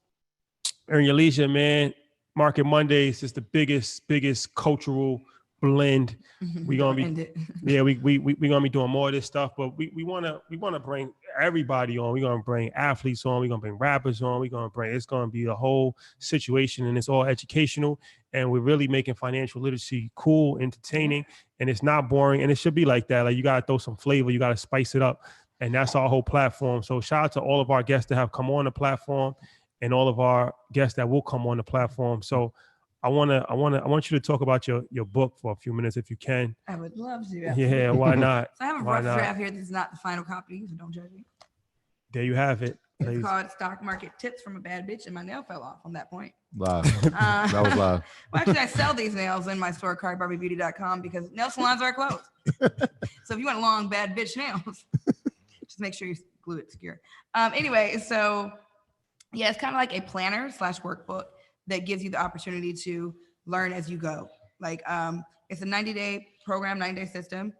Speaker 2: Earn Your Leisure, man. Market Mondays is the biggest cultural blend. We're gonna we're gonna be doing more of this stuff, but we wanna bring everybody on. We're gonna bring athletes on, we're gonna bring rappers on, it's gonna be a whole situation, and it's all educational, and we're really making financial literacy cool, entertaining, and it's not boring, and it should be like that. Like, you gotta throw some flavor, you gotta spice it up, and that's our whole platform. So shout out to all of our guests that have come on the platform and all of our guests that will come on the platform. So I want you to talk about your book for a few minutes if you can.
Speaker 7: I would love to.
Speaker 2: Yeah, why not?
Speaker 7: So I have a rough draft here. This is not the final copy, so don't judge me.
Speaker 2: There you have it.
Speaker 7: It's called Stock Market Tips from a Bad Bitch, and my nail fell off on that point.
Speaker 1: Live. That was live.
Speaker 7: Well, actually, I sell these nails in my store, cardbarbiebeauty.com, because nail salons are closed. So if you want long, bad bitch nails, just make sure you glue it secure. Anyway, so yeah, it's kind of like a planner / workbook that gives you the opportunity to learn as you go. Like, it's a 90-day program, 90-day system.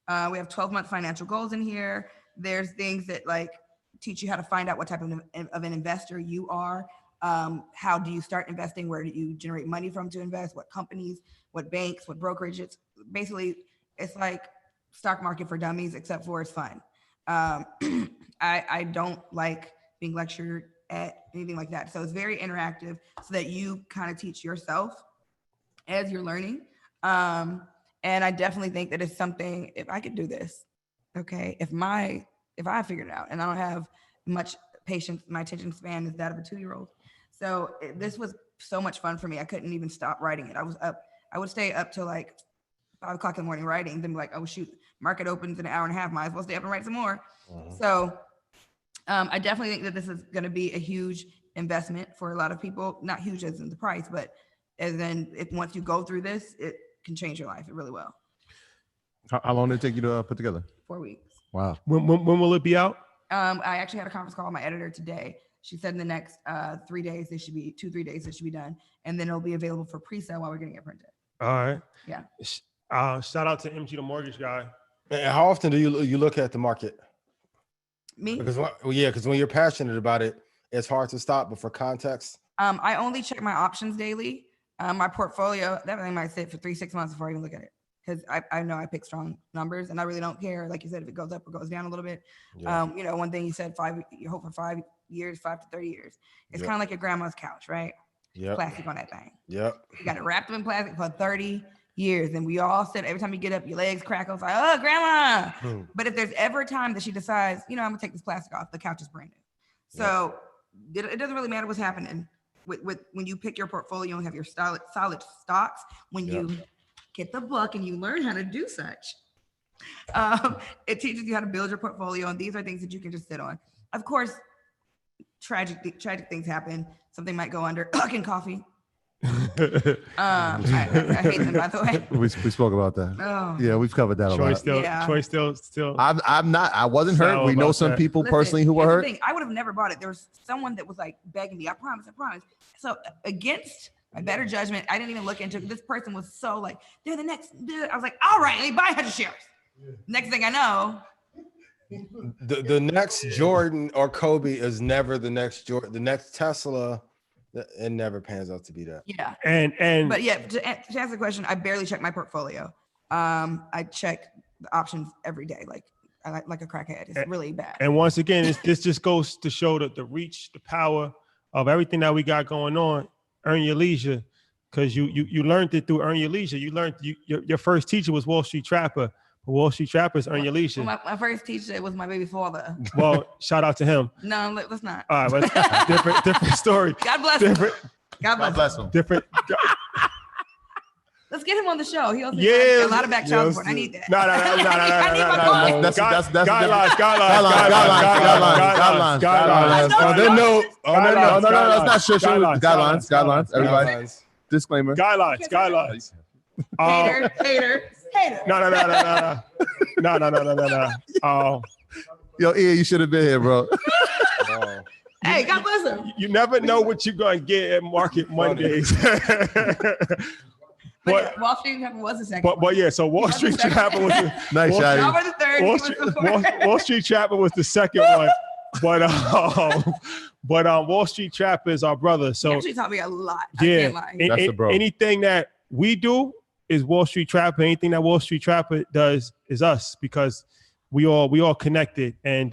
Speaker 7: We have 12-month financial goals in here. There's things that like teach you how to find out what type of an investor you are. How do you start investing? Where do you generate money from to invest? What companies, what banks, what brokerages? Basically, it's like stock market for dummies, except for it's fun. I don't like being lectured at anything like that. So it's very interactive so that you kind of teach yourself as you're learning. And I definitely think that it's something, if I could do this, okay, if I figured it out, and I don't have much patience, my attention span is that of a 2-year-old. So this was so much fun for me. I couldn't even stop writing it. I would stay up till like 5 o'clock in the morning writing, then be like, oh shoot, market opens in an hour and a half, might as well stay up and write some more. So I definitely think that this is going to be a huge investment for a lot of people. Not huge as in the price, but as in once you go through this, it can change your life. It really will.
Speaker 1: How long did it take you to put together?
Speaker 7: 4 weeks.
Speaker 1: Wow.
Speaker 2: When will it be out?
Speaker 7: I actually had a conference call with my editor today. She said in the next 3 days, 2-3 days, it should be done. And then it'll be available for pre-sale while we're getting it printed.
Speaker 2: All right.
Speaker 7: Yeah.
Speaker 2: Shout out to MG, the mortgage guy.
Speaker 3: And how often do you look at the market?
Speaker 7: Me?
Speaker 3: Because when you're passionate about it, it's hard to stop. But for context,
Speaker 7: I only check my options daily. My portfolio, that thing might sit for 3-6 months before I even look at it, because I know I pick strong numbers, and I really don't care. Like you said, if it goes up or goes down a little bit.
Speaker 3: Yeah.
Speaker 7: One thing you said, you hope for 5 years, 5 to 30 years. It's
Speaker 3: Yep.
Speaker 7: kind of like your grandma's couch, right?
Speaker 3: Yep.
Speaker 7: Plastic on that thing.
Speaker 3: Yep.
Speaker 7: You got it wrapped up in plastic for 30 years, and we all said every time you get up, your legs crackle. It's like, oh, grandma. But if there's ever a time that she decides, I'm gonna take this plastic off, the couch is brand new. So it doesn't really matter what's happening with when you pick your portfolio and have your solid stocks. When you get the book and you learn how to do such, it teaches you how to build your portfolio, and these are things that you can just sit on. Of course, tragic things happen. Something might go under. Fucking coffee. I hate them, by the way.
Speaker 1: We spoke about that.
Speaker 7: Oh.
Speaker 1: Yeah, we've covered that a lot.
Speaker 2: Troy still.
Speaker 1: I'm not. I wasn't hurt. We know some people personally who were
Speaker 7: here's
Speaker 1: hurt.
Speaker 7: the thing, I would have never bought it. There was someone that was like begging me. I promise. So against my better judgment, I didn't even look into it. This person was so like, they're the next. I was like, all right, let me buy 100 shares. Next thing I know,
Speaker 3: the next Jordan or Kobe is never the next Jordan. The next Tesla, it never pans out to be that.
Speaker 7: yeah.
Speaker 2: And
Speaker 7: But yeah, to answer the question, I barely check my portfolio. I check the options every day, like a crackhead. It's really bad.
Speaker 2: And once again, this just goes to show the reach, the power of everything that we got going on. Earn Your Leisure, because you learned it through Earn Your Leisure. You learned your first teacher was Wall Street Trapper. Wall Street Trappers Earn Your Leisure.
Speaker 7: Well, my first teacher was my baby father.
Speaker 2: Well, shout out to him.
Speaker 7: No, let's not.
Speaker 2: All right, but different story.
Speaker 7: God bless him. God bless
Speaker 1: him.
Speaker 2: Different.
Speaker 7: Let's get him on the show. He'll
Speaker 2: Yeah,
Speaker 7: a lot of back child support. I need that.
Speaker 2: No.
Speaker 7: I need my phone.
Speaker 1: That's
Speaker 2: guidelines.
Speaker 1: No, that's not sure. Guidelines. Everybody. Disclaimer.
Speaker 2: Guidelines.
Speaker 7: Hater.
Speaker 2: No.
Speaker 1: Yo, Ian, you should have been here, bro.
Speaker 7: Hey, God bless him.
Speaker 2: You never know what you're gonna get at Market Mondays.
Speaker 7: But Wall Street Trapper was the second.
Speaker 2: But yeah, so Wall Street Trapper was the
Speaker 1: nice.
Speaker 7: Y'all were the third.
Speaker 2: Wall Street Trapper was the second one. But Wall Street Trapper is our brother. So
Speaker 7: He actually taught me a lot.
Speaker 2: yeah,
Speaker 7: I can't lie.
Speaker 1: That's the bro.
Speaker 2: Anything that we do is Wall Street Trapper. Anything that Wall Street Trapper does is us, because we all connected, and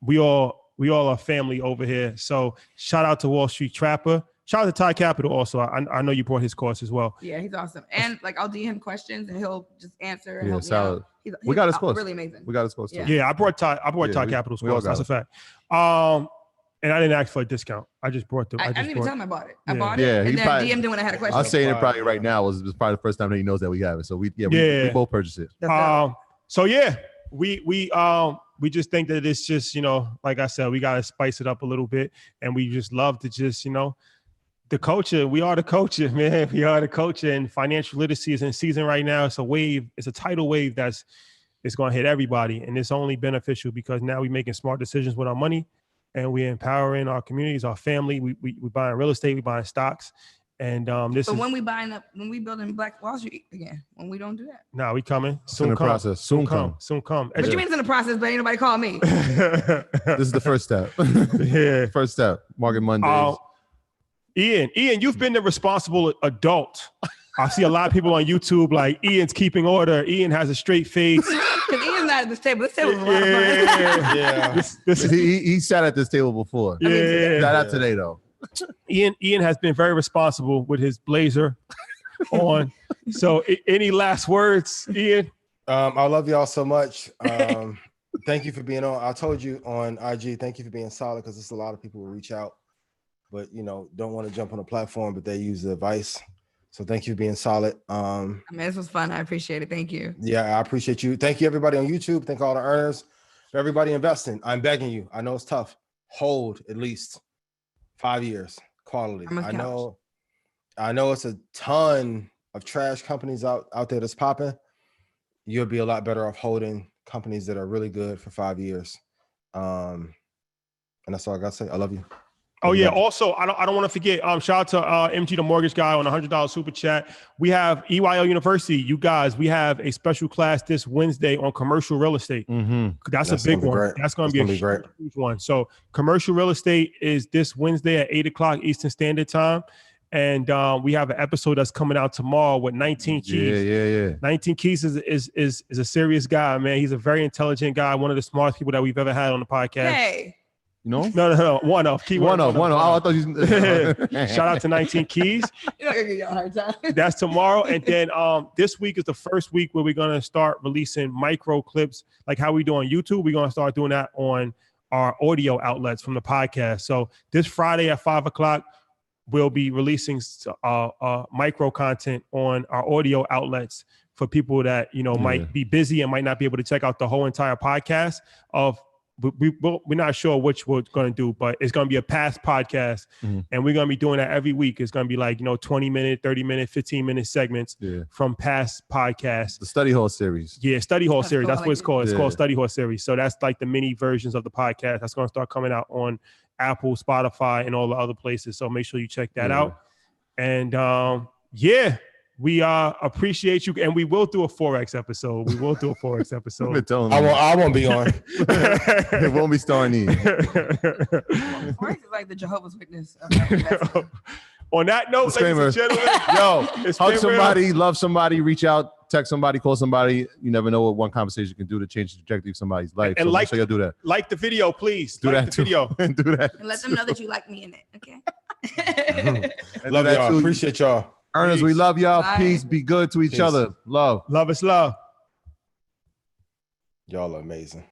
Speaker 2: we all are family over here. So shout out to Wall Street Trapper. Shout out to Ty Capital also. I know you brought his course as well.
Speaker 7: Yeah, he's awesome. And like I'll DM him questions and he'll just answer and
Speaker 1: Yeah,
Speaker 7: help
Speaker 1: solid.
Speaker 7: me out.
Speaker 1: We got his course.
Speaker 7: Really amazing.
Speaker 1: We got his course too.
Speaker 2: Yeah, I brought Ty Capital's course. That's a fact. And I didn't ask for a discount. I just brought them.
Speaker 7: I didn't even tell him I bought it. I
Speaker 2: Yeah.
Speaker 7: bought it
Speaker 1: Yeah,
Speaker 7: and
Speaker 1: he
Speaker 7: then
Speaker 1: probably-
Speaker 7: DM'd him when I had a question.
Speaker 1: I'm saying it probably right now was probably the first time that he knows that we have it. So we both purchased it.
Speaker 2: So yeah, we just think that it's just, like I said, we gotta spice it up a little bit, and we just love to just, the culture. We are the culture, man. We are the culture, and financial literacy is in season right now. It's a wave. It's a tidal wave it's going to hit everybody, and it's only beneficial because now we're making smart decisions with our money, and we're empowering our communities, our family. We buying real estate, we buying stocks, and
Speaker 7: when we building Black Wall Street again, when we don't do that.
Speaker 2: Nah, we coming.
Speaker 1: Soon in the process. Soon come.
Speaker 7: What you mean it's in the process, but ain't nobody call me?
Speaker 1: This is the first step.
Speaker 2: Yeah.
Speaker 1: First step. Market Mondays.
Speaker 2: Ian, you've been the responsible adult. I see a lot of people on YouTube like, Ian's keeping order. Ian has a straight face.
Speaker 7: Because Ian's not at this table. This table is a lot of fun.
Speaker 1: Yeah. He sat at this table before.
Speaker 2: Yeah.
Speaker 1: Not out today though.
Speaker 2: Ian has been very responsible with his blazer on. So any last words, Ian?
Speaker 3: I love y'all so much. Thank you for being on. I told you on IG, thank you for being solid, because there's a lot of people who reach out, but don't want to jump on a platform, but they use the advice. So thank you for being solid.
Speaker 7: This was fun. I appreciate it. Thank you.
Speaker 3: Yeah, I appreciate you. Thank you, everybody on YouTube. Thank all the earners, for everybody investing. I'm begging you. I know it's tough. Hold at least 5 years quality. I know it's a ton of trash companies out there that's popping. You'll be a lot better off holding companies that are really good for 5 years. And that's all I got to say. I love you.
Speaker 2: Oh yeah. Also, I don't want to forget. Shout out to MG the mortgage guy on $100 super chat. We have EYL University. You guys, we have a special class this Wednesday on commercial real estate. That's a big one. That's going to be a huge one. So commercial real estate is this Wednesday at 8:00 Eastern Standard Time. And we have an episode that's coming out tomorrow with 19 Keys.
Speaker 1: Yeah.
Speaker 2: 19 Keys is a serious guy, man. He's a very intelligent guy. One of the smartest people that we've ever had on the podcast.
Speaker 7: Hey.
Speaker 2: No. One of.
Speaker 1: One of. Oh, I thought you.
Speaker 2: Shout out to 19 Keys.
Speaker 7: You're not gonna give y'all a hard time.
Speaker 2: That's tomorrow, and then this week is the first week where we're gonna start releasing micro clips, like how we do on YouTube. We're gonna start doing that on our audio outlets from the podcast. So this Friday at 5:00, we'll be releasing micro content on our audio outlets for people that might be busy and might not be able to check out the whole entire podcast of. We're not sure which we're going to do, but it's going to be a past podcast, and we're going to be doing that every week. It's going to be like 20-minute, 30-minute, 15-minute segments from past podcasts.
Speaker 1: The Study Hall series.
Speaker 2: Yeah, Study Hall series. That's what it's called. It's
Speaker 1: Yeah.
Speaker 2: called Study Hall series. So that's like the mini versions of the podcast. That's going to start coming out on Apple, Spotify, and all the other places. So make sure you check that out. And we appreciate you, and we will do a Forex episode. I
Speaker 3: won't be on.
Speaker 1: It won't be starring Ian.
Speaker 7: Forex is like the Jehovah's Witness.
Speaker 2: On that note,
Speaker 1: Disclaimer.
Speaker 2: ladies and gentlemen,
Speaker 1: Hug somebody, love somebody, reach out, text somebody, call somebody. You never know what one conversation can do to change the trajectory of somebody's life.
Speaker 2: And
Speaker 1: so make sure you'll do that.
Speaker 2: Like the video, please.
Speaker 1: Do
Speaker 2: like
Speaker 1: that
Speaker 2: the video.
Speaker 1: and do that.
Speaker 7: And let them know that you like me in it. Okay.
Speaker 3: Love y'all. Appreciate y'all.
Speaker 1: Earners, we love y'all.
Speaker 7: Bye.
Speaker 1: Peace. Be good to each other. Love.
Speaker 2: Love is love.
Speaker 3: Y'all are amazing.